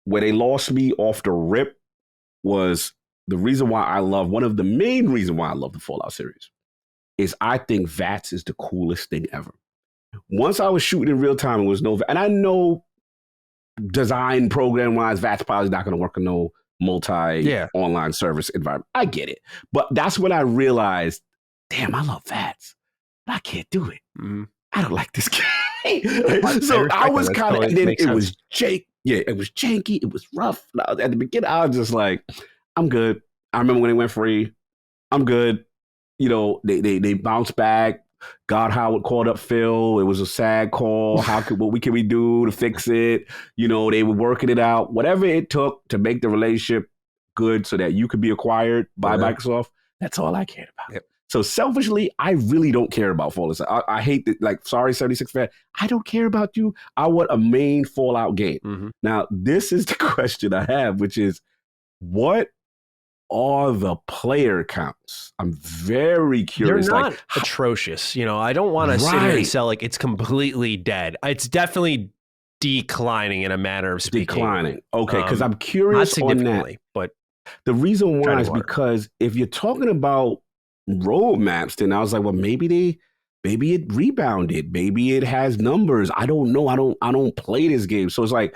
Where they lost me off the rip was the reason why one of the main reasons why I love the Fallout series is I think VATS is the coolest thing ever. Once I was shooting in real time, it was no, and I know design program wise, VATS probably not going to work in no online service environment. I get it. But that's when I realized, damn, I love VATS, but I can't do it. Mm-hmm. I don't like this game. So I was kind of, and then it was janky. Yeah, it was janky. It was rough. At the beginning, I was just like, I'm good. I remember when it went free. I'm good. You know, they bounced back. God Howard called up Phil. It was a sad call. What can we do to fix it? You know, they were working it out. Whatever it took to make the relationship good so that you could be acquired by Microsoft. That's all I cared about. Yep. So selfishly, I really don't care about Fallout. I hate that. Like, sorry, 76 fan. I don't care about you. I want a main Fallout game. Mm-hmm. Now, this is the question I have, which is, what are the player counts? I'm very curious. They're not atrocious. You know, I don't want to sit here and sell like it's completely dead. It's definitely declining in a manner of speaking. Declining. Okay, because I'm curious on that. But the reason why is because if you're talking about roadmaps, then I was like, well, maybe it rebounded. Maybe it has numbers. I don't know. I don't play this game. So it's like,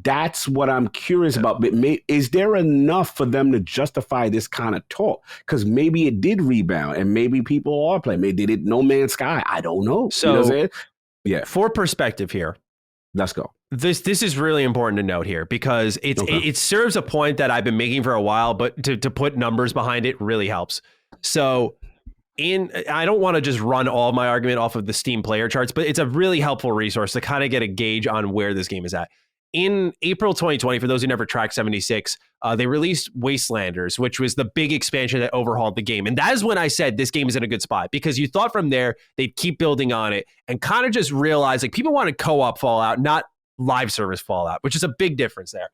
that's what I'm curious about. But is there enough for them to justify this kind of talk? Because maybe it did rebound and maybe people are playing. Maybe did it No Man's Sky? I don't know. So, you know what I'm saying? Yeah. For perspective here. Let's go. This is really important to note here because it serves a point that I've been making for a while, but to put numbers behind it really helps. So I don't want to just run all my argument off of the Steam player charts, but it's a really helpful resource to kind of get a gauge on where this game is at. In April 2020, for those who never tracked 76, they released Wastelanders, which was the big expansion that overhauled the game. And that is when I said this game is in a good spot, because you thought from there they'd keep building on it and kind of just realize like people wanted co-op Fallout, not live service Fallout, which is a big difference there.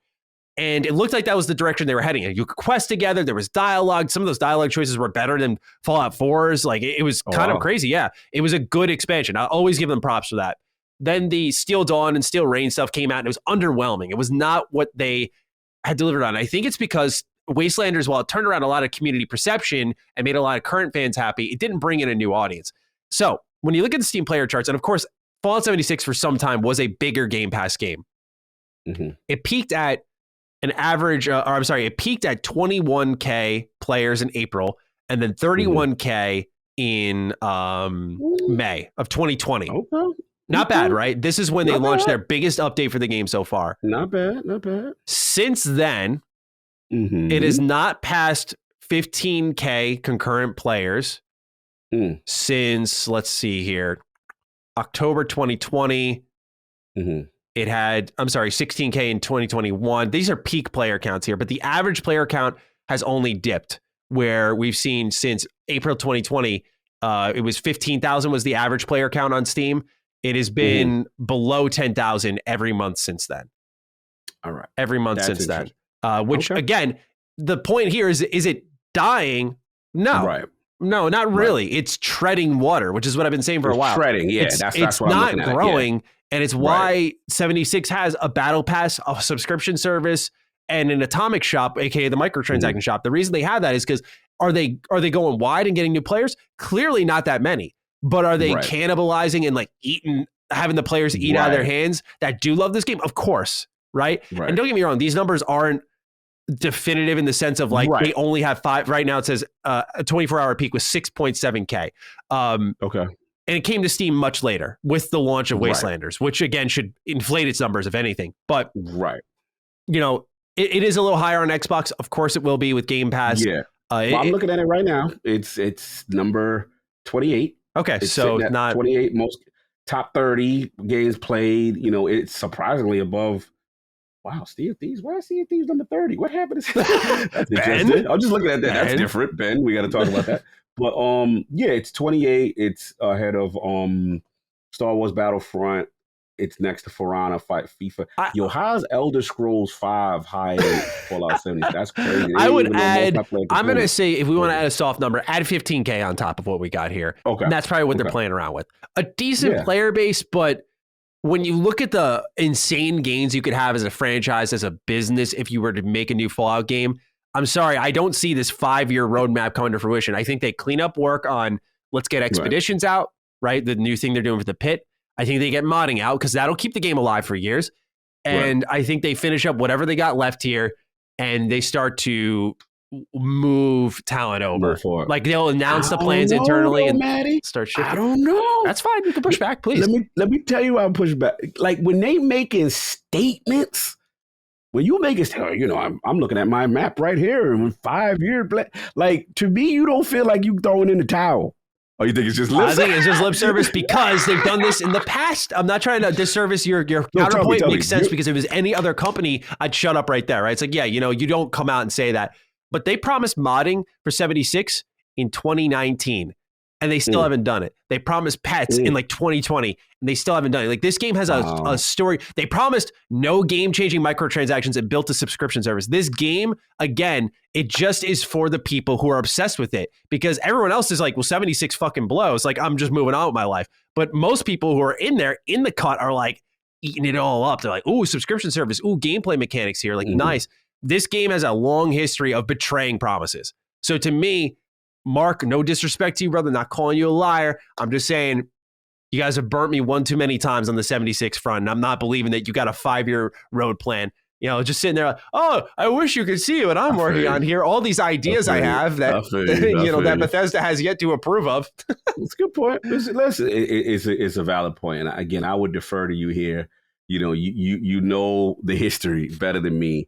And it looked like that was the direction they were heading. You could quest together. There was dialogue. Some of those dialogue choices were better than Fallout 4's. Like it was kind of crazy. Yeah, it was a good expansion. I'll always give them props for that. Then the Steel Dawn and Steel Rain stuff came out and it was underwhelming. It was not what they had delivered on. I think it's because Wastelanders, while it turned around a lot of community perception and made a lot of current fans happy, it didn't bring in a new audience. So when you look at the Steam player charts, and of course, Fallout 76 for some time was a bigger Game Pass game. Mm-hmm. It peaked at an average, it peaked at 21K players in April and then 31K in May of 2020. Okay. Not bad, right? This is when they launched their biggest update for the game so far. Not bad, not bad. Since then, it has not passed 15K concurrent players since, let's see here, October 2020. It had, 16K in 2021. These are peak player counts here, but the average player count has only dipped, where we've seen since April 2020, it was 15,000 was the average player count on Steam. It has been below 10,000 every month since then. All right. Every month since then. Which, again, the point here is it dying? No. Right. No, not really. It's treading water, which is what I've been saying for a while. Treading, yeah. That's what I'm looking at. It's not growing, and it's why 76 has a battle pass, a subscription service, and an atomic shop, aka the microtransaction shop. The reason they have that is because are they going wide and getting new players? Clearly not that many. But are they cannibalizing and like having the players eat out of their hands that do love this game? Of course, right? And don't get me wrong, these numbers aren't definitive in the sense of like they only have 5. Right now it says a 24-hour peak was 6.7K. Okay. And it came to Steam much later with the launch of Wastelanders, which again should inflate its numbers, if anything. But, you know, it is a little higher on Xbox. Of course it will be with Game Pass. Yeah. I'm looking at it right now. It's number 28. Okay, it's so not 28 most top 30 games played. You know, it's surprisingly above. Wow, Sea of Thieves. Why is Sea of Thieves number 30? What happened to that's interesting. I'm just looking at that. That's different, Ben. We got to talk about that. But yeah, it's 28. It's ahead of Star Wars Battlefront. It's next to For Honor, FIFA. How's Elder Scrolls 5 higher than Fallout 70? That's crazy. I would add, I'm going to say, if we want to add a soft number, add 15K on top of what we got here. Okay. And that's probably what they're playing around with. A decent player base, but when you look at the insane gains you could have as a franchise, as a business, if you were to make a new Fallout game, I'm sorry, I don't see this 5-year roadmap coming to fruition. I think they clean up work on let's get expeditions out, right? The new thing they're doing with the pit. I think they get modding out because that'll keep the game alive for years. And I think they finish up whatever they got left here and they start to move talent over. Like they'll announce the plans internally and Matty. Start shifting. I don't know. That's fine. You can push back, please. Let me tell you how I'm pushing back. Like when they making statements, when you make it, you know, I'm looking at my map right here and 5-year, like to me, you don't feel like you throwing in the towel. Oh, you think it's just lip service? I think it's just lip service because they've done this in the past. I'm not trying to disservice your counterpoint. Tell makes sense because if it was any other company, I'd shut up right there, right? It's like, yeah, you know, you don't come out and say that. But they promised modding for 76 in 2019, and they still haven't done it. They promised pets in like 2020, and they still haven't done it. Like this game has a story. They promised no game-changing microtransactions and built a subscription service. This game, again, it just is for the people who are obsessed with it because everyone else is like, well, 76 fucking blows. Like I'm just moving on with my life. But most people who are in there in the cut are like eating it all up. They're like, ooh, subscription service. Ooh, gameplay mechanics here. Like nice. This game has a long history of betraying promises. So to me, Mark, no disrespect to you, brother, not calling you a liar. I'm just saying you guys have burnt me one too many times on the 76 front. And I'm not believing that you got a 5-year road plan. You know, just sitting there like, oh, I wish you could see what I'm working on here. All these ideas I have that, that Bethesda has yet to approve of. That's a good point. Listen, it's a valid point. And again, I would defer to you here. You know, you know the history better than me.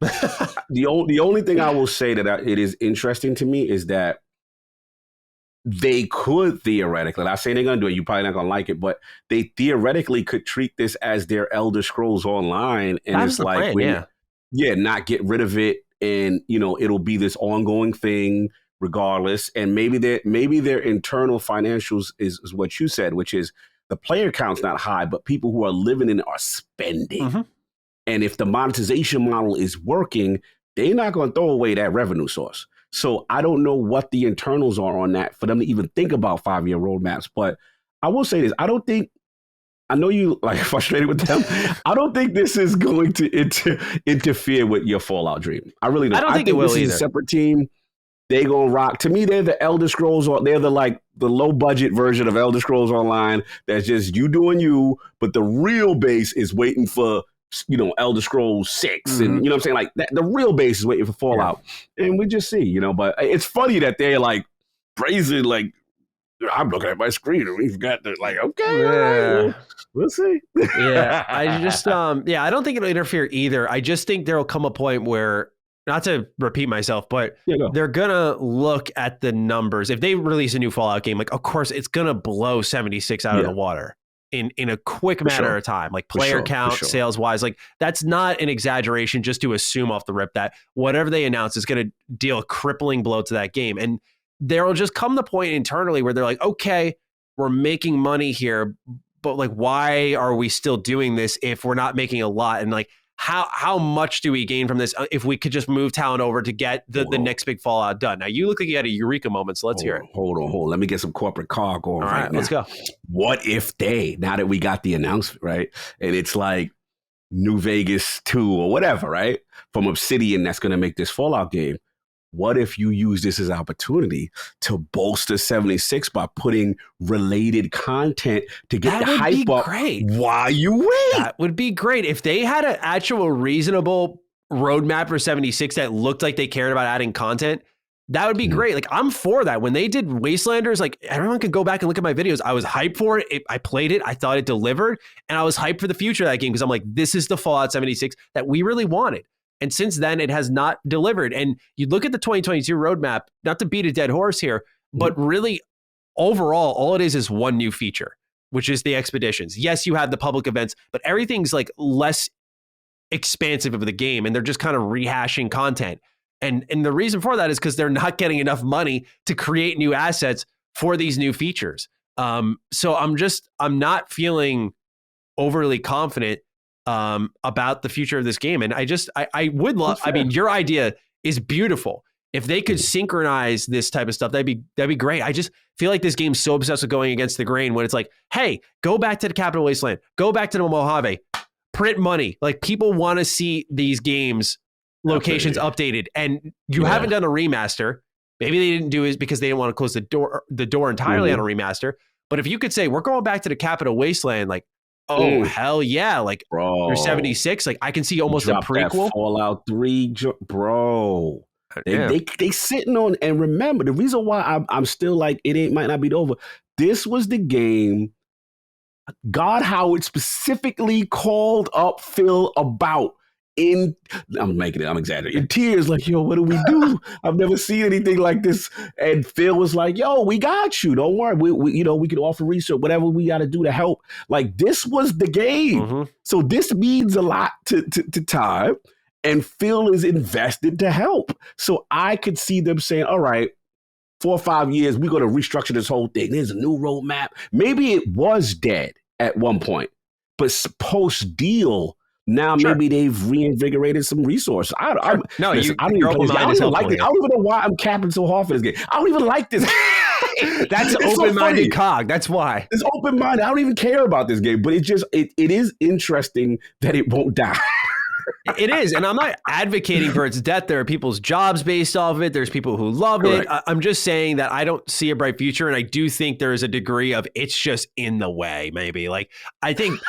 The only thing I will say that it is interesting to me is that they could theoretically, not saying they're going to do it, you're probably not going to like it, but they theoretically could treat this as their Elder Scrolls Online. And it's like, not get rid of it. And, you know, it'll be this ongoing thing regardless. And maybe their internal financials is what you said, which is, the player count's not high, but people who are living in it are spending. And if the monetization model is working, they're not going to throw away that revenue source. So I don't know what the internals are on that for them to even think about 5-year roadmaps. But I will say this. I know you like frustrated with them. I don't think this is going to interfere with your Fallout dream. I really don't. I think it will this either. Is a separate team. They gonna rock. To me, they're the Elder Scrolls. They're the low budget version of Elder Scrolls Online. That's just you doing you, but the real base is waiting for Elder Scrolls 6, and you know what I'm saying. Like the real base is waiting for Fallout, and we just see But it's funny that they're like brazen. Like I'm looking at my screen, and we've got the okay, all right, we'll see. I just I don't think it'll interfere either. I just think there'll come a point where. Not to repeat myself, but they're going to look at the numbers. If they release a new Fallout game, like, of course, it's going to blow 76 out of the water in a quick matter of time. Like player count, sales-wise. Like, that's not an exaggeration just to assume off the rip that whatever they announce is going to deal a crippling blow to that game. And there will just come the point internally where they're like, okay, we're making money here, but, like, why are we still doing this if we're not making a lot? And, like, how much do we gain from this if we could just move talent over to get the next big Fallout done? Now, you look like you had a eureka moment, so let's hear it. Hold on. Let me get some corporate car going right now. Let's go. What if now that we got the announcement, right? And it's like New Vegas 2 or whatever, right? From Obsidian that's going to make this Fallout game. What if you use this as an opportunity to bolster 76 by putting related content to get the hype up? Great. While you wait. That would be great. If they had an actual reasonable roadmap for 76 that looked like they cared about adding content, that would be great. Like, I'm for that. When they did Wastelanders, like, everyone could go back and look at my videos. I was hyped for it. I played it. I thought it delivered. And I was hyped for the future of that game because I'm like, this is the Fallout 76 that we really wanted. And since then, it has not delivered. And you look at the 2022 roadmap, not to beat a dead horse here, but really, overall, all it is one new feature, which is the expeditions. Yes, you have the public events, but everything's like less expansive of the game, and they're just kind of rehashing content. And the reason for that is because they're not getting enough money to create new assets for these new features. So I'm not feeling overly confident about the future of this game. And I would love, I mean, your idea is beautiful. If they could synchronize this type of stuff, that'd be great. I just feel like this game's so obsessed with going against the grain when it's like, hey, go back to the Capital Wasteland, go back to the Mojave, print money. Like, people want to see these games locations updated, and you haven't done a remaster. Maybe they didn't do it because they didn't want to close the door entirely on a remaster. But if you could say, we're going back to the Capital Wasteland, like, oh, hell yeah. Like, there's 76. Like, I can see almost a prequel. That Fallout 3, bro. They sitting on, and remember, the reason why I'm still like, might not be over. This was the game God Howard specifically called up Phil about. I'm exaggerating. In tears, like, yo, what do we do? I've never seen anything like this. And Phil was like, yo, we got you. Don't worry. We can offer research, whatever we got to do to help. Like, this was the game. So this means a lot to Time. And Phil is invested to help. So I could see them saying, all right, 4 or 5 years, we're going to restructure this whole thing. There's a new roadmap. Maybe it was dead at one point, but post-deal, now maybe they've reinvigorated some resources. I don't even know why I'm capping so hard for this game. I don't even like this. That's open-minded cog. That's why. It's open-minded. I don't even care about this game, but it is interesting that it won't die. It is, and I'm not advocating for its death. There are people's jobs based off of it. There's people who love it. I'm just saying that I don't see a bright future, and I do think there is a degree of it's just in the way. Maybe like I think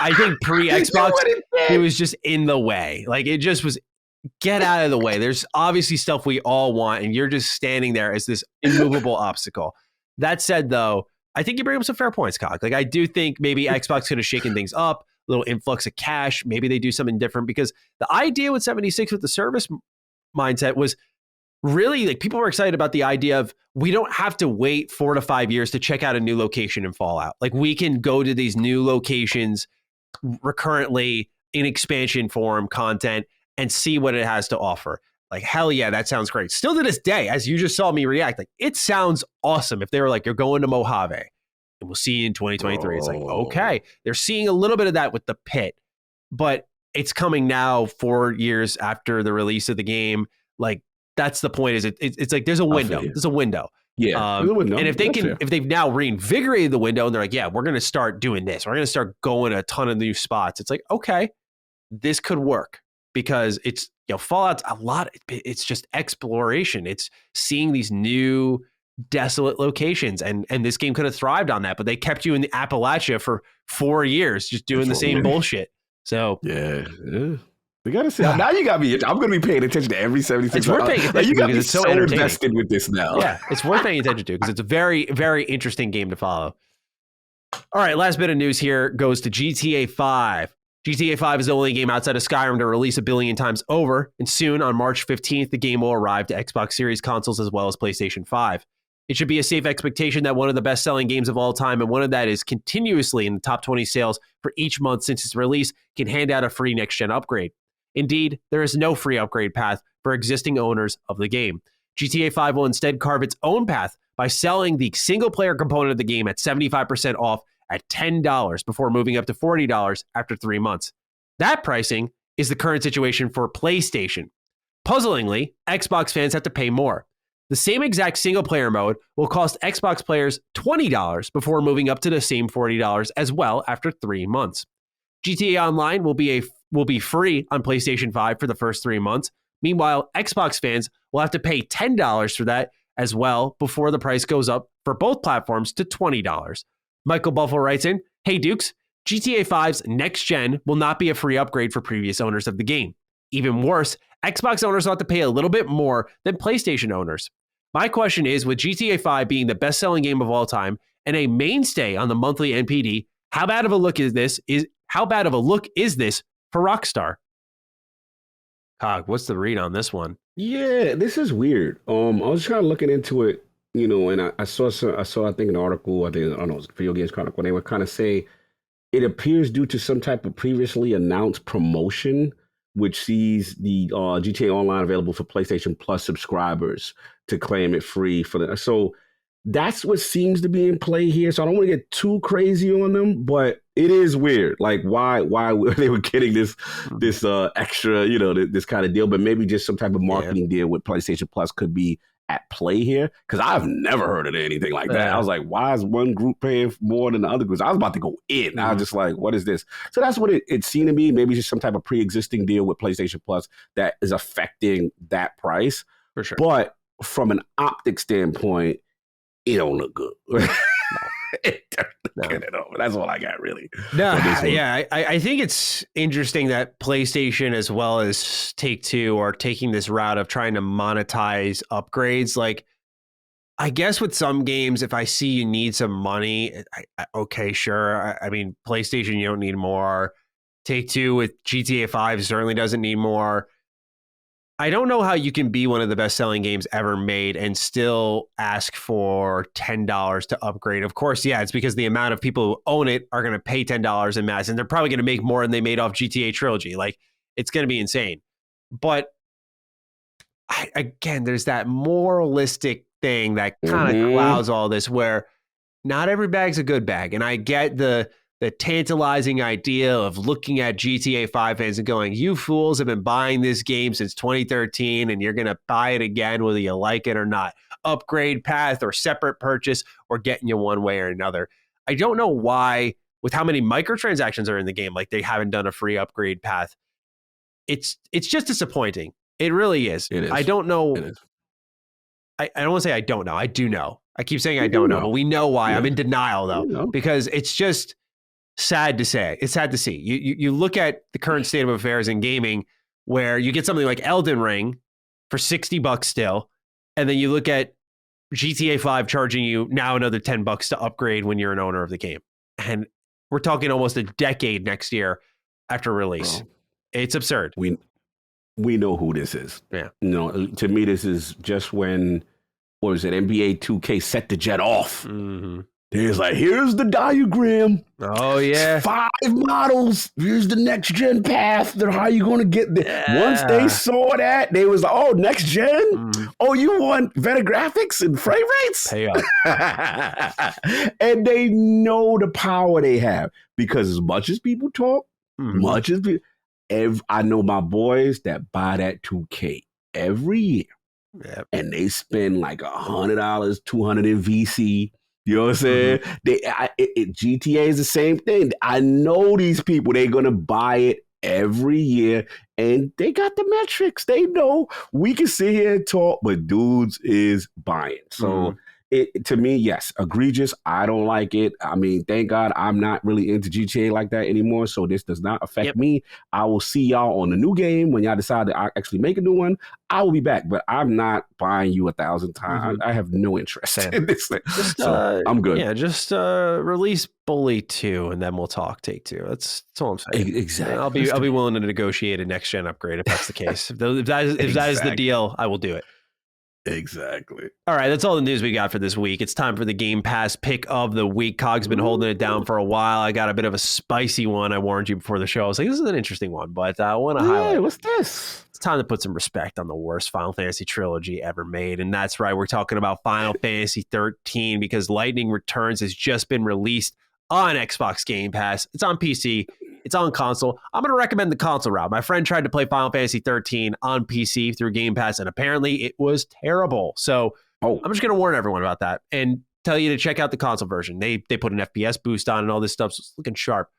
pre-Xbox, it was just in the way. Like it just was. Get out of the way. There's obviously stuff we all want, and you're just standing there as this immovable obstacle. That said, though, I think you bring up some fair points, Cock. Like I do think maybe Xbox could have shaken things up. Little influx of cash. Maybe they do something different, because the idea with 76 with the service mindset was really like people were excited about the idea of we don't have to wait 4 to 5 years to check out a new location in Fallout. Like we can go to these new locations recurrently in expansion form content and see what it has to offer. Like, hell yeah, that sounds great. Still to this day, as you just saw me react, like it sounds awesome. If they were like, you're going to Mojave, and we'll see you in 2023. It's like, okay. They're seeing a little bit of that with the pit, but it's coming now 4 years after the release of the game. Like, that's the point, is it's like there's a window. There's a window. Yeah. There's a window. And if they've now reinvigorated the window and they're like, yeah, we're going to start doing this. We're going to start going to a ton of new spots. It's like, okay, this could work, because it's, Fallout's a lot. It's just exploration. It's seeing these new desolate locations, and this game could have thrived on that, but they kept you in the Appalachia for 4 years just doing the same bullshit. So we gotta see. Now you got me. I'm gonna be paying attention to every 76. It's worth paying attention to because it's so invested with this now. Yeah, it's worth paying attention to because it's a very, very interesting game to follow. All right, last bit of news here goes to GTA 5. GTA 5 is the only game outside of Skyrim to release 1 billion times over, and soon on March 15th, the game will arrive to Xbox Series consoles as well as PlayStation 5. It should be a safe expectation that one of the best-selling games of all time, and one of that is continuously in the top 20 sales for each month since its release, can hand out a free next-gen upgrade. Indeed, there is no free upgrade path for existing owners of the game. GTA 5 will instead carve its own path by selling the single-player component of the game at 75% off at $10 before moving up to $40 after 3 months. That pricing is the current situation for PlayStation. Puzzlingly, Xbox fans have to pay more. The same exact single-player mode will cost Xbox players $20 before moving up to the same $40 as well after 3 months. GTA Online will be free on PlayStation 5 for the first 3 months. Meanwhile, Xbox fans will have to pay $10 for that as well before the price goes up for both platforms to $20. Michael Buffalo writes in, "Hey Dukes, GTA 5's next gen will not be a free upgrade for previous owners of the game. Even worse, Xbox owners will have to pay a little bit more than PlayStation owners. My question is, with GTA 5 being the best-selling game of all time and a mainstay on the monthly NPD, how bad of a look is this for Rockstar?" Cog, what's the read on this one? Yeah, this is weird. I was kind of looking into it, and I saw I think an article, I don't know, it was Video Games Chronicle, they would kind of say it appears due to some type of previously announced promotion, which sees the GTA Online available for PlayStation Plus subscribers to claim it free so that's what seems to be in play here. So I don't want to get too crazy on them, but it is weird. Like why they were getting this extra, this kind of deal, but maybe just some type of marketing deal with PlayStation Plus could be at play here? Because I've never heard of anything like that. I was like, why is one group paying more than the other groups? I was about to go in. I was just like, what is this? So that's what it seemed to me. Maybe just some type of pre-existing deal with PlayStation Plus that is affecting that price. For sure. But from an optic standpoint, it don't look good. It don't look good at all. That's all I got, really. No, yeah, I think it's interesting that PlayStation as well as Take-Two are taking this route of trying to monetize upgrades. Like, I guess with some games, if I see you need some money, okay, sure. I mean, PlayStation, you don't need more. Take-Two with GTA 5 certainly doesn't need more. I don't know how you can be one of the best-selling games ever made and still ask for $10 to upgrade. Of course, yeah, it's because the amount of people who own it are going to pay $10 in mass, and they're probably going to make more than they made off GTA Trilogy. Like, it's going to be insane. But again, there's that moralistic thing that kind of clouds all this, where not every bag's a good bag. And I get the tantalizing idea of looking at GTA 5 fans and going, you fools have been buying this game since 2013 and you're going to buy it again whether you like it or not. Upgrade path or separate purchase or getting you one way or another. I don't know why, with how many microtransactions are in the game, like they haven't done a free upgrade path. It's just disappointing. It really is. It is. I don't know. It is. I don't want to say I don't know. I do know. I keep saying I don't know, but we know why. Yeah. I'm in denial though, because it's just sad to say. It's sad to see. You look at the current state of affairs in gaming, where you get something like Elden Ring for $60 still, and then you look at GTA 5 charging you now another $10 to upgrade when you're an owner of the game, and we're talking almost a decade next year after release. Bro, it's absurd. We know who this is. Yeah. To me, this is just when, what was it, NBA 2K set the jet off. Mm-hmm. There's like, here's the diagram. Oh, yeah. 5 models. Here's the next gen path. How you going to get there? Yeah. Once they saw that, they was like, oh, next gen? Mm. Oh, you want better graphics and frame rates? Pay up. And they know the power they have. Because as much as people talk, much as people, I know my boys that buy that 2K every year. Yep. And they spend like $100, $200 in VC. You know what I'm saying? GTA is the same thing. I know these people, they're going to buy it every year, and they got the metrics. They know we can sit here and talk, but dudes is buying. So to me, yes, egregious. I don't like it. I mean, thank God I'm not really into GTA like that anymore, so this does not affect me. I will see y'all on the new game when y'all decide to actually make a new one. I will be back, but I'm not buying you 1,000 times. I have no interest in this thing. So I'm good. Yeah, just release Bully 2, and then we'll talk Take-Two. That's all I'm saying. Exactly. I'll be willing to negotiate a next gen upgrade if that's the case. If that is the deal, I will do it. Exactly. All right, that's all the news we got for this week. It's time for the Game Pass pick of the week. Cog's been holding it down for a while. I got a bit of a spicy one. I warned you before the show. I was like, this is an interesting one, but I want to highlight. What's this? It's time to put some respect on the worst Final Fantasy trilogy ever made. And that's right. We're talking about Final Fantasy 13 because Lightning Returns has just been released on Xbox Game Pass. It's on PC. It's on console. I'm going to recommend the console route. My friend tried to play Final Fantasy 13 on PC through Game Pass, and apparently it was terrible. So I'm just going to warn everyone about that and tell you to check out the console version. They put an FPS boost on and all this stuff, so it's looking sharp.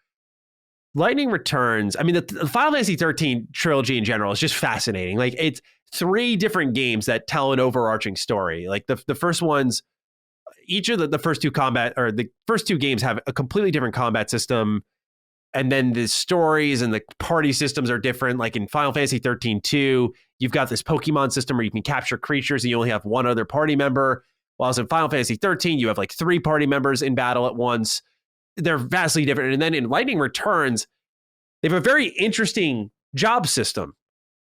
Lightning Returns, I mean, the Final Fantasy 13 trilogy in general is just fascinating. Like, it's 3 different games that tell an overarching story. Like, the first ones, each of the first 2 the first 2 games have a completely different combat system. And then the stories and the party systems are different. Like in Final Fantasy 13-2, you've got this Pokemon system where you can capture creatures and you only have one other party member. Whilst in Final Fantasy 13, you have like 3 party members in battle at once. They're vastly different. And then in Lightning Returns, they have a very interesting job system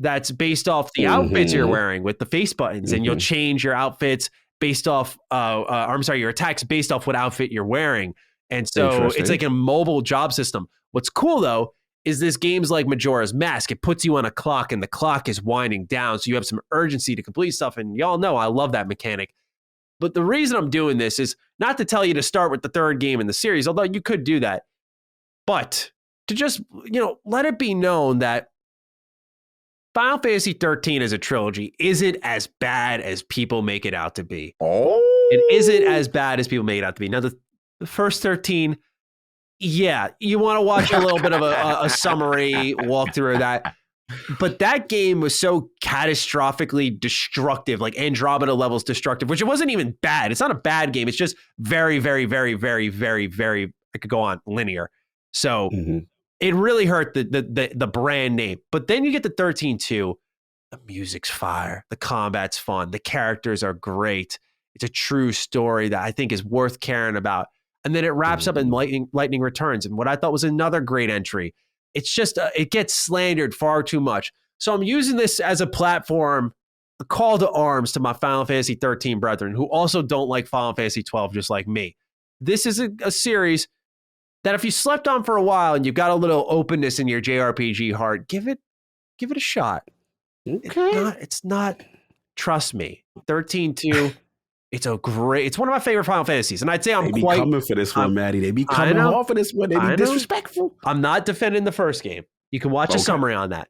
that's based off the outfits you're wearing with the face buttons. And you'll change your outfits based off, your attacks based off what outfit you're wearing. And so it's like a mobile job system. What's cool, though, is this game's like Majora's Mask. It puts you on a clock, and the clock is winding down, so you have some urgency to complete stuff. And y'all know I love that mechanic. But the reason I'm doing this is not to tell you to start with the 3rd game in the series, although you could do that, but to just, let it be known that Final Fantasy 13 as a trilogy isn't as bad as people make it out to be. Oh, It isn't as bad as people make it out to be. Now, the first 13, yeah, you want to watch a little bit of a summary walkthrough of that. But that game was so catastrophically destructive, like Andromeda levels destructive, which it wasn't even bad. It's not a bad game. It's just very, very, very, very, very, very, I could go on, linear. So it really hurt the brand name. But then you get to 13-2. The music's fire. The combat's fun. The characters are great. It's a true story that I think is worth caring about. And then it wraps up in Lightning Returns. And what I thought was another great entry. It's just, it gets slandered far too much. So I'm using this as a platform, a call to arms to my Final Fantasy 13 brethren who also don't like Final Fantasy 12 just like me. This is a series that if you slept on for a while and you've got a little openness in your JRPG heart, give it a shot. okay. It's not, trust me, 13-2. It's one of my favorite Final Fantasies. And I'd say They be coming for this one, Matty. They be coming hard for this one. They be disrespectful. I'm not defending the first game. You can watch a summary on that.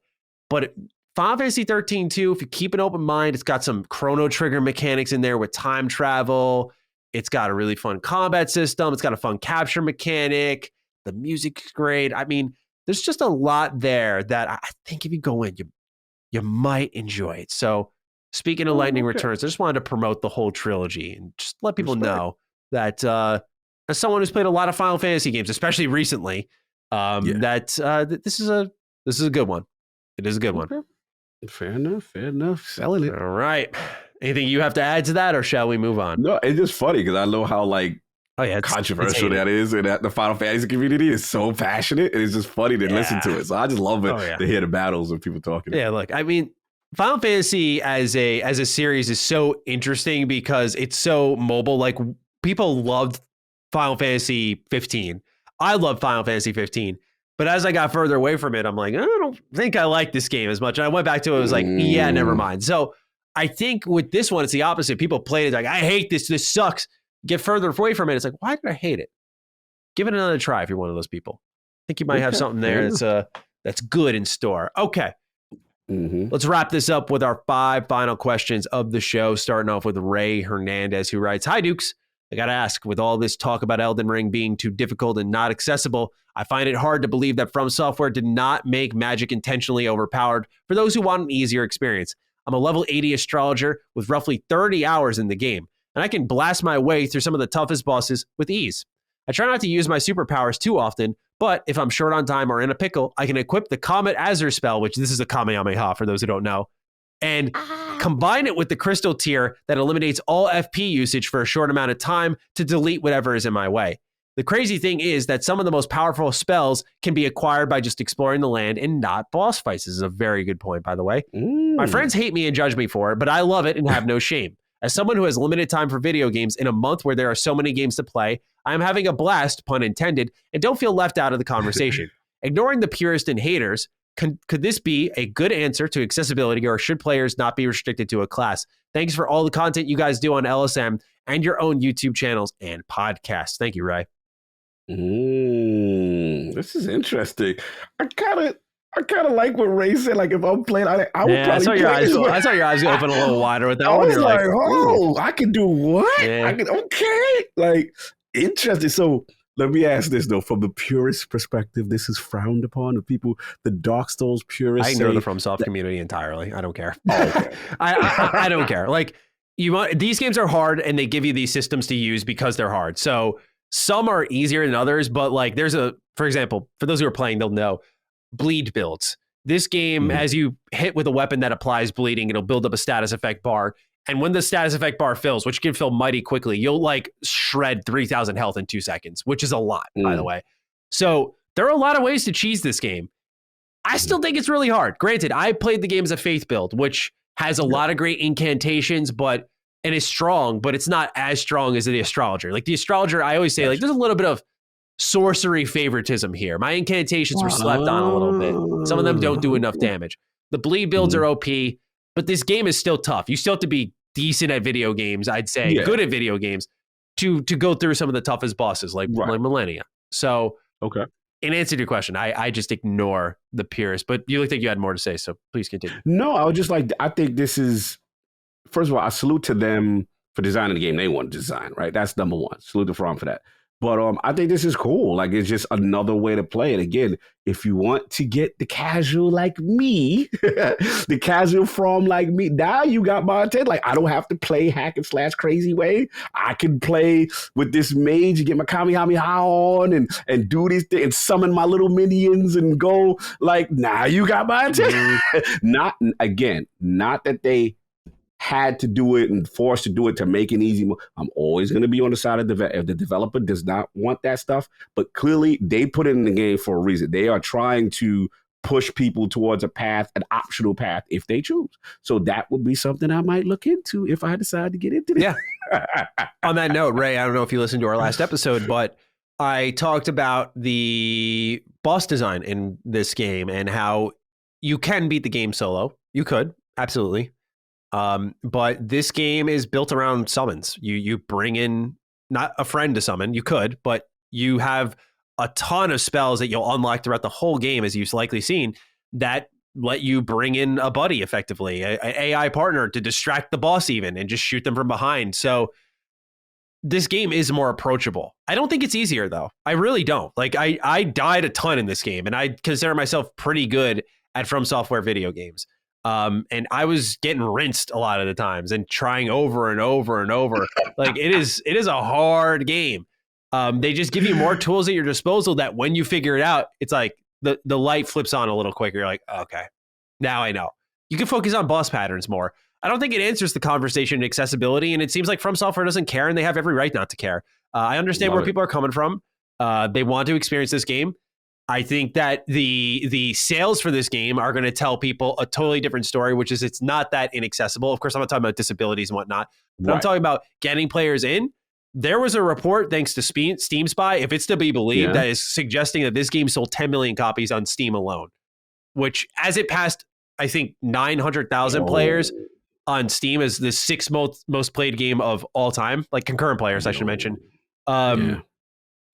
But Final Fantasy 13-2, if you keep an open mind, it's got some Chrono Trigger mechanics in there with time travel. It's got a really fun combat system. It's got a fun capture mechanic. The music's great. I mean, there's just a lot there that I think if you go in, you might enjoy it. So speaking of Lightning Returns, I just wanted to promote the whole trilogy and just let people know that as someone who's played a lot of Final Fantasy games, especially recently, that this is a good one. It is a good one. Fair enough. Selling it. All right. Anything you have to add to that, or shall we move on? No, it's just funny because I know how controversial that is, and that the Final Fantasy community is so passionate. And it's just funny to listen to it. So I just love it to hear the battles of people talking. Yeah, look, I mean, Final Fantasy as a series is so interesting because it's so mobile. Like people loved Final Fantasy 15. I love Final Fantasy 15. But as I got further away from it, I'm like, I don't think I like this game as much. And I went back to it. I was like, yeah, never mind. So I think with this one, it's the opposite. People played it like, I hate this. This sucks. Get further away from it. It's like, why did I hate it? Give it another try if you're one of those people. I think you might have something there that's good in store. Okay. Let's wrap this up with our 5 final questions of the show, starting off with Ray Hernandez, who writes, Hi, Dukes. I got to ask, with all this talk about Elden Ring being too difficult and not accessible, I find it hard to believe that From Software did not make magic intentionally overpowered for those who want an easier experience. I'm a level 80 astrologer with roughly 30 hours in the game, and I can blast my way through some of the toughest bosses with ease. I try not to use my superpowers too often, but if I'm short on time or in a pickle, I can equip the Comet Azure spell, which this is a Kamehameha for those who don't know, and combine it with the crystal tier that eliminates all FP usage for a short amount of time to delete whatever is in my way. The crazy thing is that some of the most powerful spells can be acquired by just exploring the land and not boss fights. This is a very good point, by the way. My friends hate me and judge me for it, but I love it and have no shame. As someone who has limited time for video games in a month where there are so many games to play, I am having a blast, pun intended, and don't feel left out of the conversation. Ignoring the purists and haters, could this be a good answer to accessibility, or should players not be restricted to a class? Thanks for all the content you guys do on LSM and your own YouTube channels and podcasts. Thank you, Ray. This is interesting. I kind of like what Ray said. Like if I'm playing, I would probably I saw your eyes open a little wider with that one. I was like, I can do what? Yeah. Okay. Like, interesting. So let me ask this though, from the purist perspective, this is frowned upon. The Dark Souls purists. I ignore the FromSoft community entirely. I don't care. Oh, okay. I don't care. Like these games are hard, and they give you these systems to use because they're hard. So some are easier than others, but like for example, for those who are playing, they'll know bleed builds. This game, as you hit with a weapon that applies bleeding, it'll build up a status effect bar. And when the status effect bar fills, which can fill mighty quickly, you'll like shred 3,000 health in 2 seconds, which is a lot, by the way. So there are a lot of ways to cheese this game. I still think it's really hard. Granted, I played the game as a faith build, which has a lot of great incantations, and is strong, but it's not as strong as the astrologer. Like the astrologer, I always say, like there's a little bit of sorcery favoritism here. My incantations were slept on a little bit. Some of them don't do enough damage. The bleed builds are OP, but this game is still tough. You still have to be decent at video games, I'd say, good at video games to go through some of the toughest bosses like Millennia. So okay. in answer to your question, I just ignore the purists. But you looked like you had more to say, so please continue. No, I was just like, I think this is, first of all, I salute to them for designing the game they want to design, right? That's number one. Salute to From for that. But I think this is cool. Like, it's just another way to play it. Again, if you want to get the casual like me, the casual From like me, now you got my attention. Like, I don't have to play hack and slash crazy way. I can play with this mage and get my Kamehameha on and do these things and summon my little minions and go. Like, now you got my attention. Not that they had to do it and forced to do it to make it easy. I'm always going to be on the side of if the developer does not want that stuff. But clearly, they put it in the game for a reason. They are trying to push people towards a path, an optional path, if they choose. So that would be something I might look into if I decide to get into this. Yeah. On that note, Ray, I don't know if you listened to our last episode, but I talked about the boss design in this game and how you can beat the game solo. You could, absolutely. But this game is built around summons. You bring in not a friend to summon, you could, but you have a ton of spells that you'll unlock throughout the whole game, as you've likely seen, that let you bring in a buddy effectively, an AI partner to distract the boss even and just shoot them from behind. So this game is more approachable. I don't think it's easier though. I really don't. Like I died a ton in this game and I consider myself pretty good at From Software video games. And I was getting rinsed a lot of the times and trying over and over and over. Like it is a hard game. They just give you more tools at your disposal that when you figure it out, it's like the light flips on a little quicker. You're like, okay, now I know. You can focus on boss patterns more. I don't think it answers the conversation in accessibility, and it seems like From Software doesn't care, and they have every right not to care. I understand where people are coming from. They want to experience this game. I think that the sales for this game are going to tell people a totally different story, which is it's not that inaccessible. Of course, I'm not talking about disabilities and whatnot, but I'm talking about getting players in. There was a report, thanks to Steam Spy, if it's to be believed, that is suggesting that this game sold 10 million copies on Steam alone, which as it passed, I think 900,000 players on Steam as the sixth most played game of all time, like concurrent players, I should mention.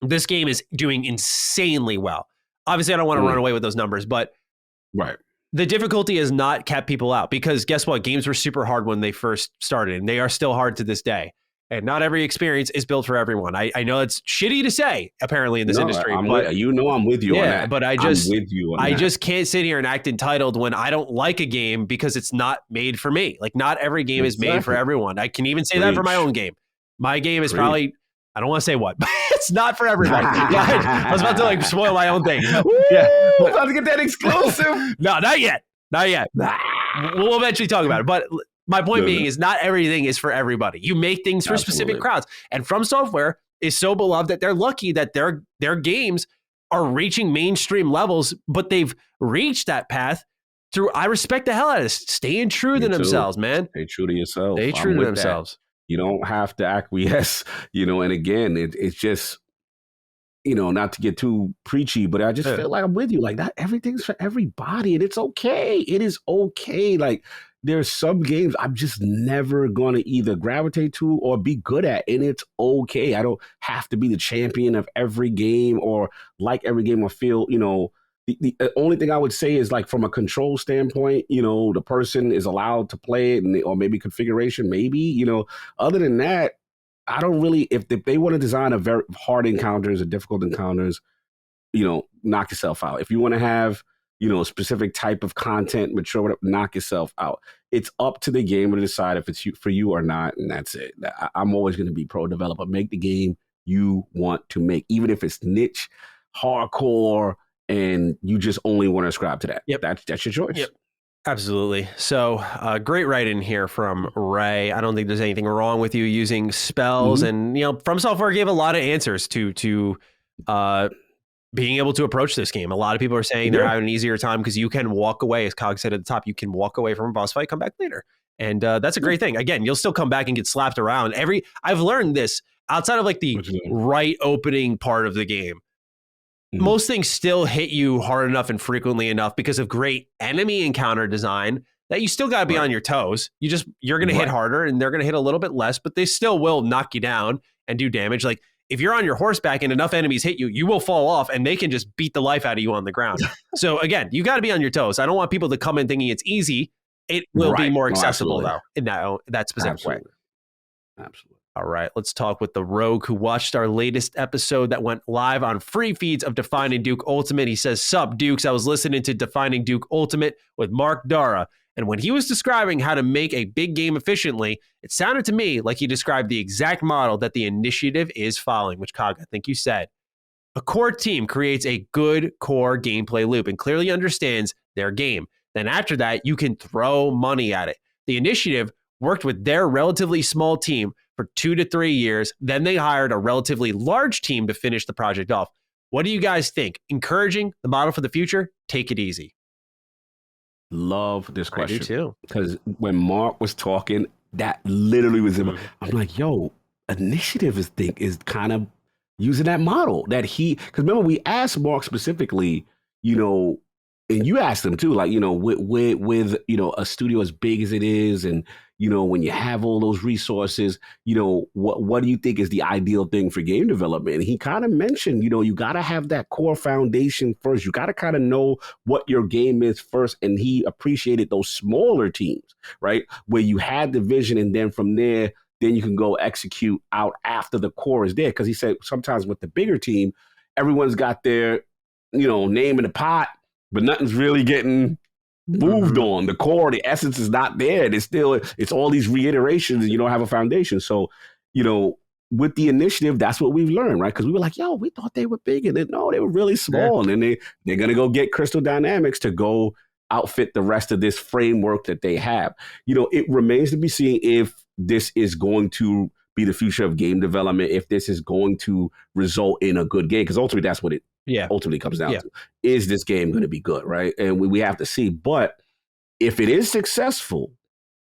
This game is doing insanely well. Obviously, I don't want to run away with those numbers, but the difficulty has not kept people out because guess what? Games were super hard when they first started, and they are still hard to this day. And not every experience is built for everyone. I know it's shitty to say, apparently, in this industry. I'm with you on that. But I just can't sit here and act entitled when I don't like a game because it's not made for me. Like, not every game is made for everyone. I can even say that for my own game. My game is probably... I don't want to say what, but it's not for everybody. I was about to spoil my own thing. I'm about to get that exclusive. No, not yet. We'll eventually talk about it. But my point being is not everything is for everybody. You make things for specific crowds. And From Software is so beloved that they're lucky that their games are reaching mainstream levels, but they've reached that path through, I respect the hell out of this, staying true to themselves, man. Stay true to yourself. Stay true to themselves. You don't have to acquiesce, and again, it's just, not to get too preachy, but I just feel like I'm with you. Like, not everything's for everybody, and it's okay. It is okay. Like, there's some games I'm just never going to either gravitate to or be good at, and it's okay. I don't have to be the champion of every game or like every game I feel, The only thing I would say is, like, from a control standpoint, the person is allowed to play it or maybe configuration, maybe, other than that, I don't really, if they want to design a very hard encounters or difficult encounters, knock yourself out. If you want to have, a specific type of content, mature, whatever, knock yourself out. It's up to the gamer to decide if it's for you or not. And that's it. I'm always going to be pro developer. Make the game you want to make, even if it's niche, hardcore, and you just only want to ascribe to that. Yep. That's your choice. Yep. Absolutely. So great write-in here from Ray. I don't think there's anything wrong with you using spells. And, From Software gave a lot of answers to being able to approach this game. A lot of people are saying they're having an easier time because you can walk away, as Cog said at the top, you can walk away from a boss fight, come back later. And that's a great thing. Again, you'll still come back and get slapped around. I've learned this outside of the right opening part of the game. Most things still hit you hard enough and frequently enough because of great enemy encounter design that you still got to be on your toes. You're going to hit harder and they're going to hit a little bit less, but they still will knock you down and do damage. Like, if you're on your horseback and enough enemies hit you, you will fall off and they can just beat the life out of you on the ground. So again, you got to be on your toes. I don't want people to come in thinking it's easy. It will be more accessible though in that specific way. Absolutely. All right, let's talk with the Rogue who watched our latest episode that went live on free feeds of Defining Duke Ultimate. He says, "Sup, Dukes, I was listening to Defining Duke Ultimate with Mark Dara, and when he was describing how to make a big game efficiently, it sounded to me like he described the exact model that the initiative is following," which, Cog, I think you said. "A core team creates a good core gameplay loop and clearly understands their game. Then after that, you can throw money at it. The initiative worked with their relatively small team for 2 to 3 years. Then they hired a relatively large team to finish the project off. What do you guys think? Encouraging the model for the future? Take it easy." Love this question. I do too. Because when Mark was talking, that literally was I'm like, yo, initiative is kind of using that model that because remember we asked Mark specifically, and you asked him too, like, with a studio as big as it is, and when you have all those resources, what do you think is the ideal thing for game development? And he kind of mentioned, you got to have that core foundation first. You got to kind of know what your game is first. And he appreciated those smaller teams, right? Where you had the vision, and then from there, then you can go execute out after the core is there. Because he said sometimes with the bigger team, everyone's got their, name in the pot, but nothing's really getting moved on. The core, the essence is not there. It's all these reiterations, and you don't have a foundation. So, with the initiative, that's what we've learned, right? Because we were like, yo, we thought they were big, and no, they were really small. Yeah. And then they're going to go get Crystal Dynamics to go outfit the rest of this framework that they have. It remains to be seen if this is going to be the future of game development, if this is going to result in a good game, because ultimately that's what it ultimately comes down to. Is this game going to be good, right? And we have to see. But if it is successful,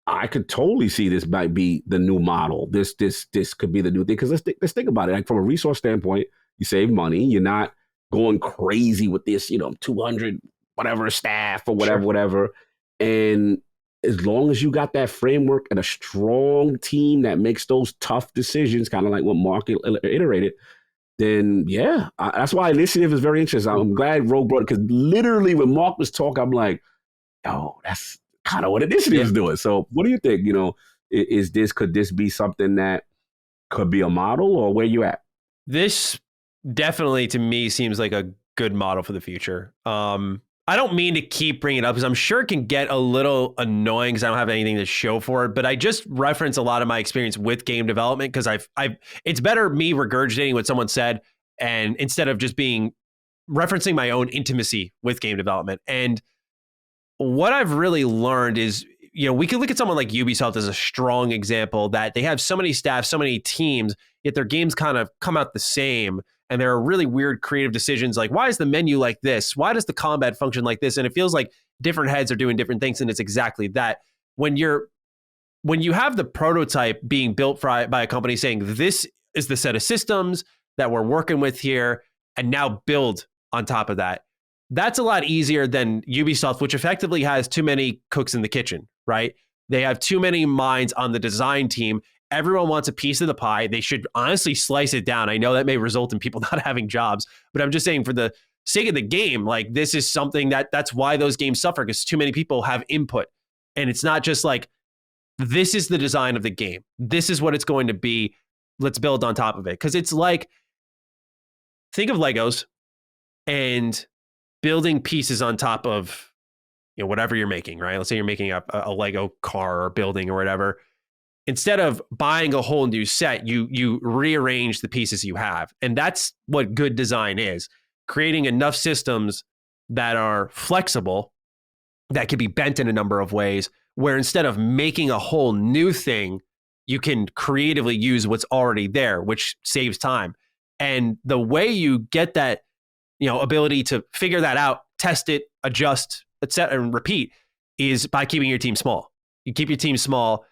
I could totally see this might be the new model. This could be the new thing. Because let's think about it. Like from a resource standpoint, you save money. You're not going crazy with this, 200 whatever staff or whatever. And as long as you got that framework and a strong team that makes those tough decisions, kind of like what Mark iterated, then that's why initiative is very interesting. I'm glad Rogue brought it, because literally when Mark was talking, I'm like, oh, that's kind of what initiative is doing. So what do you think? Could this be something that could be a model, or where you at? This definitely to me seems like a good model for the future. I don't mean to keep bringing it up because I'm sure it can get a little annoying because I don't have anything to show for it, but I just reference a lot of my experience with game development because it's better me regurgitating what someone said and instead of just referencing my own intimacy with game development. And what I've really learned is, we can look at someone like Ubisoft as a strong example that they have so many staff, so many teams, yet their games kind of come out the same. And there are really weird creative decisions like, why is the menu like this? Why does the combat function like this? And it feels like different heads are doing different things. And it's exactly that. When you have the prototype being built by a company saying, this is the set of systems that we're working with here, and now build on top of that, that's a lot easier than Ubisoft, which effectively has too many cooks in the kitchen, right? They have too many minds on the design team. Everyone wants a piece of the pie. They should honestly slice it down. I know that may result in people not having jobs, but I'm just saying for the sake of the game, like this is something that's why those games suffer, because too many people have input. And it's not just like, this is the design of the game. This is what it's going to be. Let's build on top of it. Because it's like, think of Legos and building pieces on top of whatever you're making, right? Let's say you're making a Lego car or building or whatever. Instead of buying a whole new set, you rearrange the pieces you have. And that's what good design is. Creating enough systems that are flexible, that can be bent in a number of ways, where instead of making a whole new thing, you can creatively use what's already there, which saves time. And the way you get that, ability to figure that out, test it, adjust, etc., and repeat is by keeping your team small. You keep your team small,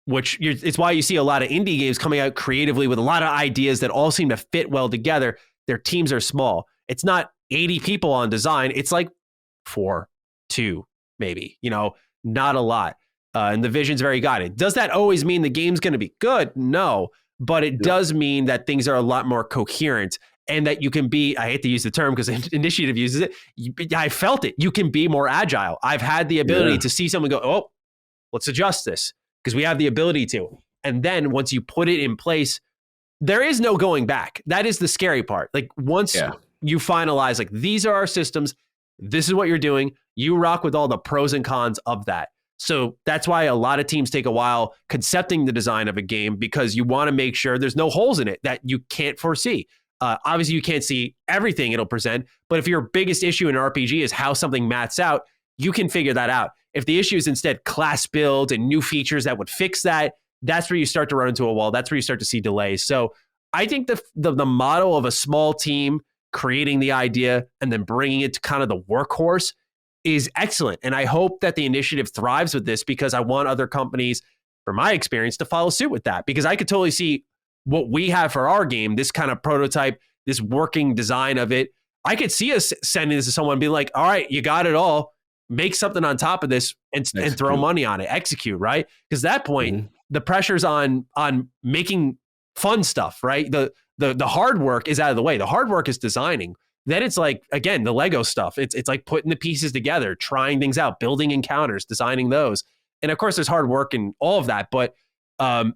it's why you see a lot of indie games coming out creatively with a lot of ideas that all seem to fit well together. Their teams are small. It's not 80 people on design. It's like 4, 2, maybe, not a lot. And the vision's very guided. Does that always mean the game's going to be good? No. but it does mean that things are a lot more coherent and that you can be, I hate to use the term because initiative uses it. I felt it. You can be more agile. I've had the ability to see someone go, oh, let's adjust this because we have the ability to. And then once you put it in place, there is no going back. That is the scary part. Like once you finalize, like these are our systems, this is what you're doing, you rock with all the pros and cons of that. So that's why a lot of teams take a while concepting the design of a game, because you want to make sure there's no holes in it that you can't foresee. Obviously, you can't see everything it'll present, but if your biggest issue in an RPG is how something maths out, you can figure that out. If the issue is instead class builds and new features that would fix that, that's where you start to run into a wall. That's where you start to see delays. So I think the model of a small team creating the idea and then bringing it to kind of the workhorse is excellent. And I hope that the initiative thrives with this, because I want other companies, from my experience, to follow suit with that. Because I could totally see what we have for our game, this kind of prototype, this working design of it. I could see us sending this to someone and be like, all right, you got it all. Make something on top of this and throw money on it. Execute, right? Because at that point, the pressure's on making fun stuff, right? The hard work is out of the way. The hard work is designing. Then it's like, again, the Lego stuff. It's like putting the pieces together, trying things out, building encounters, designing those. And of course, there's hard work and all of that. But I'm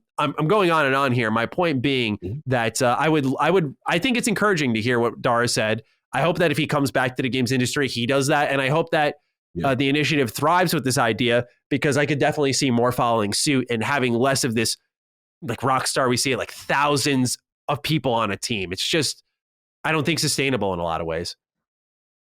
going on and on here. My point being that I think it's encouraging to hear what Dara said. I hope that if he comes back to the games industry, he does that. And I hope that the initiative thrives with this idea, because I could definitely see more following suit and having less of this, like Rockstar, we see it like thousands of people on a team. It's just, I don't think sustainable in a lot of ways.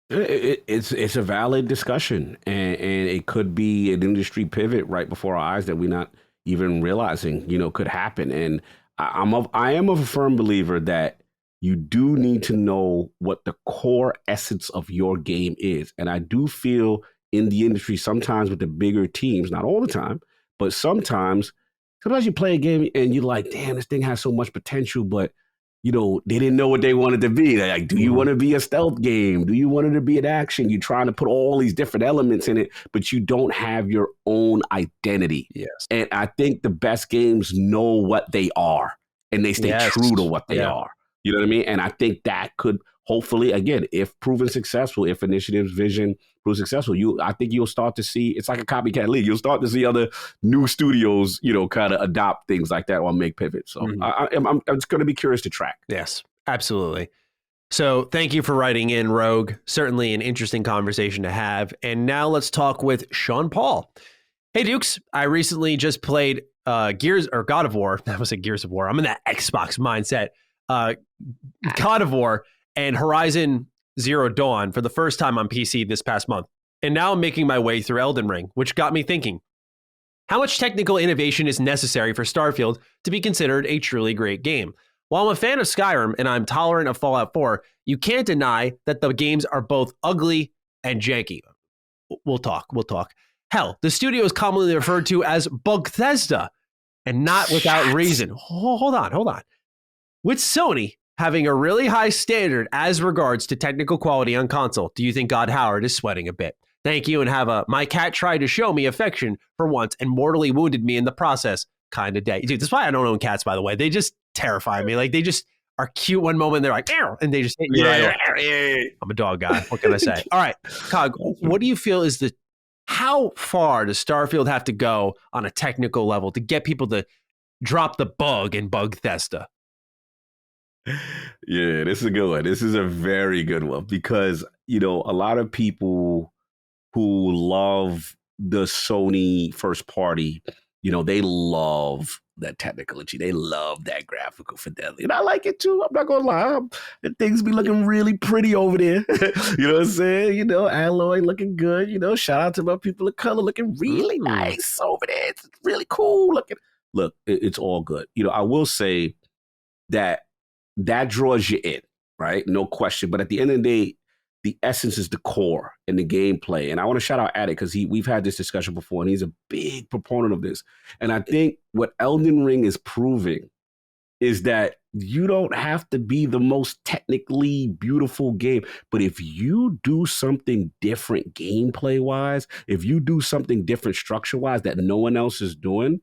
It's a valid discussion, and it could be an industry pivot right before our eyes that we're not even realizing, could happen. And I am a firm believer that you do need to know what the core essence of your game is. And I do feel in the industry, sometimes with the bigger teams, not all the time, but sometimes you play a game and you're like, damn, this thing has so much potential, but they didn't know what they wanted to be. They're like, do you want to be a stealth game? Do you want it to be an action? You're trying to put all these different elements in it, but you don't have your own identity. Yes. And I think the best games know what they are, and they stay true to what they are. You know what I mean? And I think that could hopefully, again, if proven successful, if Initiative's vision proves successful, I think you'll start to see, it's like a copycat league. You'll start to see other new studios, kind of adopt things like that or make pivots. So I'm just going to be curious to track. Yes, absolutely. So thank you for writing in, Rogue. Certainly an interesting conversation to have. And now let's talk with Sean Paul. Hey, Dukes. I recently just played God of War. That was Gears of War. I'm in that Xbox mindset. God of War and Horizon Zero Dawn for the first time on PC this past month. And now I'm making my way through Elden Ring, which got me thinking, how much technical innovation is necessary for Starfield to be considered a truly great game? While I'm a fan of Skyrim and I'm tolerant of Fallout 4, you can't deny that the games are both ugly and janky. We'll talk. Hell, the studio is commonly referred to as Bethesda, and not without reason. Hold on. With Sony having a really high standard as regards to technical quality on console, do you think God Howard is sweating a bit? Thank you, and have a my cat tried to show me affection for once and mortally wounded me in the process kind of day. Dude, that's why I don't own cats, by the way. They just terrify me. Like, they just are cute one moment, they're like, "Ow," and they just hit you right away. I'm a dog guy. What can I say? All right, Cog, what do you feel is how far does Starfield have to go on a technical level to get people to drop the bug in Bethesda? Yeah, this is a good one. This is a very good one because, a lot of people who love the Sony first party, they love that technology. They love that graphical fidelity. And I like it too. I'm not going to lie. The things be looking really pretty over there. You know what I'm saying? Alloy looking good. Shout out to my people of color looking really nice over there. It's really cool looking. Look, it's all good. I will say that draws you in, right? No question. But at the end of the day, the essence is the core and the gameplay. And I want to shout out Attic because we've had this discussion before, and he's a big proponent of this. And I think what Elden Ring is proving is that you don't have to be the most technically beautiful game. But if you do something different gameplay-wise, if you do something different structure-wise that no one else is doing,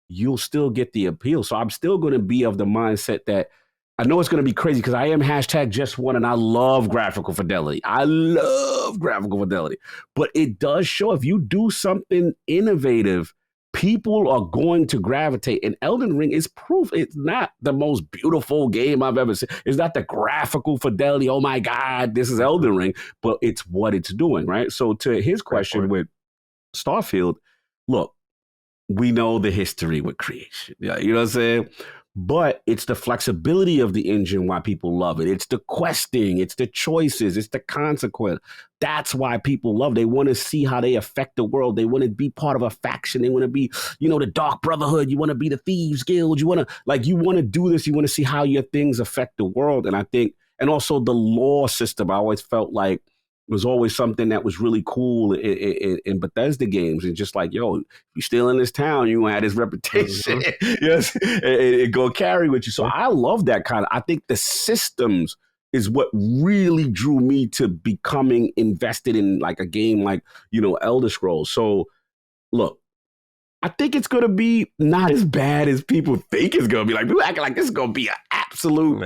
you'll still get the appeal. So I'm still going to be of the mindset that I know it's going to be crazy because I am #just1 and I love graphical fidelity. I love graphical fidelity. But it does show if you do something innovative, people are going to gravitate. And Elden Ring is proof. It's not the most beautiful game I've ever seen. It's not the graphical fidelity. Oh my God, this is Elden Ring. But it's what it's doing, right? So to his question with Starfield, look, we know the history with creation. Yeah, you know what I'm saying? But it's the flexibility of the engine why people love it. It's the questing, it's the choices, it's the consequence. That's why people love it. They want to see how they affect the world. They want to be part of a faction. They want to be, the Dark Brotherhood. You want to be the Thieves Guild. You want to do this. You want to see how your things affect the world. And I think, and also the law system, I always felt like was always something that was really cool in Bethesda games. And just like, yo, you still in this town, you gonna have this reputation. Yes, it go carry with you. So I love that kind of, I think the systems is what really drew me to becoming invested in like a game like, Elder Scrolls. So look, I think it's going to be not as bad as people think it's going to be. Like, people acting like this is going to be an absolute,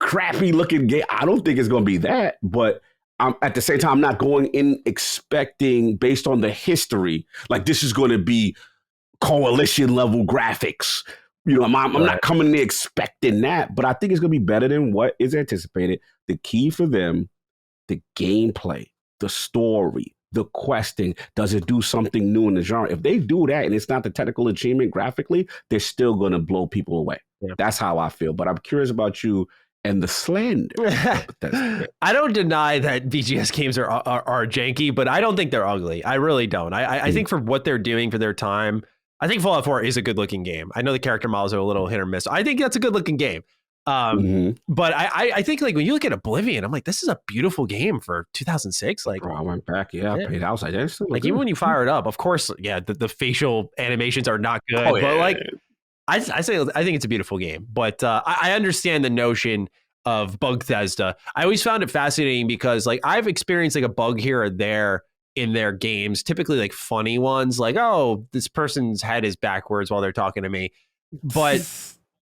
crappy looking game. I don't think it's going to be that, but at the same time, I'm not going in expecting, based on the history, like this is going to be coalition level graphics. I'm not coming in expecting that, but I think it's going to be better than what is anticipated. The key for them, the gameplay, the story, the questing, does it do something new in the genre? If they do that and it's not the technical achievement graphically, they're still going to blow people away. Yeah. That's how I feel. But I'm curious about you and the slander. I don't deny that BGS games are janky, but I don't think they're ugly. I really don't. I think for what they're doing for their time, I think Fallout 4 is a good looking game. I know the character models are a little hit or miss. I think that's a good looking game. But I think like when you look at Oblivion, I'm like, this is a beautiful game for 2006. Like, I went back, I paid. I was like, like even when you fire it up, of course, the facial animations are not good. But like, I think it's a beautiful game. But I understand the notion of Bethesda. I always found it fascinating because like I've experienced like a bug here or there in their games, typically like funny ones, like, oh, this person's head is backwards while they're talking to me. But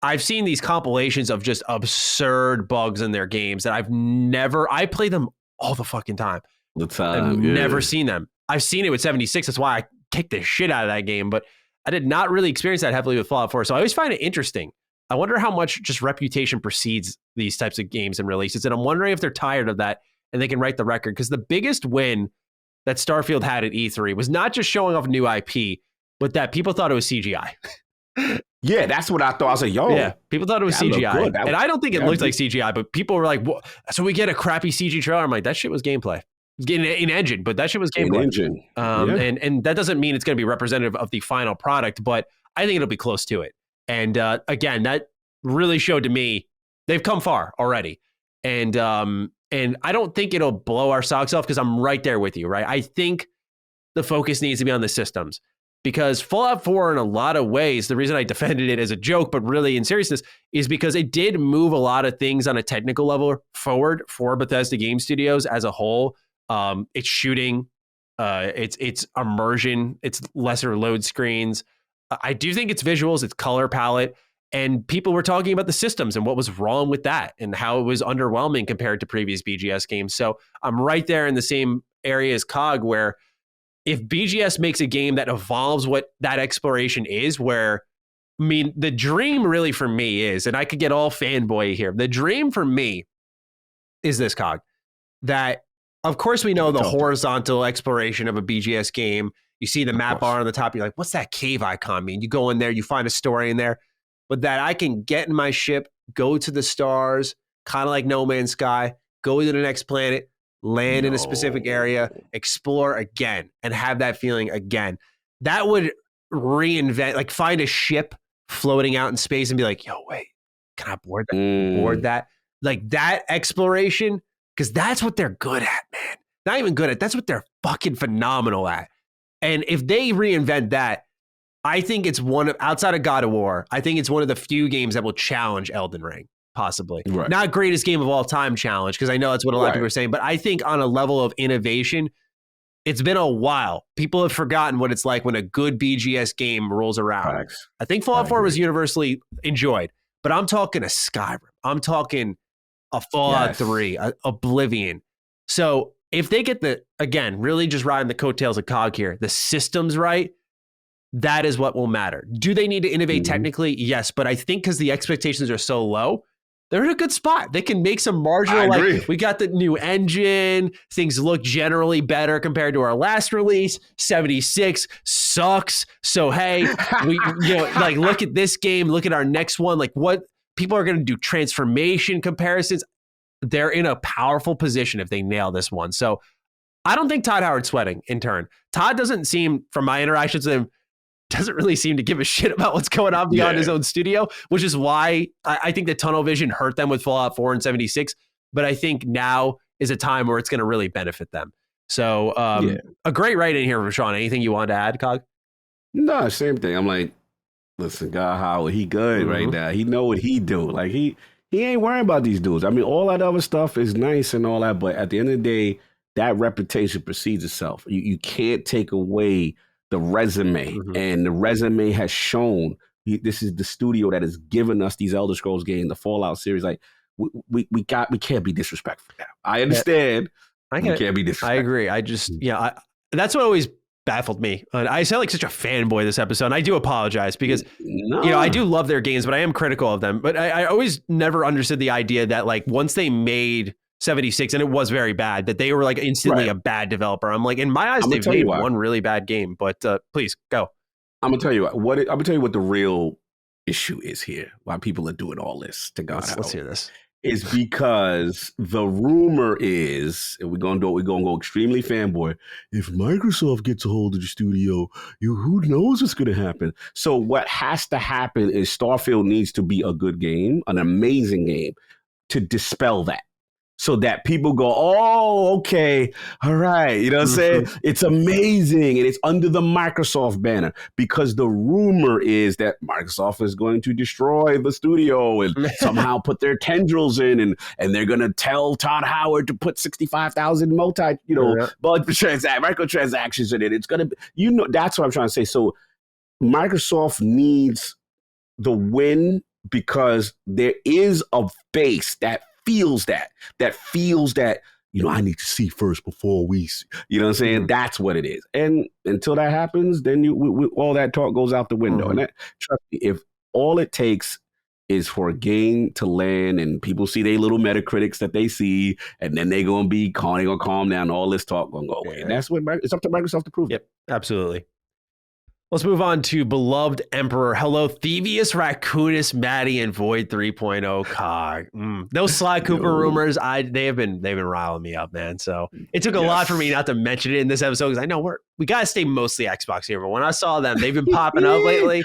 I've seen these compilations of just absurd bugs in their games that I play them all the fucking time. I've never seen them. I've seen it with 76. That's why I kicked the shit out of that game. But I did not really experience that heavily with Fallout 4. So I always find it interesting. I wonder how much just reputation precedes these types of games and releases. And I'm wondering if they're tired of that and they can write the record. Because the biggest win that Starfield had at E3 was not just showing off new IP, but that people thought it was CGI. Yeah, that's what I thought. I was like, yo. Yeah, people thought it was CGI. And I don't think it looked like CGI, but people were like, what? So we get a crappy CG trailer? I'm like, that shit was gameplay. In engine, but that shit was gameplay. And that doesn't mean it's going to be representative of the final product, but I think it'll be close to it. And again, that really showed to me they've come far already. And I don't think it'll blow our socks off because I'm right there with you, right? I think the focus needs to be on the systems because Fallout 4 in a lot of ways, the reason I defended it as a joke, but really in seriousness, is because it did move a lot of things on a technical level forward for Bethesda Game Studios as a whole. It's shooting, it's immersion, it's lesser load screens. I do think it's visuals, it's color palette, and people were talking about the systems and what was wrong with that and how it was underwhelming compared to previous BGS games. So I'm right there in the same area as COG, where if BGS makes a game that evolves what that exploration is, where, I mean, the dream really for me is, and I could get all fanboy here, the dream for me is this, COG, that of course we know the horizontal exploration of a BGS game. You see the map bar on the top, you're like, what's that cave icon mean? You go in there, you find a story in there, but that I can get in my ship, go to the stars, kind of like No Man's Sky, go to the next planet, land in a specific area, explore again, and have that feeling again. That would reinvent, like find a ship floating out in space and be like, yo, wait, can I board that? Board that? Like that exploration, because that's what they're good at, man. Not even good at, that's what they're fucking phenomenal at. And if they reinvent that, I think it's one of, outside of God of War, I think it's one of the few games that will challenge Elden Ring, possibly. Right. Not greatest game of all time challenge, because I know that's what a lot of people are saying, but I think on a level of innovation, It's been a while. People have forgotten what it's like when a good BGS game rolls around. Facts. I think Fallout 4 was universally enjoyed, but I'm talking a Skyrim. I'm talking a Fallout 3, Oblivion. So if they get really just riding the coattails of COG here, the systems right, that is what will matter. Do they need to innovate technically? Yes, but I think because the expectations are so low, they're in a good spot. They can make some marginal, like we got the new engine. Things look generally better compared to our last release. 76 sucks. So, hey, look at this game. Look at our next one. Like what people are going to do transformation comparisons. They're in a powerful position if they nail this one. So I don't think Todd Howard's sweating in turn. Todd doesn't seem, from my interactions with him, doesn't really seem to give a shit about what's going on beyond his own studio, which is why I think the tunnel vision hurt them with Fallout 4 and 76. But I think now is a time where it's going to really benefit them. So a great write in here from Sean. Anything you want to add, Cog? No, same thing. I'm like, listen, God Howard, he good right now. He know what he do. Like he ain't worrying about these dudes. I mean, all that other stuff is nice and all that, but at the end of the day, that reputation precedes itself. You can't take away the resume, and the resume has shown this is the studio that has given us these Elder Scrolls games, the Fallout series. Like we can't be disrespectful now. I understand. We can't be disrespectful. I agree. I just that's what always baffled me. I sound like such a fanboy this episode, and I do apologize because I do love their games, but I am critical of them. But I always never understood the idea that like once they made 76 and it was very bad, that they were like instantly a bad developer. I'm like, in my eyes, they've made one really bad game, but please go. I'm gonna tell you what the real issue is here. Why people are doing all this to God. Let's hear this. Is because the rumor is, and we're gonna go extremely fanboy. If Microsoft gets a hold of the studio, who knows what's gonna happen? So what has to happen is Starfield needs to be a good game, an amazing game, to dispel that. So that people go, oh, okay, all right. You know what I'm saying? It's amazing. And it's under the Microsoft banner because the rumor is that Microsoft is going to destroy the studio and somehow put their tendrils in and they're going to tell Todd Howard to put 65,000 microtransactions in it. It's going to, that's what I'm trying to say. So Microsoft needs the win because there is a base that feels that I need to see first before we see, you know what I'm saying? That's what it is. And until that happens, then all that talk goes out the window. And trust me, if all it takes is for a game to land and people see their little Metacritics that they see, and then they're going to calm down, all this talk going to go away. And that's what it's up to Microsoft to prove. Yep, absolutely. Let's move on to Beloved Emperor. Hello, Thievius, Raccoonus, Matty, and Void 3.0 Cog. Those Sly Cooper rumors, they've been riling me up, man. So it took a lot for me not to mention it in this episode because I know we gotta stay mostly Xbox here. But when I saw them, they've been popping up lately.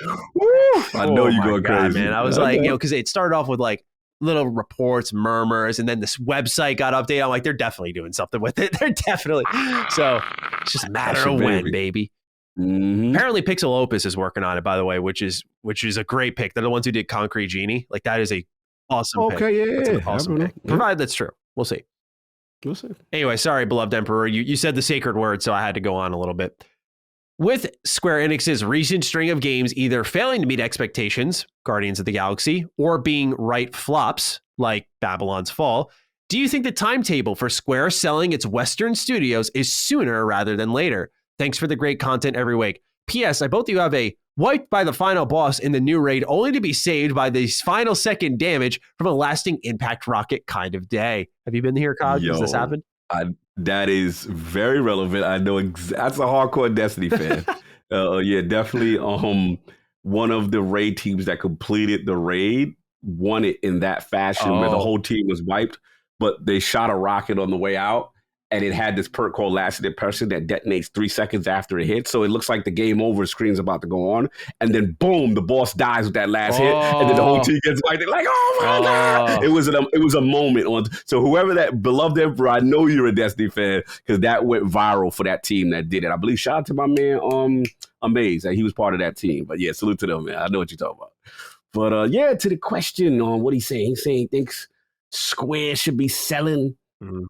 I know you're going crazy, man. I was like, because it started off with like little reports, murmurs, and then this website got updated. I'm like, they're definitely doing something with it. They're definitely so. It's just a matter of when, baby. Apparently Pixel Opus is working on it, by the way, which is a great pick. They're the ones who did Concrete Genie. Like that is a awesome pick. That's awesome pick. Provided that's true. We'll see. Anyway, sorry, Beloved Emperor. You said the sacred word, so I had to go on a little bit. With Square Enix's recent string of games either failing to meet expectations, Guardians of the Galaxy, or being right flops, like Babylon's Fall, do you think the timetable for Square selling its Western studios is sooner rather than later? Thanks for the great content every week. P.S. I both of you have a wiped by the final boss in the new raid only to be saved by the final second damage from a lasting impact rocket kind of day. Have you been here, Cog? Has this happened? That is very relevant. I know that's a hardcore Destiny fan. Yeah, definitely. One of the raid teams that completed the raid won it in that fashion where the whole team was wiped, but they shot a rocket on the way out. And it had this perk called Last Hit Person that detonates 3 seconds after it hits. So it looks like the game over screen's about to go on. And then boom, the boss dies with that last hit. And then the whole team gets wiped. They're like, oh my God. It was a moment. So whoever that Beloved Emperor, I know you're a Destiny fan because that went viral for that team that did it. I believe shout out to my man Amaze. He was part of that team. But yeah, salute to them, man. I know what you're talking about. But to the question on what he's saying. He's saying he thinks Square should be selling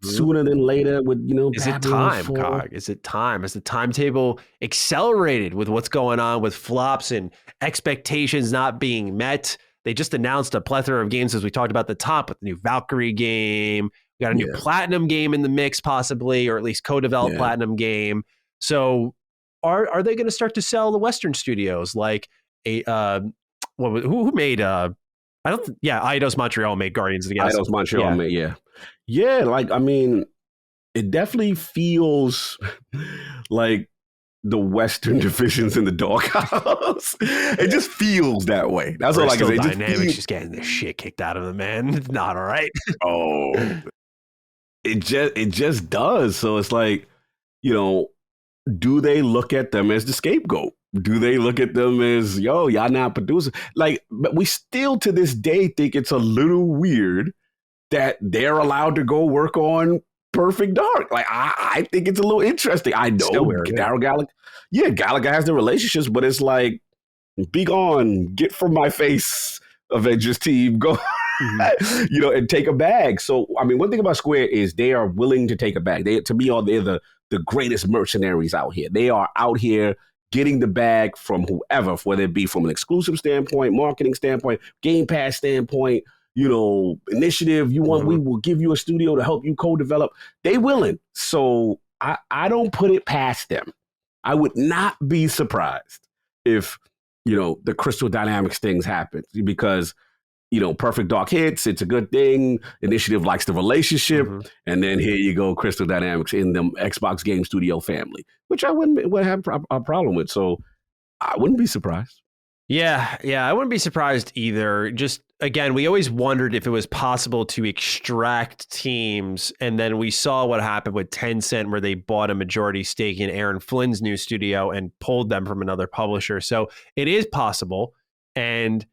sooner than later with, Is it Babylon time, 4. Cog? Is it time? Has the timetable accelerated with what's going on with flops and expectations not being met? They just announced a plethora of games, as we talked about at the top, with the new Valkyrie game. We got a new Platinum game in the mix, possibly, or at least co-developed Platinum game. So are they going to start to sell the Western studios like a who made Eidos Montreal made Guardians of the Galaxy. Eidos Montreal made, yeah. Like, I mean, it definitely feels like the Western divisions in the doghouse. It just feels that way. That's all I can say. Dynamics just getting the shit kicked out of them, man. It's not all right. Oh, it just does. So it's like, do they look at them as the scapegoat? Do they look at them as, y'all not producing? Like, but we still to this day think it's a little weird that they're allowed to go work on Perfect Dark. Like, I think it's a little interesting. I know Daryl Gallagher has the relationships, but it's like, be gone, get from my face, Avengers team, go, and take a bag. So, I mean, one thing about Square is they are willing to take a bag. They're the greatest mercenaries out here. They are out here getting the bag from whoever, whether it be from an exclusive standpoint, marketing standpoint, Game Pass standpoint, initiative. You want, we will give you a studio to help you co-develop. They willing. So I don't put it past them. I would not be surprised if, the Crystal Dynamics things happen, because Perfect Dark hits, it's a good thing. Initiative likes the relationship. And then here you go, Crystal Dynamics in the Xbox Game Studio family, which I wouldn't have a problem with. So I wouldn't be surprised. Yeah, I wouldn't be surprised either. Just, again, we always wondered if it was possible to extract teams. And then we saw what happened with Tencent, where they bought a majority stake in Aaron Flynn's new studio and pulled them from another publisher. So it is possible. And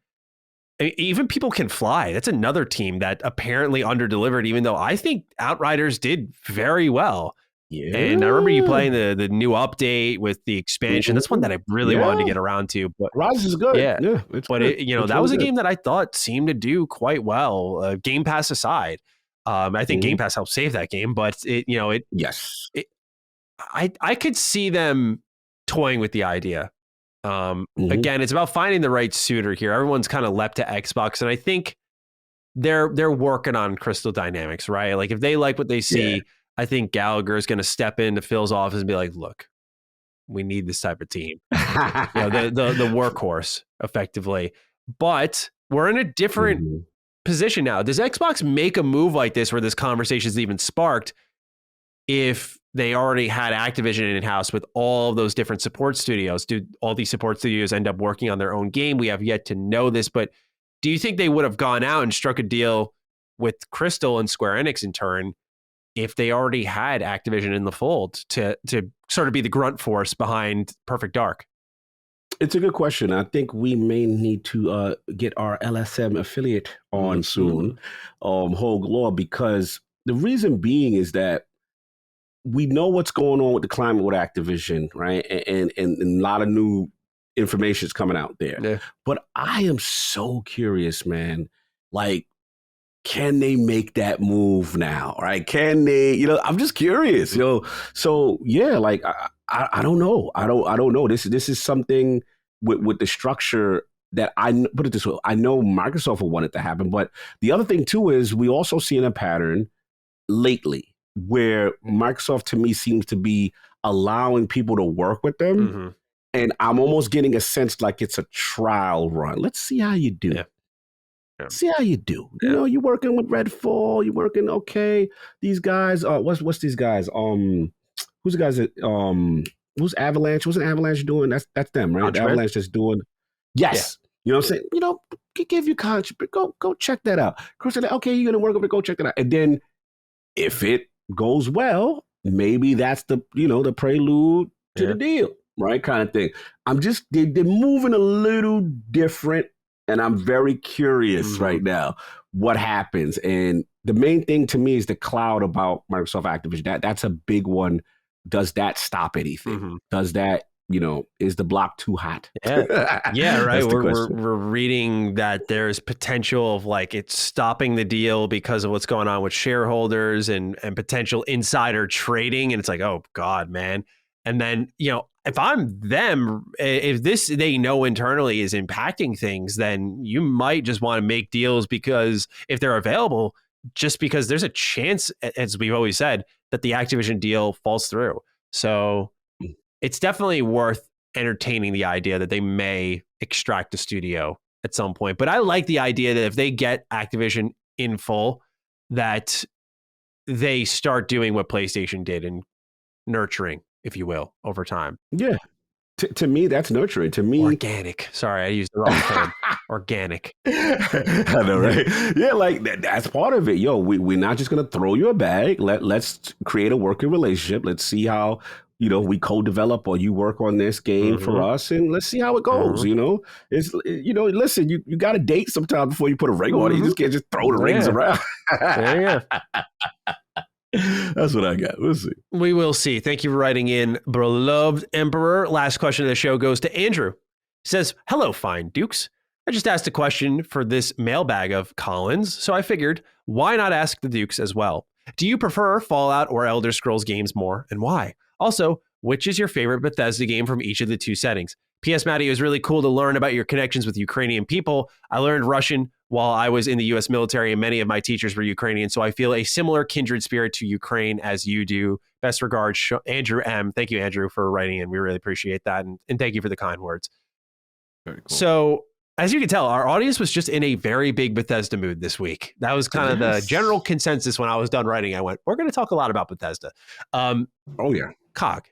even People Can Fly, that's another team that apparently underdelivered, even though I think Outriders did very well. Yeah. And I remember you playing the new update with the expansion. That's one that I really wanted to get around to. But Rise is good. Yeah, it's but good. That was a game that I thought seemed to do quite well. Game Pass aside, I think Game Pass helped save that game. But I could see them toying with the idea. Again, it's about finding the right suitor here. Everyone's kind of leapt to Xbox, and I think they're working on Crystal Dynamics, right? Like, if they like what they see, I think Gallagher is going to step into Phil's office and be like, "Look, we need this type of team, the workhorse, effectively." But we're in a different position now. Does Xbox make a move like this, where this conversation is even sparked, if they already had Activision in-house with all of those different support studios? Do all these support studios end up working on their own game? We have yet to know this, but do you think they would have gone out and struck a deal with Crystal and Square Enix in turn if they already had Activision in the fold to sort of be the grunt force behind Perfect Dark? It's a good question. I think we may need to get our LSM affiliate on soon, Hogue Law, because the reason being is that we know what's going on with the climate with Activision, right? And a lot of new information is coming out there. Yeah. But I am so curious, man. Like, can they make that move now, right? Can they, I'm just curious, So yeah, like, I don't know. I don't know. This is something with the structure that put it this way. I know Microsoft will want it to happen, but the other thing too is we also seeing a pattern lately where Microsoft, to me, seems to be allowing people to work with them. And I'm almost getting a sense like it's a trial run. Let's see how you do. See how you do. You're working with Redfall. You're working, okay. These guys, what's these guys? Who's the guys that, who's Avalanche? What's Avalanche doing? That's them, right? Avalanche just doing, yes. Yeah. You know what I'm saying? Give you contract, go check that out. Chris said, okay, you're going to work with it, go check that out. And then if it goes well, maybe that's the prelude to the deal, right? Kind of thing. They're moving a little different, and I'm very curious right now what happens. And the main thing to me is the cloud about Microsoft Activision. That's a big one. Does that stop anything? Does that is the block too hot? Yeah, right. That's the We're question. reading that there's potential of like it's stopping the deal because of what's going on with shareholders and potential insider trading, and it's like, oh God, man. And then if I'm them, if this they know internally is impacting things, then you might just want to make deals because if they're available, just because there's a chance, as we've always said, that the Activision deal falls through. So it's definitely worth entertaining the idea that they may extract a studio at some point. But I like the idea that if they get Activision in full, that they start doing what PlayStation did and nurturing, if you will, over time. Yeah. To me, that's nurturing. To me, organic. Sorry, I used the wrong term. Organic. I know, right? Yeah, like that's part of it. Yo, we're not just gonna throw you a bag. Let's create a working relationship. Let's see how we co-develop or you work on this game for us, and let's see how it goes. It's listen, you got to date sometime before you put a ring on it. You just can't just throw the rings around. Yeah. That's what I got. We'll see. We will see. Thank you for writing in, beloved Emperor. Last question of the show goes to Andrew. He says, hello, fine dukes. I just asked a question for this mailbag of Collins, so I figured, why not ask the dukes as well? Do you prefer Fallout or Elder Scrolls games more, and why? Also, which is your favorite Bethesda game from each of the two settings? P.S. Matty, it was really cool to learn about your connections with Ukrainian people. I learned Russian while I was in the U.S. military, and many of my teachers were Ukrainian, so I feel a similar kindred spirit to Ukraine as you do. Best regards, Andrew M. Thank you, Andrew, for writing in. We really appreciate that, and thank you for the kind words. Very cool. So, as you can tell, our audience was just in a very big Bethesda mood this week. That was kind of the general consensus when I was done writing. I went, we're going to talk a lot about Bethesda. Oh, yeah. Cog,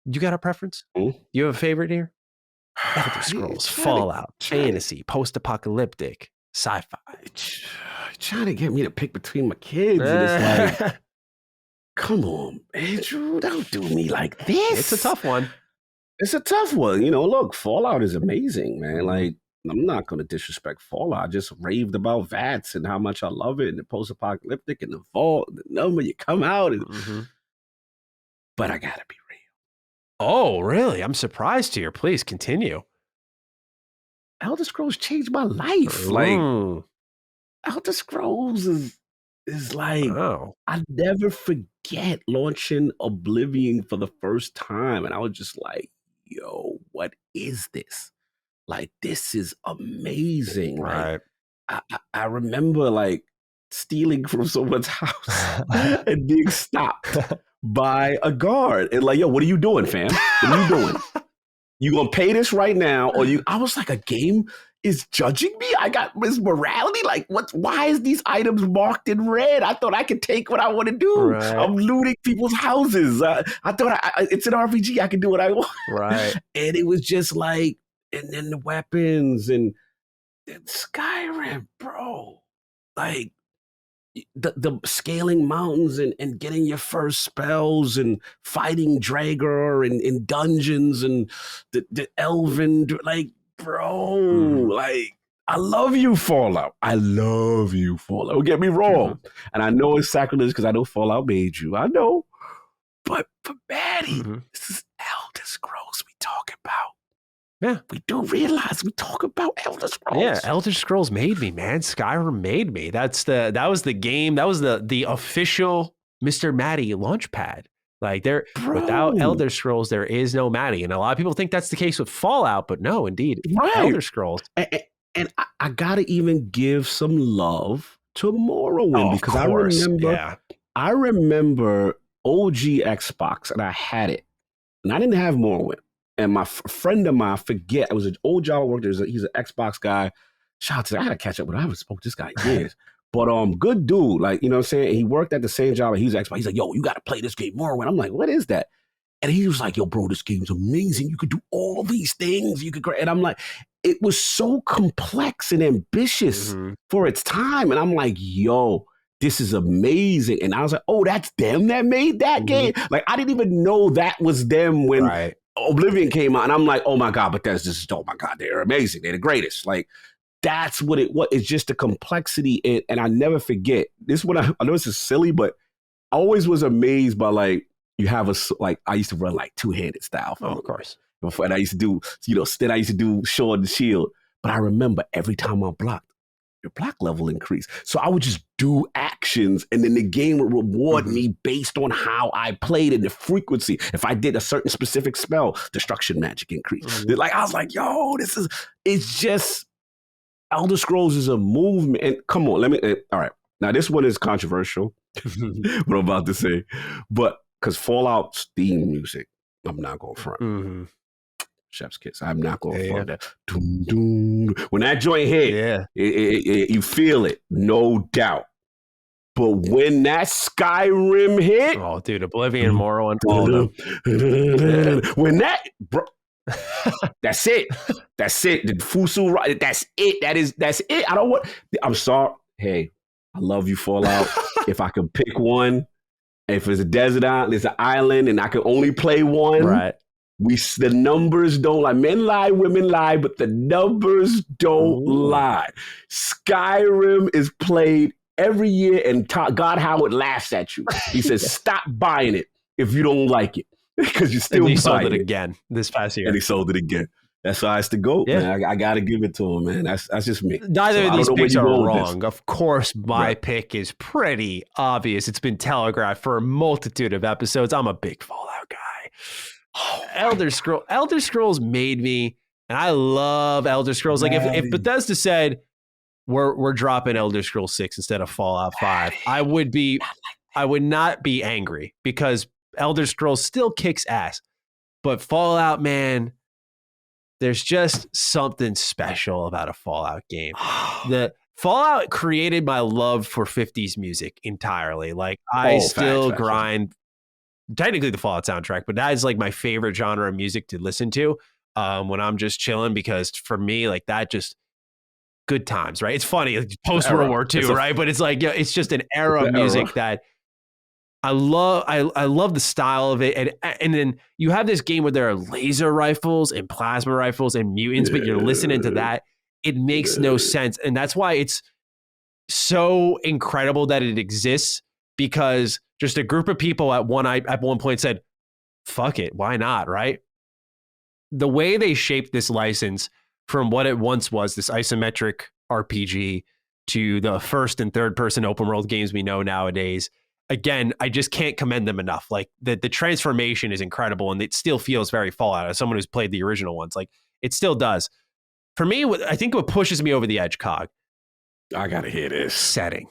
you got a preference? You have a favorite here? Elder Scrolls, Fallout, fantasy, post-apocalyptic, sci-fi. Trying to get me to pick between my kids. And it's like, come on, Andrew, don't do me like this. It's a tough one. It's a tough one. Look, Fallout is amazing, man. Like, I'm not going to disrespect Fallout. I just raved about VATS and how much I love it and the post-apocalyptic and the vault, the number you come out. And, But I got to be real. Oh, really? I'm surprised here. Please continue. Elder Scrolls changed my life. Like, Elder Scrolls is like, I never forget launching Oblivion for the first time. And I was just like, yo, what is this? Like, this is amazing. Right. Like, I remember like stealing from someone's house and being stopped by a guard and like, yo, what are you doing, fam? What are you doing? You gonna pay this right now? Or I was like, a game is judging me? I got this morality? Like, why is these items marked in red? I thought I could take what I want to do. Right. I'm looting people's houses. I thought it's an RPG. I can do what I want. Right. And it was just like, and then the weapons and Skyrim, bro. Like, the scaling mountains and getting your first spells and fighting Draegr and in dungeons and the elven, like, bro, like, I love you, Fallout. I love you, Fallout. Don't get me wrong. And I know it's sacrilege because I know Fallout made you. I know. But for Matty, this is Elder Scrolls we talk about. Yeah. We do realize we talk about Elder Scrolls. Yeah, Elder Scrolls made me, man. Skyrim made me. That was the game. That was the official Mr. Matty launchpad. Like, without Elder Scrolls, there is no Matty. And a lot of people think that's the case with Fallout, but no, indeed. Right. Elder Scrolls. And I gotta even give some love to Morrowind because I remember OG Xbox and I had it. And I didn't have Morrowind. And my friend of mine, I forget, it was an old job I worked there. He's an Xbox guy. Shout out to, I had to catch up with him. I haven't spoke to this guy in years. But good dude. Like, you know what I'm saying? He worked at the same job and he's Xbox. He's like, yo, you got to play this game more. And I'm like, what is that? And he was like, yo, bro, this game's amazing. You could do all these things. And I'm like, it was so complex and ambitious for its time. And I'm like, yo, this is amazing. And I was like, oh, that's them that made that game. Like, I didn't even know that was them when Oblivion came out. And I'm like, oh my God, oh my God, they're amazing. They're the greatest. Like, that's what it's just the complexity. And I never forget this. When I know this is silly, but I always was amazed by, like, you have I used to run like two-handed style. Oh, of course. Before, and I used to do, then I used to do Sword and Shield. But I remember every time I blocked, your block level increased. So I would just do actions, and then the game would reward me based on how I played and the frequency. If I did a certain specific spell, destruction magic increased. Like, I was like, yo, it's just, Elder Scrolls is a movement. And come on, all right. Now, this one is controversial, what I'm about to say. But because Fallout's theme music, I'm not going front. Chef's kiss. I'm not going to front that. Doom, doom. When that joint hit, you feel it, no doubt. But when that Skyrim hit, oh, dude, Oblivion, Morrowind, all of them. When that, bro, that's it. That's it. The Fusu, that's it. That's it. I don't want. I'm sorry. Hey, I love you, Fallout. If I could pick one, if it's a desert island, it's an island, and I can only play one. Right. The numbers don't lie. Men lie, women lie, but the numbers don't lie. Skyrim is played every year, and God Howard laughs at you. He says, "Stop buying it if you don't like it, because you still." And he sold it again this past year. And he sold it again. That's why it's the GOAT, man. I got to give it to him, man. That's just me. Neither of these picks are wrong. Of course, my pick is pretty obvious. It's been telegraphed for a multitude of episodes. I'm a big Fallout guy. Elder Scrolls made me, and I love Elder Scrolls. Like if Bethesda said we're dropping Elder Scrolls 6 instead of Fallout 5, I would not be angry, because Elder Scrolls still kicks ass. But Fallout, man, there's just something special about a Fallout game. The Fallout created my love for 50s music entirely. Like I still grind. Technically the Fallout soundtrack, but that is like my favorite genre of music to listen to when I'm just chilling, because for me, like that just good times, right? It's funny, like post World War II, right? But it's like, it's just an era of music that I love. I love the style of it, and then you have this game where there are laser rifles and plasma rifles and mutants, but you're listening to that. It makes no sense, and that's why it's so incredible that it exists, because just a group of people at one point said, fuck it, why not, right? The way they shaped this license from what it once was, this isometric RPG, to the first and third person open world games we know nowadays, again, I just can't commend them enough. Like the transformation is incredible, and it still feels very Fallout. As someone who's played the original ones, like it still does. For me, I think what pushes me over the edge, Cog, I gotta hear this. Setting.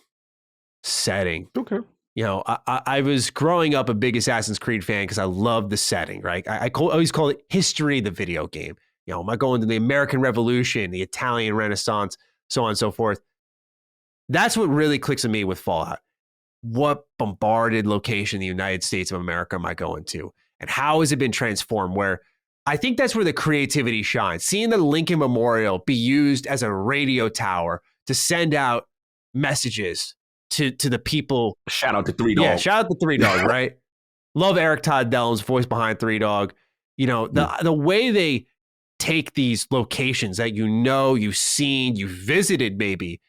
Okay. You know, I was growing up a big Assassin's Creed fan because I loved the setting, right? I always call it history of the video game. You know, am I going to the American Revolution, the Italian Renaissance, so on and so forth? That's what really clicks with me with Fallout. What bombarded location in the United States of America am I going to? And how has it been transformed? Where I think that's where the creativity shines. Seeing the Lincoln Memorial be used as a radio tower to send out messages to the people. Shout out to Three Dog. Yeah, shout out to Three Dog, right? Love Eric Todd Dellum's voice behind Three Dog. You know, the way they take these locations that you've seen, you've visited maybe,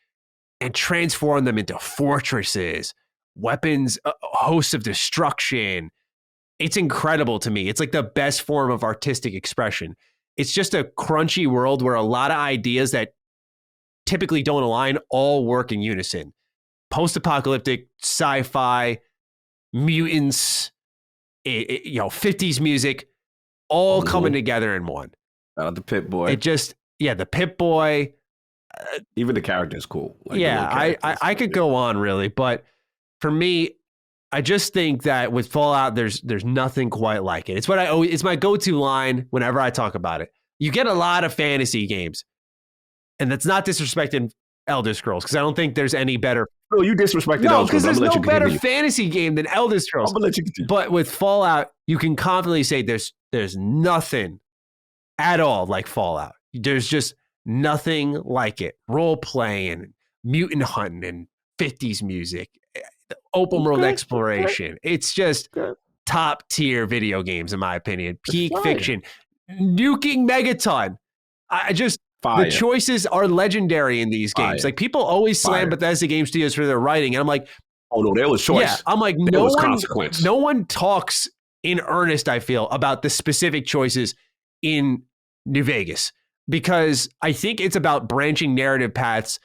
and transform them into fortresses, weapons, hosts of destruction. It's incredible to me. It's like the best form of artistic expression. It's just a crunchy world where a lot of ideas that typically don't align all work in unison. Post-apocalyptic, sci-fi, mutants, 50s music, all coming together in one. Shout out the Pit Boy. It just, the Pit Boy. Even the character is cool. Like, I could go on really, but for me, I just think that with Fallout, there's nothing quite like it. It's my go-to line whenever I talk about it. You get a lot of fantasy games, and that's not disrespecting Elder Scrolls, because I don't think there's any better. No, you disrespected Elder Scrolls. No, because there's no better fantasy game than Elder Scrolls. I'm gonna let you continue. But with Fallout, you can confidently say there's nothing at all like Fallout. There's just nothing like it. Role playing, mutant hunting, and 50s music, open world exploration. It's just top tier video games, in my opinion. Peak fiction, nuking Megaton. The choices are legendary in these games. Like people always slam Bethesda Game Studios for their writing, and I'm like, oh no, there was choice. Yeah, I'm like, consequence. No one talks in earnest, I feel, about the specific choices in New Vegas, because I think it's about branching narrative paths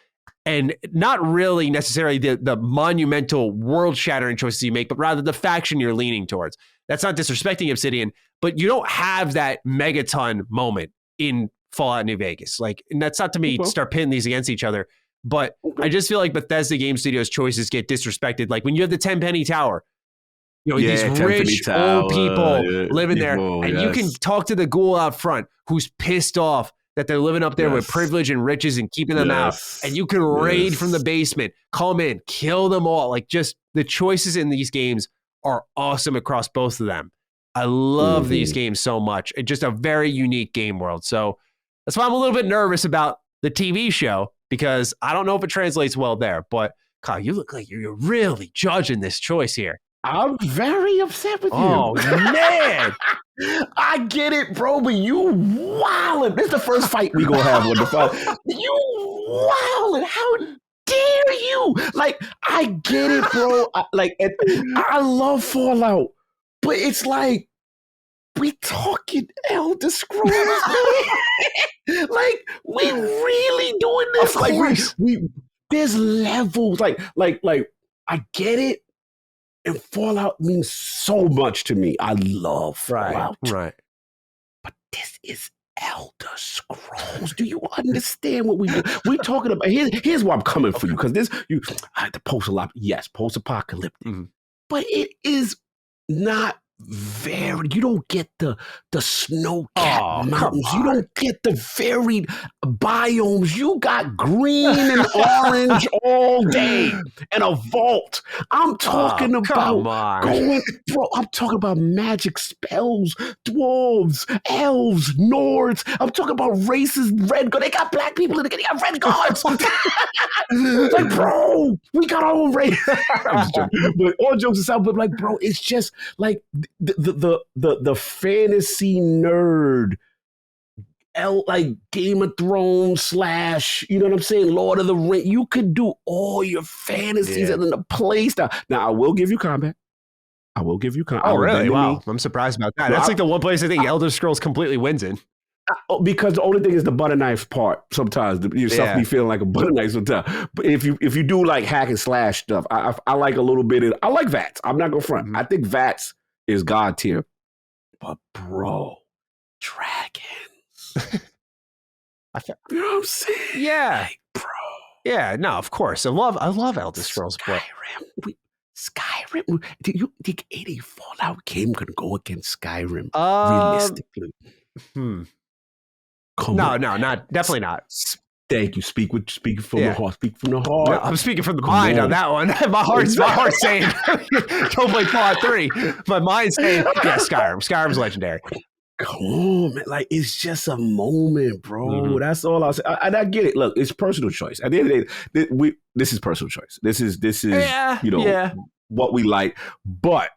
and not really necessarily the monumental world-shattering choices you make, but rather the faction you're leaning towards. That's not disrespecting Obsidian, but you don't have that megaton moment in Fallout New Vegas. Like, and that's not to me start pitting these against each other, but I just feel like Bethesda Game Studios choices get disrespected. Like when you have the 10 penny tower, you know, these rich old people living there, and you can talk to the ghoul out front who's pissed off that they're living up there with privilege and riches and keeping them out. And you can raid from the basement, come in, kill them all. Like, just the choices in these games are awesome across both of them. I love these games so much. It's just a very unique game world. So that's why I'm a little bit nervous about the TV show, because I don't know if it translates well there. But Kyle, you look like you're really judging this choice here. I'm very upset with you. Oh, man. I get it, bro, but you wildin'. This is the first fight we gonna have on the phone. You wildin'. How dare you? Like, I get it, bro. I love Fallout, but it's like, we talking Elder Scrolls. Like, we really doing this. Of course. There's levels. Like, I get it. And Fallout means so much to me. I love Fallout. Right. But this is Elder Scrolls. Do you understand what we do? We're talking about, here's why I'm coming for you. Because I had to post a lot. Yes, post-apocalyptic. Mm-hmm. But it is not you don't get the snow-capped mountains. You don't get the varied biomes. You got green and orange all day and a vault. I'm talking about I'm talking about magic spells, dwarves, elves, Nords. I'm talking about races, red guard. They got black people in it. They got red guards. Like, bro, we got our own race. I'm just joking. But all jokes aside, but like, bro, it's just like the fantasy nerd, like Game of Thrones / you know what I'm saying, Lord of the Rings. You could do all your fantasies and then the play style. Now, I will give you combat. Oh, really? Wow. I'm surprised about that. That's like the one place I think Elder Scrolls completely wins in. Because the only thing is the butter knife part. Sometimes yourself be feeling like a butter knife sometimes. But if you do like hack and slash stuff, I like a little bit of, I like VATS. I'm not gonna front. Mm-hmm. I think VATS is God tier. But bro, dragons. You know what I'm saying? Yeah. Like, bro. Yeah, no, of course. I love Elder Scrolls. Skyrim. Do you think any Fallout game could go against Skyrim realistically? No, definitely not. Thank you. Speak from the heart. Speak from the heart. No, I'm speaking from the mind on that one. My heart's saying, don't play Fallout 3. My mind's saying, yeah, Skyrim. Skyrim's legendary. Come on, man. Like, it's just a moment, bro. Mm-hmm. That's all I'll say. And I get it. Look, it's personal choice. At the end of the day, this is personal choice. This is what we like. But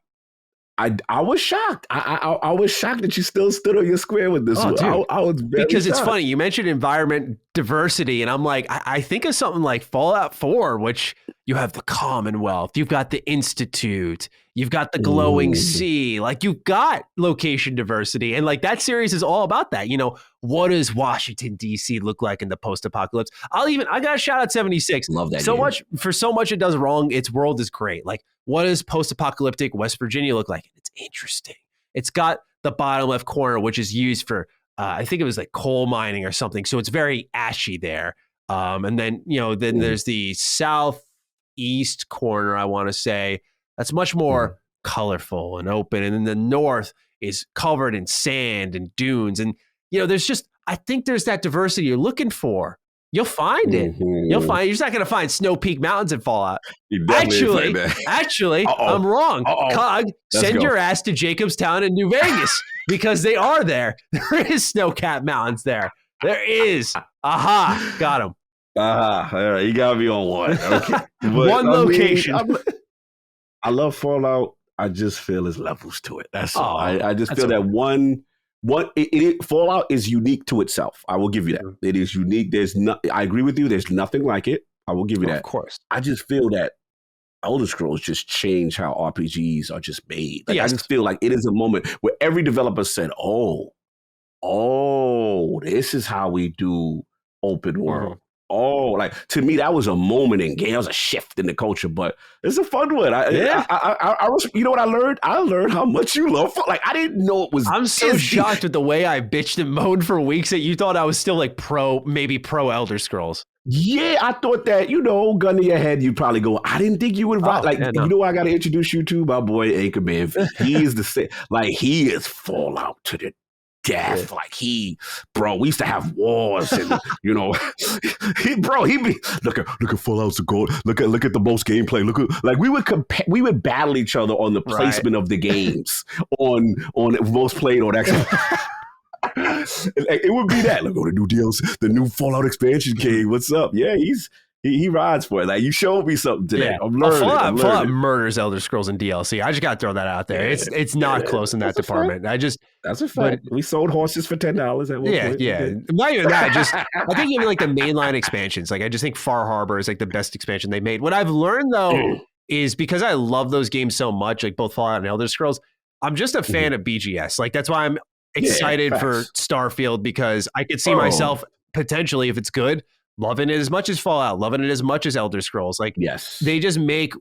I was shocked. I was shocked that you still stood on your square with this one. Dude. I was very because shocked. It's funny. You mentioned environment diversity, and I'm like, I think of something like Fallout 4, which you have the Commonwealth, you've got the Institute, you've got the glowing sea. Like, you've got location diversity, and like that series is all about that. You know, what does Washington D.C. look like in the post-apocalypse? I got a shout out 76. Love that. So much it does wrong. Its world is great. Like, what does post-apocalyptic West Virginia look like? It's interesting. It's got the bottom left corner, which is used for, I think it was like coal mining or something. So it's very ashy there. And then, there's the southeast corner, I want to say. That's much more colorful and open. And then the north is covered in sand and dunes. And, I think there's that diversity you're looking for. You'll find it. You're just not going to find Snow Peak Mountains in Fallout. Actually, I'm wrong. Cog, send your ass to Jacobstown in New Vegas because they are there. There is snow-capped mountains there. There is. Aha, got him. All right, you got me on one. Okay. One location. I love Fallout. I just feel there's levels to it. That's all. I just feel that one. Fallout is unique to itself. I will give you that. It is unique. I agree with you. There's nothing like it. I will give you that. Of course. I just feel that Elder Scrolls just changed how RPGs are just made. Like, I just feel like it is a moment where every developer said, oh, this is how we do open world. Oh, like to me, that was a moment in game. That was a shift in the culture, but it's a fun one. I was, you know what I learned? I learned how much you love. Like I didn't know it was. I'm so shocked with the way I bitched and moaned for weeks that you thought I was still like maybe pro Elder Scrolls. Yeah, I thought that, gun to your head, you'd probably go, I didn't think you would no. You know, I got to introduce you to my boy Anchorman. He is he is Fallout to the death. Yeah. Like we used to have wars and, he be, look at Fallout's gold. Look at the most gameplay. We would battle each other on the placement of the games on most played on Xbox. It would be that. Look, the new DLC, the new Fallout expansion came. What's up? Yeah, he rides for it. Like you showed me something today. Yeah. I'm learning. Fallout murders Elder Scrolls in DLC. I just got to throw that out there. It's not close in that department. That's a fact. We sold horses for $10 at one point. Yeah. Not even that. I think even like the mainline expansions. Like I just think Far Harbor is like the best expansion they made. What I've learned though is because I love those games so much, like both Fallout and Elder Scrolls. I'm just a fan of BGS. Like that's why I'm excited for Starfield, because I could see myself potentially, if it's good, loving it as much as Fallout, loving it as much as Elder Scrolls. Like, they just make,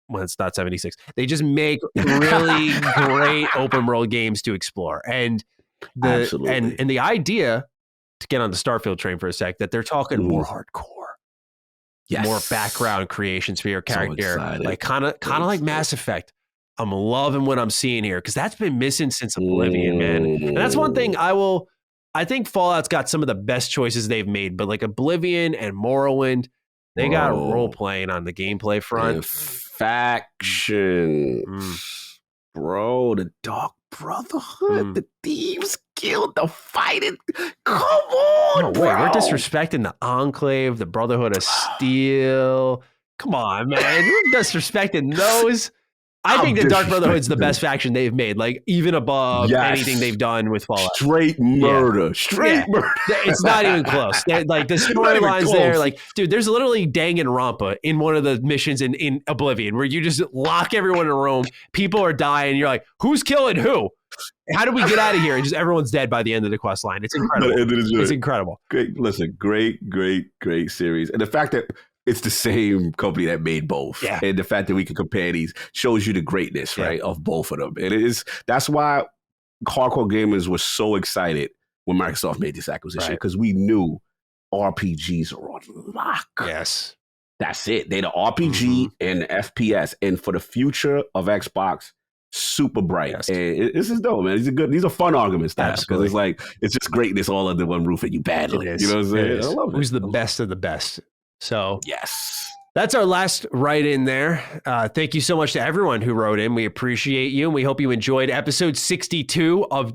well, it's not 76. They just make really great open world games to explore. And the idea, to get on the Starfield train for a sec, that they're talking more hardcore, more background creations for your character, like kind of like Mass Effect. I'm loving what I'm seeing here, because that's been missing since Oblivion, man. And that's one thing I think Fallout's got some of the best choices they've made, but like Oblivion and Morrowind, they got role playing on the gameplay front. Faction. Bro, the Dark Brotherhood, the Thieves Guild, the fighting. Come on, bro. We're disrespecting the Enclave, the Brotherhood of Steel. Come on, man. We're disrespecting those. I think the Dark Brotherhood's the best faction they've made, like even above anything they've done with Fallout. Straight murder. Murder. It's not even close. Like the storylines there, like, dude, there's literally Danganronpa in one of the missions in Oblivion where you just lock everyone in a room, people are dying, you're like, who's killing who? How do we get out of here? And just everyone's dead by the end of the quest line. It's incredible. It's incredible. Great. Listen, great series. And the fact that it's the same company that made both. Yeah. And the fact that we can compare these shows you the greatness, right, of both of them. And that's why hardcore gamers were so excited when Microsoft made this acquisition, because we knew RPGs are on lock. Yes. That's it. They're the RPG and the FPS. And for the future of Xbox, super bright. Yes. And this is dope, man. These are fun arguments, because it's just greatness all under one roof and you battle it. You know what I'm saying? I love it. Who's the best of the best? So yes, that's our last write-in there. Thank you so much to everyone who wrote in. We appreciate you, and we hope you enjoyed episode 62 of,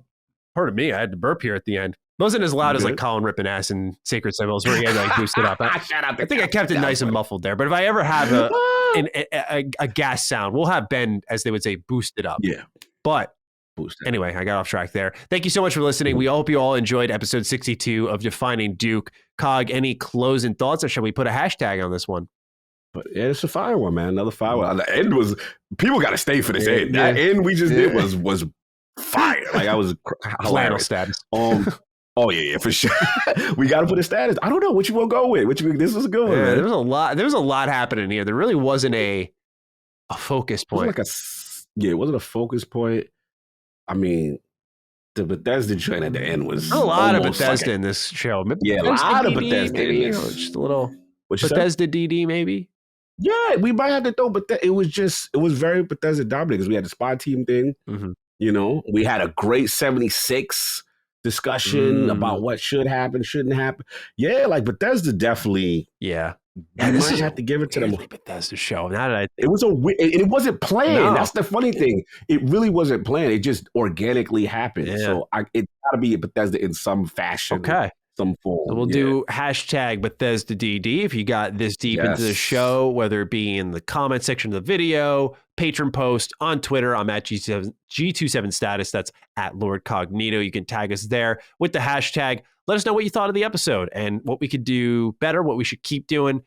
pardon me, I had to burp here at the end. Wasn't as loud as like Colin ripping ass and Sacred Symbols, where he had like boosted up. I think I kept it nice and muffled there. But if I ever have a gas sound, we'll have Ben, as they would say, boosted up. Yeah. But anyway, I got off track there. Thank you so much for listening. We hope you all enjoyed episode 62 of Defining Duke. Cog, any closing thoughts, or shall we put a hashtag on this one? But yeah, it's a fire one, man. Another fire one. The end was, people got to stay for this end. That end we just did was fire. Like I was hilarious. Status. Oh yeah, for sure. We got to put a status. I don't know what you want to go with. This was a good one. Man. There was a lot happening here. There really wasn't a focus point. It wasn't a focus point. I mean, the Bethesda joint at the end was a lot of Bethesda in this show. Maybe a lot of Bethesda. Maybe, just a little Bethesda DD, maybe. Yeah, we might have to throw, but it was very Bethesda dominant, because we had the SpyTeam thing. You know, we had a great 76 discussion about what should happen, shouldn't happen. Yeah, like Bethesda definitely. Yeah. You might have to give it to them. Bethesda show. It wasn't planned. No. That's the funny thing. It really wasn't planned. It just organically happened. Yeah. So it's got to be Bethesda in some fashion. Okay. Some form. So we'll do hashtag Bethesda DD if you got this deep into the show, whether it be in the comment section of the video, patron post, on Twitter. I'm at G27 status. That's at Lord Cognito. You can tag us there with the hashtag. Let us know what you thought of the episode and what we could do better, what we should keep doing.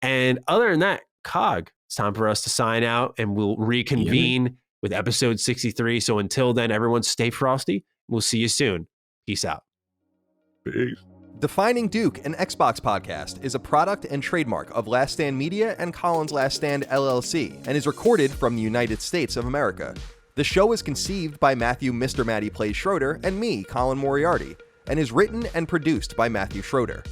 And other than that, Cog, it's time for us to sign out, and we'll reconvene with episode 63. So until then, everyone stay frosty. We'll see you soon. Peace out. Peace. Defining Duke, an Xbox podcast, is a product and trademark of Last Stand Media and Colin's Last Stand LLC, and is recorded from the United States of America. The show is conceived by Matthew Mr. Matty Plays Schroeder and me, Colin Moriarty, and is written and produced by Matthew Schroeder.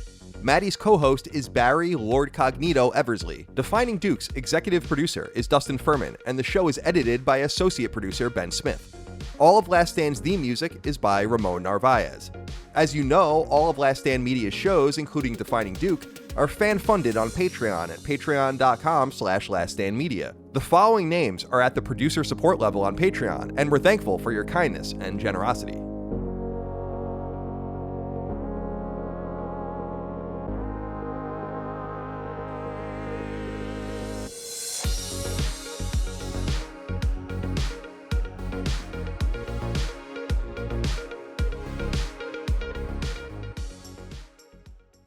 Matty's co-host is Barry Lord Cognito Eversley. Defining Duke's executive producer is Dustin Furman, and the show is edited by associate producer Ben Smith. All of Last Stand's theme music is by Ramon Narvaez. As you know, all of Last Stand Media's shows, including Defining Duke, are fan-funded on Patreon at patreon.com/laststandmedia. The following names are at the producer support level on Patreon, and we're thankful for your kindness and generosity.